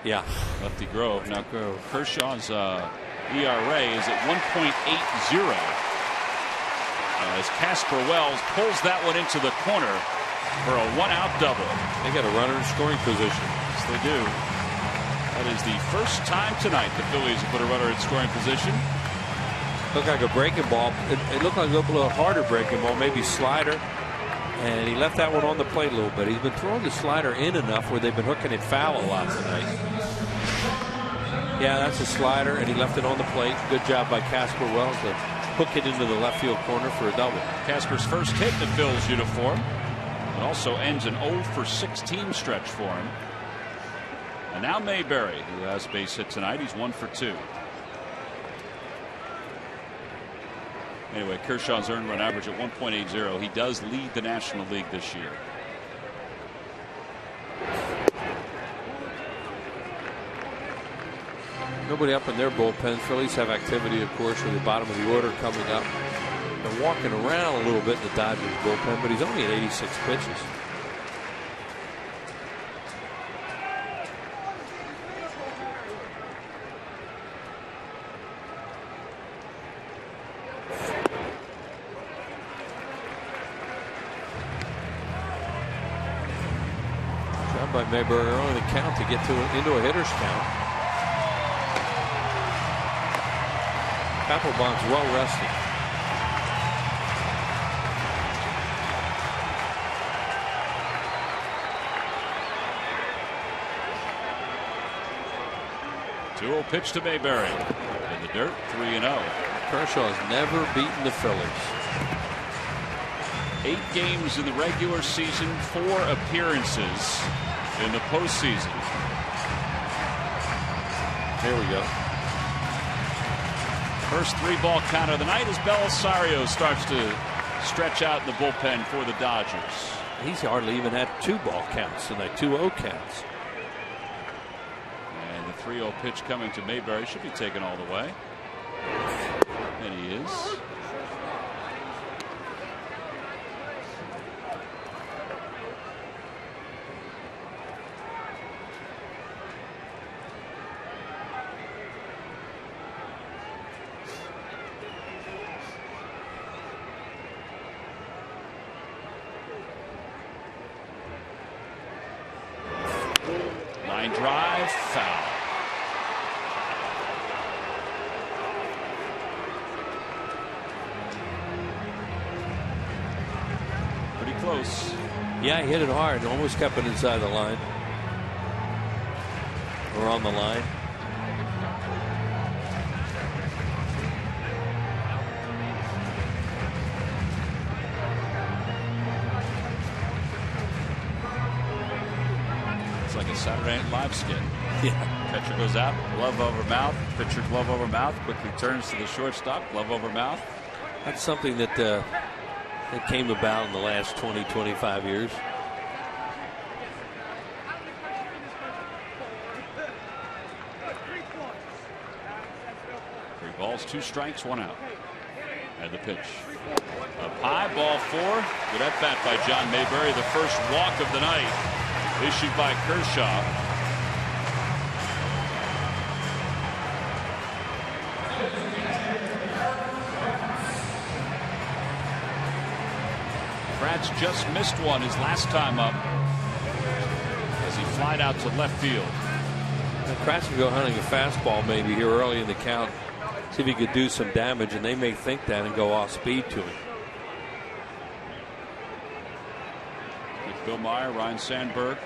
Yeah. Lefty Grove. Now Kershaw's ERA is at 1.80 as Casper Wells pulls that one into the corner for a 1-out double. They got a runner in scoring position. Yes, they do. That is the first time tonight the Phillies have put a runner in scoring position. Looked like a breaking ball. It looked like a little harder breaking ball, maybe slider. And he left that one on the plate a little bit. He's been throwing the slider in enough where they've been hooking it foul a lot tonight. Yeah, that's a slider, and he left it on the plate. Good job by Casper Wells to hook it into the left field corner for a double. Casper's first hit in the Phil's uniform. It also ends an 0-for-16 stretch for him. And now Mayberry, who has base hit tonight. He's 1 for 2. Anyway, Kershaw's earned run average at 1.80. He does lead the National League this year. Nobody up in their bullpen. Phillies have activity, of course, with the bottom of the order coming up. They're walking around a little bit in the Dodgers bullpen, but he's only at 86 pitches. Job by Mayberry early in the count to get into a hitter's count. Papelbon's well rested. Two-0 pitch to Mayberry. In the dirt, 3-0. Kershaw's never beaten the Phillies. 8 games in the regular season, 4 appearances in the postseason. Here we go. First 3-ball count of the night as Belisario starts to stretch out in the bullpen for the Dodgers. He's hardly even had 2-ball counts tonight, 2-0 counts. And the 3-0 pitch coming to Mayberry should be taken all the way. And he is. Drive foul. Pretty close. Yeah, he hit it hard. Almost kept it inside the line. Or on the line. Like a Saturday Night Live skit. Yeah. Catcher goes out, glove over mouth. Pitcher glove over mouth. Quickly turns to the shortstop, glove over mouth. That's something that that came about in the last 20-25 years. 3 balls, 2 strikes, 1 out. And the pitch. Up high, ball 4. Good at bat by John Mayberry. The first walk of the night. Issued by Kershaw. Kratz just missed one his last time up as he flied out to left field. Now, Kratz can go hunting a fastball maybe here early in the count. See if he could do some damage, and they may think that and go off speed to him. Bill Meyer, Ryan Sandberg,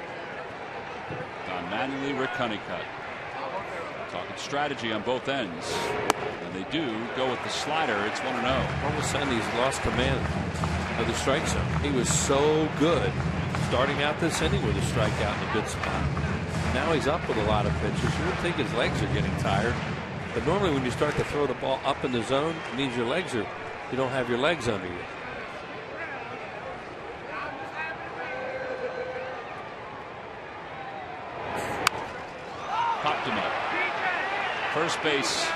Don Mattingly, Rick Honeycutt. Talking strategy on both ends. And they do go with the slider. It's 1-0. All of a sudden, he's lost command of the strike zone. He was so good starting out this inning with a strikeout in a good spot. Now he's up with a lot of pitches. You would think his legs are getting tired. But normally when you start to throw the ball up in the zone, it means you don't have your legs under you. Popped him up. First base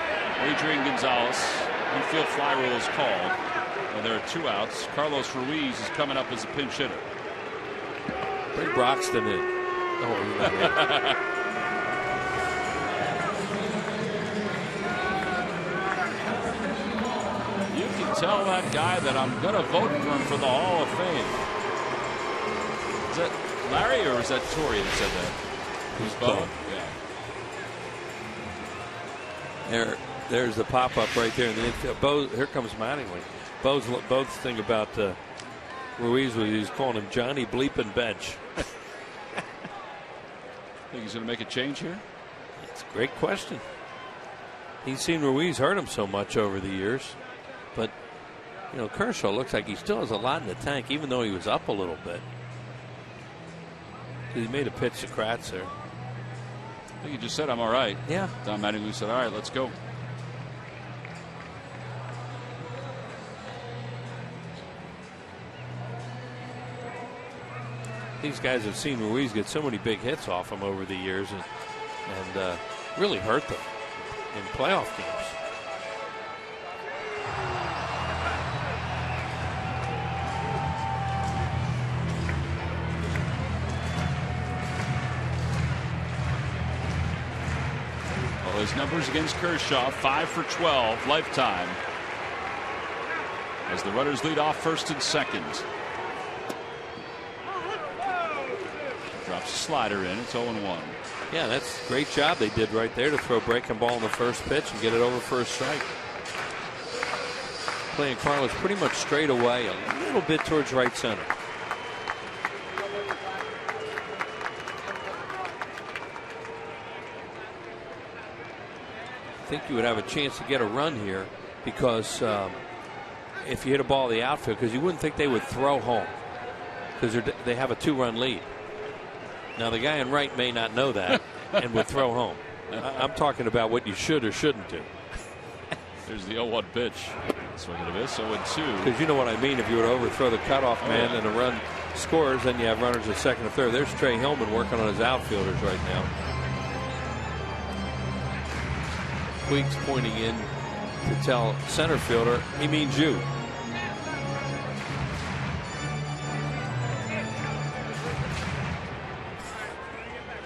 Adrian Gonzalez. Infield fly rule is called. And there are 2 outs. Carlos Ruiz is coming up as a pinch hitter. Bring Broxton in. Oh, he's not in. You can tell that guy that I'm going to vote for him for the Hall of Fame. Is that Larry or is that Torrey that said that? Who's Bo? Bo? Yeah. There's the pop-up right there in the infield. Bo, here comes Mattingly. Bo's thing about Ruiz was he's calling him Johnny Bleepin' Bench. Think he's going to make a change here? It's a great question. He's seen Ruiz hurt him so much over the years. But, you know, Kershaw looks like he still has a lot in the tank, even though he was up a little bit. He made a pitch to Kratz there. I think he just said, I'm all right. Yeah. Don Mattingly said, all right, let's go. These guys have seen Ruiz get so many big hits off him over the years and really hurt them in playoff games. Well, his numbers against Kershaw, 5 for 12 lifetime. As the runners lead off first and second. Drops a slider in. It's 0-1. Yeah, that's a great job they did right there to throw breaking ball on the first pitch and get it over for a strike. Playing Carlos pretty much straight away, a little bit towards right center. I think you would have a chance to get a run here because if you hit a ball in the outfield, because you wouldn't think they would throw home because they have a 2-run lead. Now the guy in right may not know that and would throw home. I'm talking about what you should or shouldn't do. There's the 0-1 pitch. Swing and a miss. 0-2. Because you know what I mean. If you were to overthrow the cutoff man and a run scores, then you have runners at second and third. There's Trey Hillman working on his outfielders right now. Puig's pointing in to tell center fielder he means you.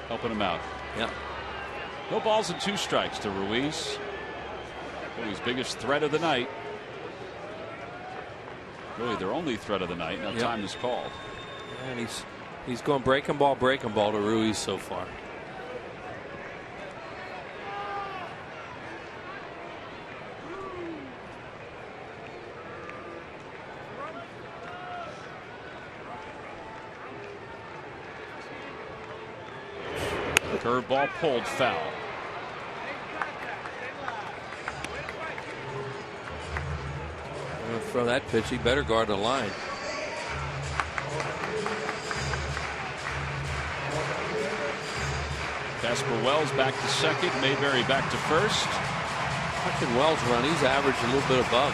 Helping him out. Yeah. No balls and 2 strikes to Ruiz. His biggest threat of the night. Really their only threat of the night. Now time is called. And he's going breaking ball to Ruiz so far. Curveball pulled foul. Throw that pitch. He better guard the line. Casper Wells back to second. Mayberry back to first. How can Wells run? He's averaged a little bit above.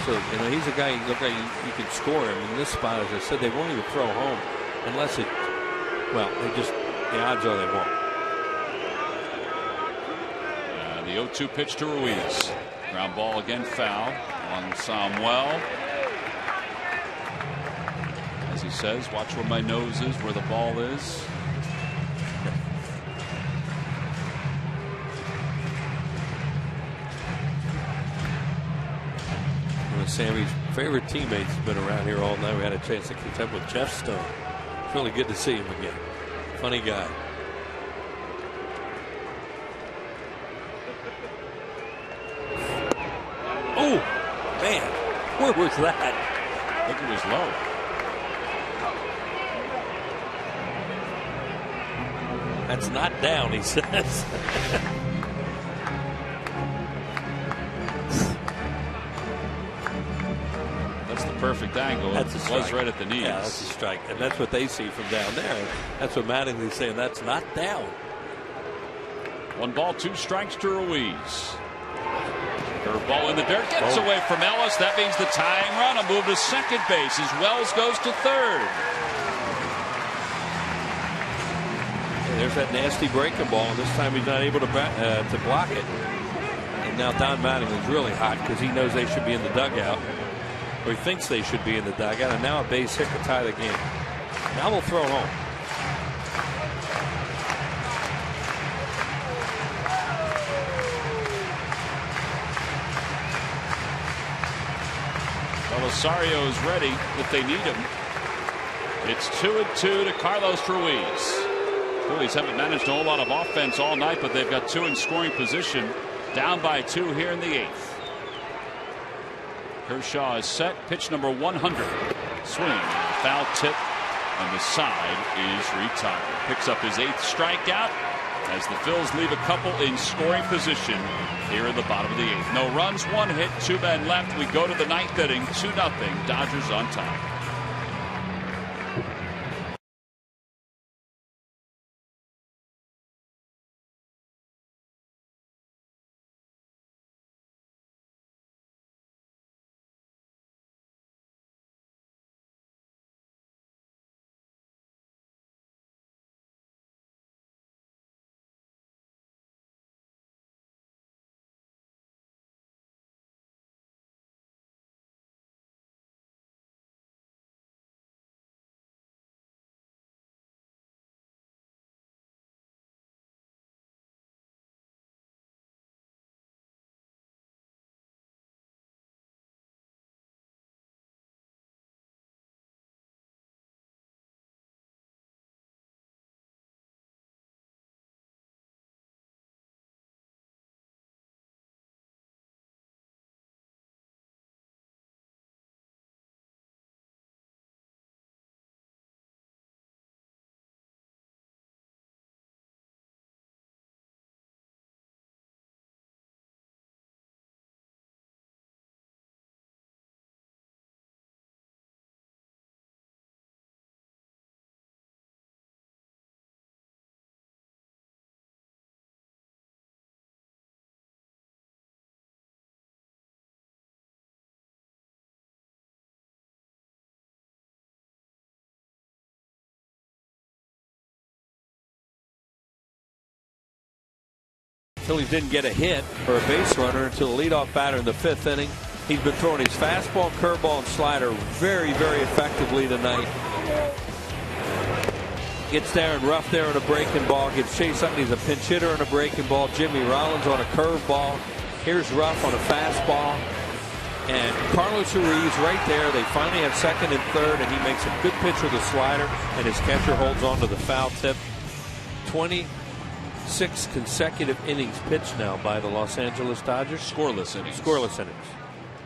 So, you know, he's a guy you look like you can score him in this spot. As I said, they won't even throw home unless it, well, the odds are they won't. The 0-2 pitch to Ruiz. Ground ball again, foul on Samuel. As he says, watch where my nose is, where the ball is. One of Sammy's favorite teammates has been around here all night. We had a chance to catch up with Jeff Stone. It's really good to see him again. Funny guy. Oh, man. Where was that? I think it was low. That's not down, he says. That's the perfect angle. That's a strike. It was right at the knees. Yeah, that's a strike. And that's what they see from down there. That's what Mattingly's saying. That's not down. 1 ball, 2 strikes to Ruiz. Curveball in the dirt, gets away from Ellis. That means the tying run will move to second base as Wells goes to third. And there's that nasty breaking ball, and this time he's not able to block it. now Don Mattingly's really hot because he knows they should be in the dugout, or he thinks they should be in the dugout, and now a base hit to tie the game. Now we'll throw home. Well, Osorio is ready if they need him. It's 2-2 to Carlos Ruiz. Phillies haven't managed a whole lot of offense all night, but they've got 2 in scoring position. Down by 2 here in the 8th. Kershaw is set. Pitch number 100. Swing. Foul tip. And the side is retired. Picks up his 8th strikeout as the Phils leave a couple in scoring position here in the bottom of the 8th. No runs, 1 hit, 2 men left. We go to the 9th inning. 2-0. Dodgers on top. Phillies didn't get a hit or a base runner until the leadoff batter in the 5th inning. He's been throwing his fastball, curveball, and slider very, very effectively tonight. Gets there and rough there on a breaking ball. Gets Chase Utley, he's a pinch hitter on a breaking ball. Jimmy Rollins on a curveball. Here's Ruff on a fastball. And Carlos Ruiz right there. They finally have 2nd and 3rd, and he makes a good pitch with a slider, and his catcher holds on to the foul tip. 26 consecutive innings pitched now by the Los Angeles Dodgers. Scoreless innings. Scoreless innings.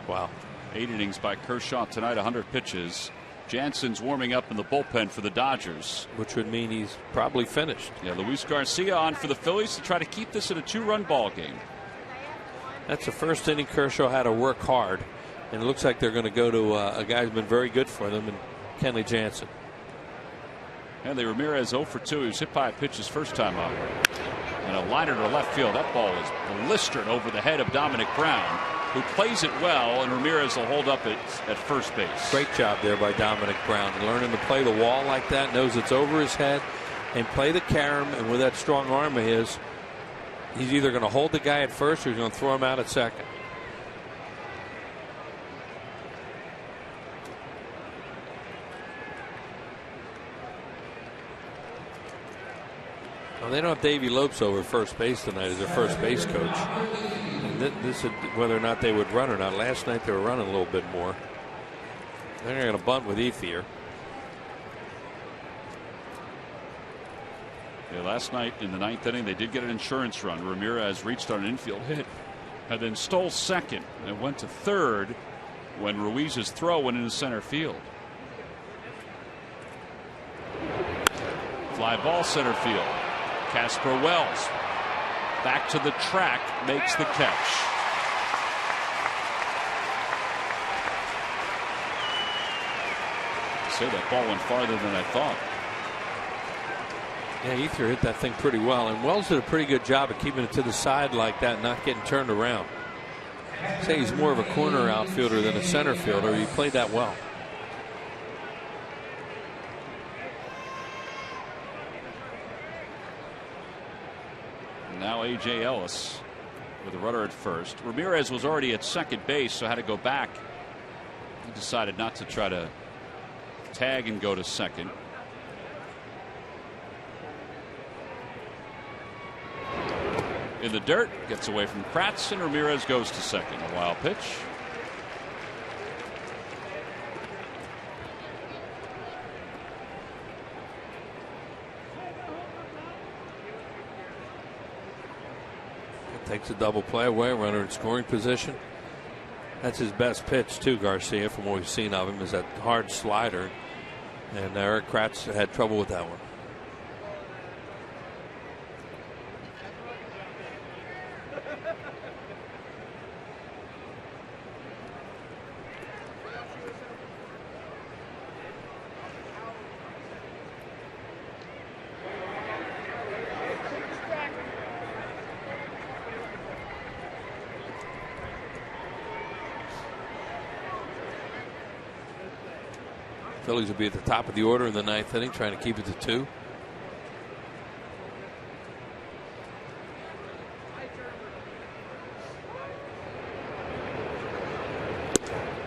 Wow. 8 innings by Kershaw tonight, 100 pitches. Jansen's warming up in the bullpen for the Dodgers. Which would mean he's probably finished. Yeah, Luis Garcia on for the Phillies to try to keep this in a 2-run ball game. That's the first inning Kershaw had to work hard. And it looks like they're going to go to a guy who's been very good for them, and Kenley Jansen. And Ramirez 0 for 2. He was hit by a pitch his first time up. And a liner to left field. That ball is blistered over the head of Dominic Brown, who plays it well, and Ramirez will hold up at first base. Great job there by Dominic Brown. Learning to play the wall like that, knows it's over his head, and play the carom, and with that strong arm of his, he's either going to hold the guy at first or he's going to throw him out at second. Well, they don't have Davey Lopes over first base tonight as their first base coach. This is whether or not they would run or not. Last night they were running a little bit more. They're going to bunt with Ethier. Yeah, last night in the 9th inning they did get an insurance run. Ramirez reached on an infield hit and then stole second and went to third when Ruiz's throw went into center field. Fly ball center field. Casper Wells back to the track, makes the catch. Say that ball went farther than I thought. Yeah, Ethier hit that thing pretty well, and Wells did a pretty good job of keeping it to the side like that, not getting turned around. I'd say he's more of a corner outfielder than a center fielder. He played that well. Now A.J. Ellis with a runner at first. Ramirez was already at second base, so had to go back. He decided not to try to tag and go to second. In the dirt, gets away from Kratz, and Ramirez goes to second. A wild pitch. Takes a double play away, runner in scoring position. That's his best pitch too, Garcia, from what we've seen of him, is that hard slider. And Eric Kratz had trouble with that one. Phillies will be at the top of the order in the ninth inning, trying to keep it to 2.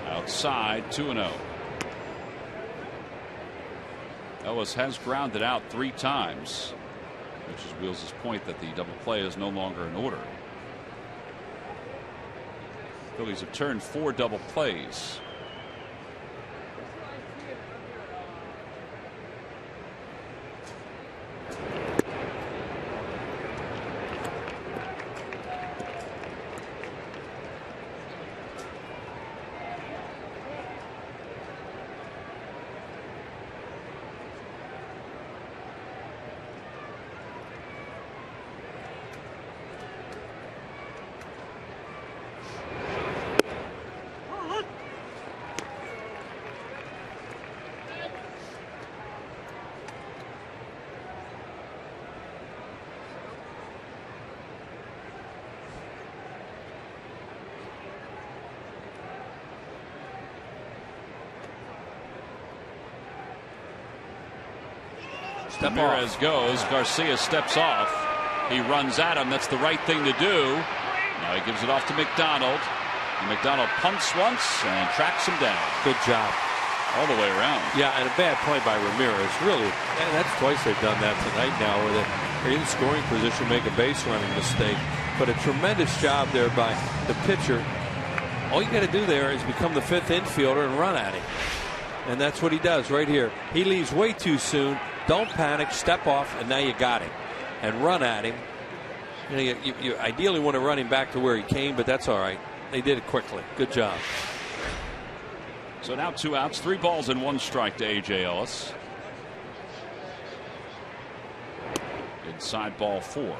Outside, 2-0. Ellis has grounded out 3 times, which is Wheels' point that the double play is no longer in order. Phillies have turned 4 double plays. Ramirez goes. Garcia steps off. He runs at him. That's the right thing to do. Now he gives it off to McDonald. And McDonald punts once and tracks him down. Good job. All the way around. Yeah, and a bad play by Ramirez. Really, and that's twice they've done that tonight now, where they're in scoring position, make a base running mistake. But a tremendous job there by the pitcher. All you got to do there is become the 5th infielder and run at him. And that's what he does right here. He leaves way too soon. Don't panic, step off, and now you got him. And run at him. You know, you ideally want to run him back to where he came, but that's all right. They did it quickly. Good job. So now 2 outs, 3 balls and 1 strike to A.J. Ellis. Inside ball 4. Well,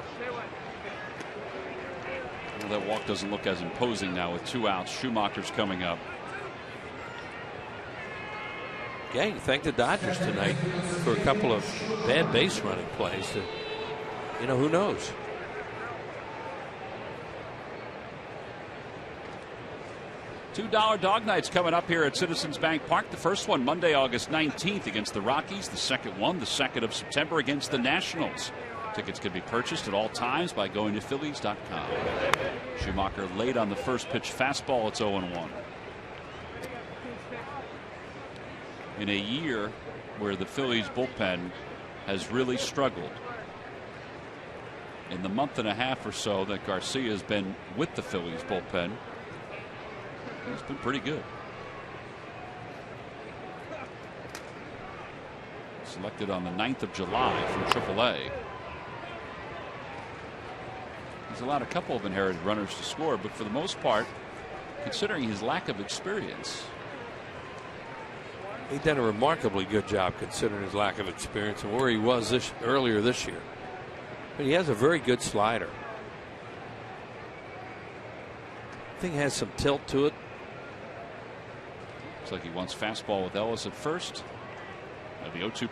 that walk doesn't look as imposing now with 2 outs. Schumacher's coming up. Yeah, you thank the Dodgers tonight for a couple of bad base running plays. You know, who knows? $2 dog nights coming up here at Citizens Bank Park. The first one Monday, August 19th against the Rockies. The second one, the 2nd of September against the Nationals. Tickets can be purchased at all times by going to Phillies.com. Schumacher late on the first pitch fastball. It's 0-1. In a year where the Phillies bullpen has really struggled, in the month and a half or so that Garcia has been with the Phillies bullpen, he's been pretty good. Selected on the 9th of July from AAA. He's allowed a couple of inherited runners to score, but for the most part, considering his lack of experience, he's done a remarkably good job considering his lack of experience and where he was earlier this year. But he has a very good slider. I think it has some tilt to it. Looks like he wants fastball with Ellis at first. The 0-2 pitch.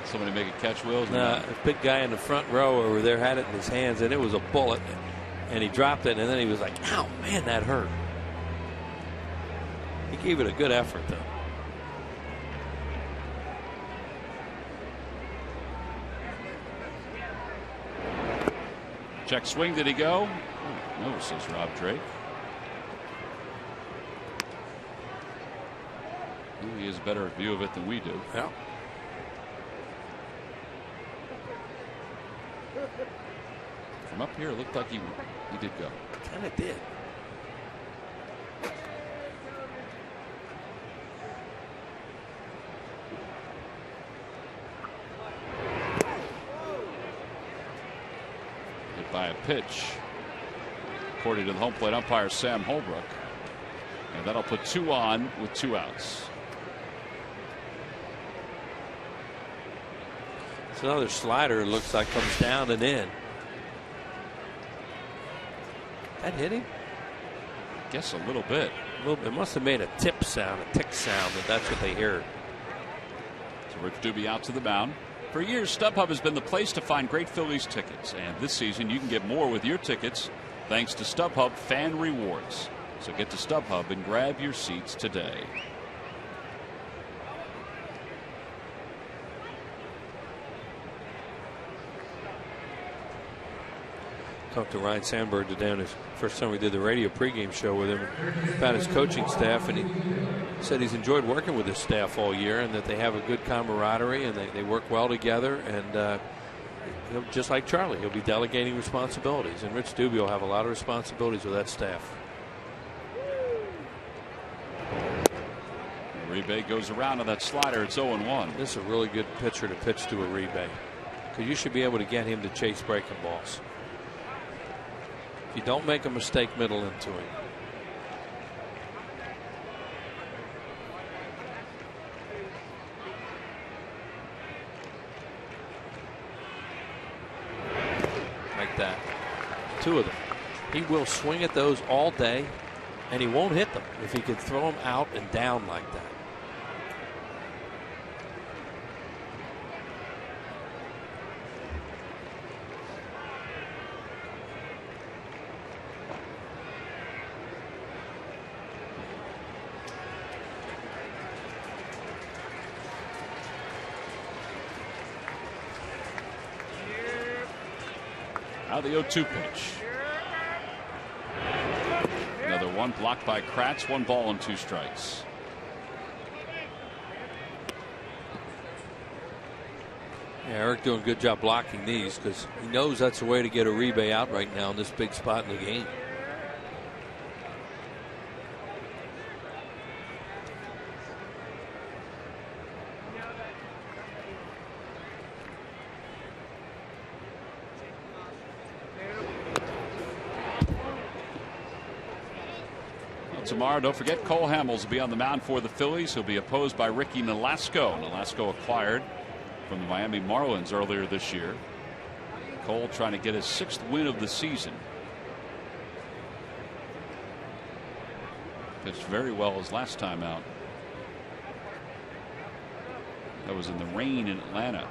Somebody make a catch, Wills? A big guy in the front row over there had it in his hands, and it was a bullet. And he dropped it, and then he was like, ow, man, that hurt. He gave it a good effort, though. Check swing. Did he go? No, says Rob Drake. He has a better view of it than we do. Yeah. From up here, it looked like he did go. Kind of did. Hit by a pitch, according to the home plate umpire Sam Holbrook, and that'll put 2 on with 2 outs. It's another slider. It looks like comes down and in. That hit him? Guess a little bit. It must have made a tip sound, a tick sound, that's what they heard. So Rich Doobie out to the mound. For years, StubHub has been the place to find great Phillies tickets. And this season, you can get more with your tickets thanks to StubHub Fan Rewards. So get to StubHub and grab your seats today. Talked to Ryan Sandberg today on his first time we did the radio pregame show with him about his coaching staff, and he said he's enjoyed working with his staff all year and that they have a good camaraderie and they work well together, and just like Charlie, he'll be delegating responsibilities, and Rich Doobie will have a lot of responsibilities with that staff. Uribe goes around on that slider. It's 0-1. This is a really good pitcher to pitch to Uribe, because you should be able to get him to chase breaking balls. If you don't make a mistake middle into him. Like that. 2 of them. He will swing at those all day, and he won't hit them if he can throw them out and down like that. Now the 0-2 pitch. Another one blocked by Kratz. 1 ball and 2 strikes. Yeah, Eric doing a good job blocking these, because he knows that's the way to get Uribe out right now in this big spot in the game. Tomorrow, don't forget, Cole Hamels will be on the mound for the Phillies. He'll be opposed by Ricky Nolasco. Nolasco acquired from the Miami Marlins earlier this year. Cole trying to get his 6th win of the season. Pitched very well his last time out. That was in the rain in Atlanta.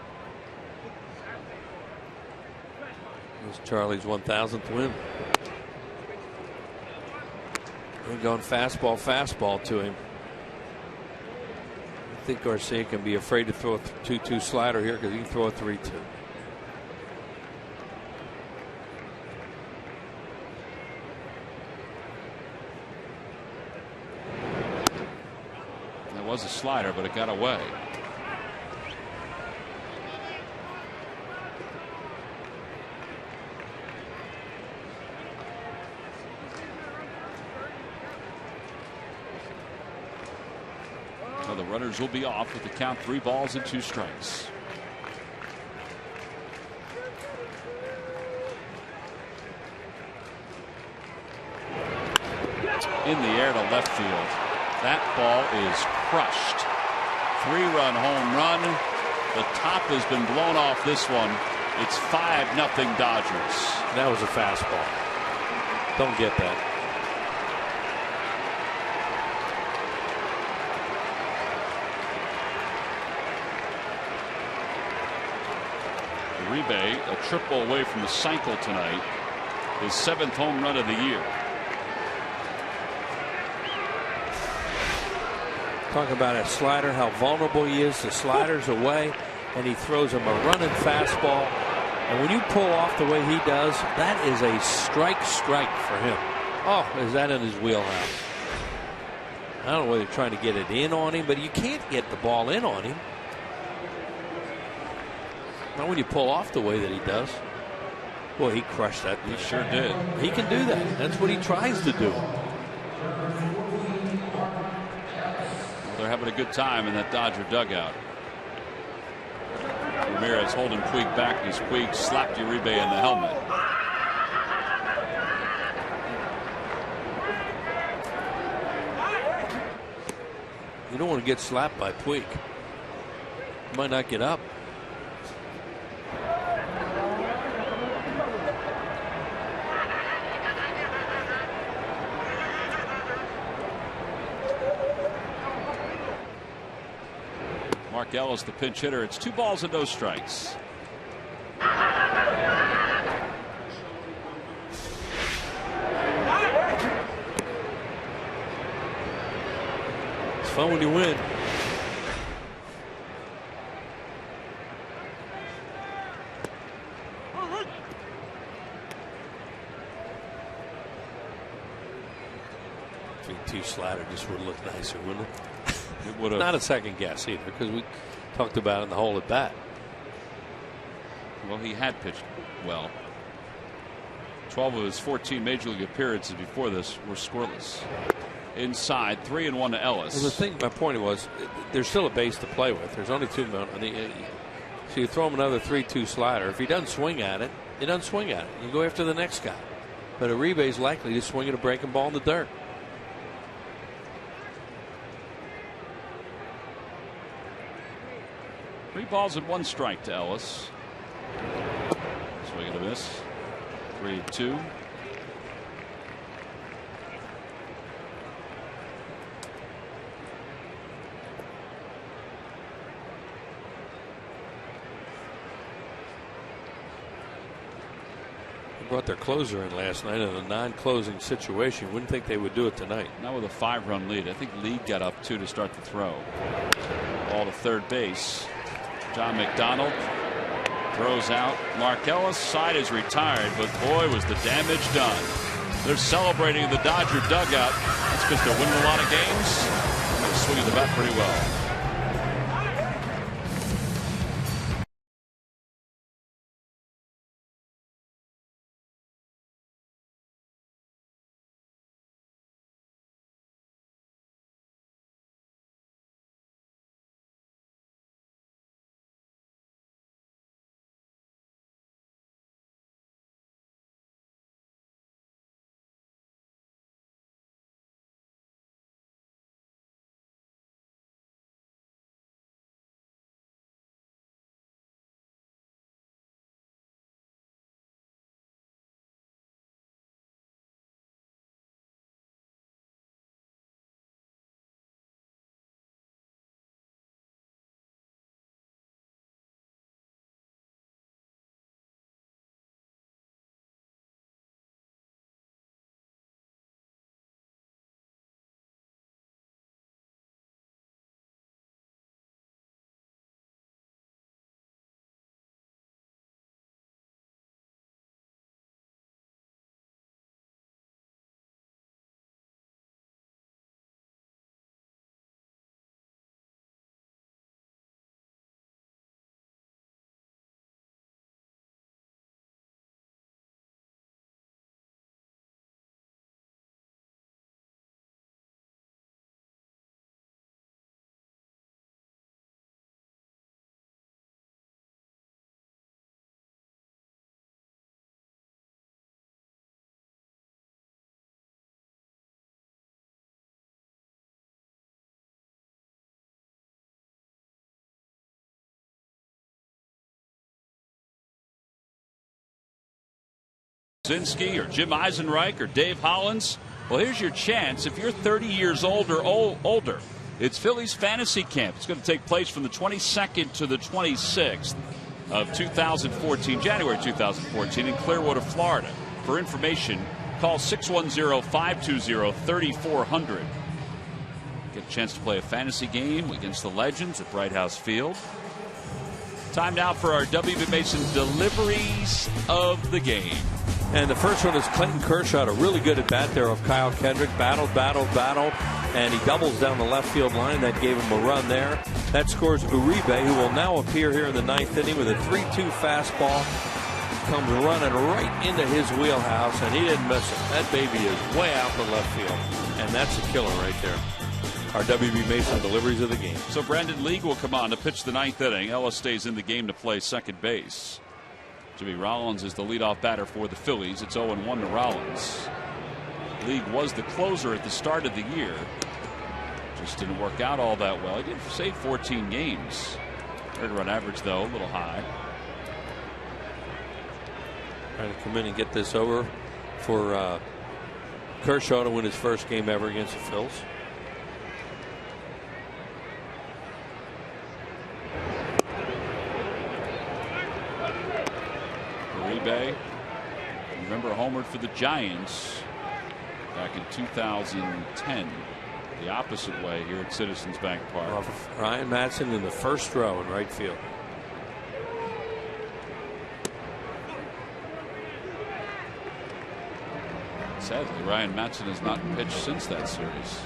It was Charlie's 1,000th win. We're going fastball to him. I think Garcia can be afraid to throw a 2-2 slider here, because he can throw a 3-2. That was a slider, but it got away. The runners will be off with the count 3 balls and 2 strikes. In the air to left field. That ball is crushed. 3-run home run. The top has been blown off this one. It's 5-0 Dodgers. That was a fastball. Don't get that. Uribe, a triple away from the cycle tonight. His 7th home run of the year. Talk about a slider, how vulnerable he is. The slider's away, and he throws him a running fastball. And when you pull off the way he does, that is a strike for him. Oh, is that in his wheelhouse? I don't know whether you're trying to get it in on him, but you can't get the ball in on him. Not when you pull off the way that he does. Boy, he crushed that. He sure did. He can do that. That's what he tries to do. They're having a good time in that Dodger dugout. Ramirez holding Puig back as Puig slapped Uribe in the helmet. You don't want to get slapped by Puig. You might not get up. Mark Ellis, the pinch hitter. It's 2 balls and no strikes. It's fun when you win. Two slider just would look nicer, wouldn't it? It would have. Not a second guess either, because we talked about it in the hole at bat. Well, he had pitched well. 12 of his 14 major league appearances before this were scoreless. Inside, 3-1 to Ellis. Well, the thing, my point was, there's still a base to play with. There's only 2 men. So you throw him another 3-2 slider. If he doesn't swing at it, he doesn't swing at it. You go after the next guy. But Uribe is likely to swing at a breaking ball in the dirt. Three balls and 1 strike to Ellis. Swing and a miss. 3-2. They brought their closer in last night in a non-closing situation. You wouldn't think they would do it tonight. Now with a 5-run lead. I think Lead got up 2 to start the throw. Ball to third base. John McDonald throws out. Mark Ellis. Side is retired, but boy, was the damage done. They're celebrating in the Dodger dugout. That's because they're winning a lot of games. They're swinging the bat pretty well. Zinski or Jim Eisenreich or Dave Hollins. Well, here's your chance if you're 30 years old or older. It's Phillies Fantasy Camp. It's going to take place from the 22nd to the 26th of 2014, January 2014, in Clearwater, Florida. For information, call 610-520-3400. Get a chance to play a fantasy game against the Legends at Bright House Field. Time now for our W.B. Mason deliveries of the game. And the first one is Clayton Kershaw, a really good at bat there of Kyle Kendrick. Battled, and he doubles down the left field line. That gave him a run there. That scores Uribe, who will now appear here in the 9th inning with a 3-2 fastball. Comes running right into his wheelhouse, and he didn't miss it. That baby is way out in the left field, and that's a killer right there. Our W.B. Mason deliveries of the game. So Brandon League will come on to pitch the 9th inning. Ellis stays in the game to play second base. Jimmy Rollins is the leadoff batter for the Phillies. It's 0-1 to Rollins. League was the closer at the start of the year. Just didn't work out all that well. He did save 14 games. Third run average, though, a little high. Trying to come in and get this over for Kershaw to win his first game ever against the Phils. Uribe, remember, homered for the Giants back in 2010. The opposite way here at Citizens Bank Park. Ryan Madson in the first row in right field. Sadly, Ryan Madson has not pitched since that series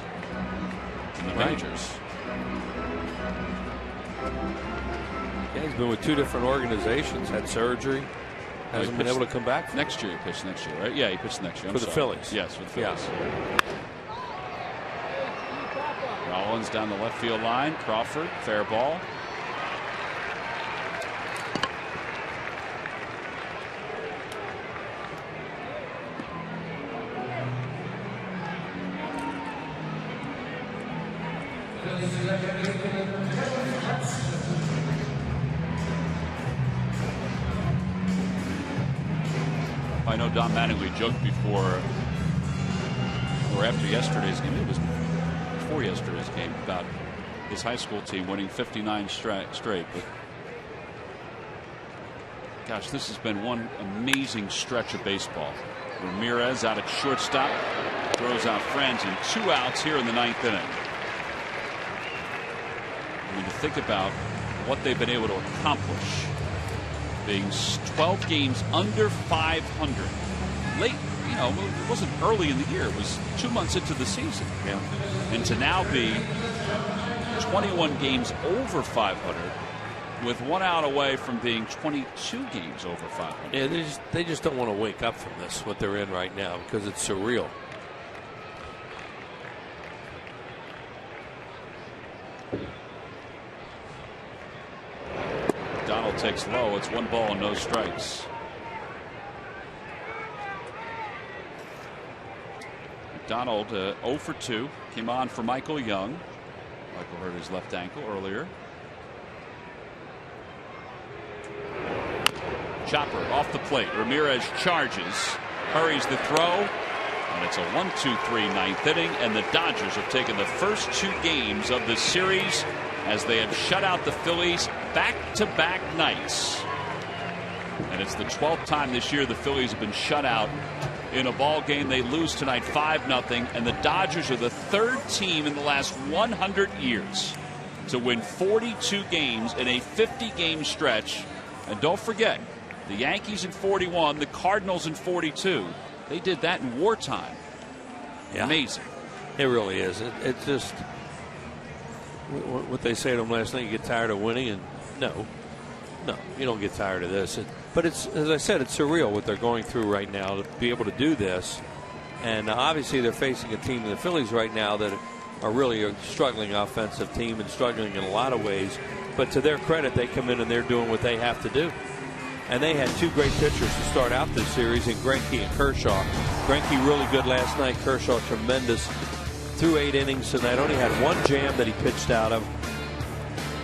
in the majors. Yeah, he's been with 2 different organizations, had surgery, hasn't been able to come back. Next year, he pitched next year, right? Yeah, he pitched next year. For the Phillies. Yes, for the Phillies. Yeah. Rollins down the left field line. Crawford, fair ball. I know Don Mattingly joked before or after yesterday's game. It was before yesterday's game about his high school team winning 59 straight. But gosh, this has been one amazing stretch of baseball. Ramirez out at shortstop, throws out Franzen. 2 outs here in the 9th inning. I mean, to think about what they've been able to accomplish, being 12 games under 500 late, you know, it wasn't early in the year, it was 2 months into the season. Yeah. And to now be 21 games over 500 with 1 out away from being 22 games over 500. Yeah, they just don't want to wake up from this, what they're in right now, because it's surreal. Donald takes low. It's 1 ball and no strikes. Donald 0 for 2. Came on for Michael Young. Michael hurt his left ankle earlier. Chopper off the plate. Ramirez charges. Hurries the throw. And it's a 1-2-3 9th inning. And the Dodgers have taken the first 2 games of the series as they have shut out the Phillies back-to-back nights. And it's the 12th time this year the Phillies have been shut out in a ball game. They lose tonight 5-0, and the Dodgers are the 3rd team in the last 100 years to win 42 games in a 50-game stretch. And don't forget, the Yankees in 41, the Cardinals in 42. They did that in wartime. Yeah. Amazing. It really is. It's just what they say to them last night, you get tired of winning, and no, you don't get tired of this. But it's, as I said, it's surreal what they're going through right now to be able to do this. And obviously they're facing a team in the Phillies right now that are really a struggling offensive team and struggling in a lot of ways. But to their credit, they come in and they're doing what they have to do. And they had 2 great pitchers to start out this series in Greinke and Kershaw. Greinke really good last night. Kershaw tremendous through 8 innings tonight. Only had 1 jam that he pitched out of.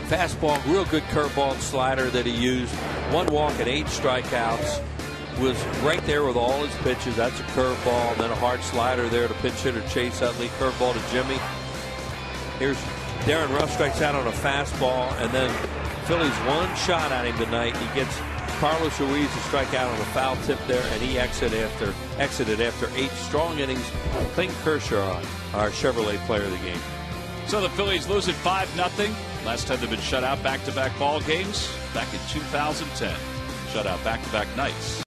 Fastball, real good curveball and slider that he used. 1 walk and 8 strikeouts. Was right there with all his pitches. That's a curveball, and then a hard slider there to pinch hitter Chase Utley. Curveball to Jimmy. Here's Darren Ruff strikes out on a fastball, and then Phillies 1 shot at him tonight. He gets Carlos Ruiz to strike out on a foul tip there, and he exited after 8 strong innings. Clayton Kershaw, our Chevrolet player of the game. So the Phillies lose it 5-0. Last time they've been shut out back-to-back ball games back in 2010. Shut out back-to-back nights.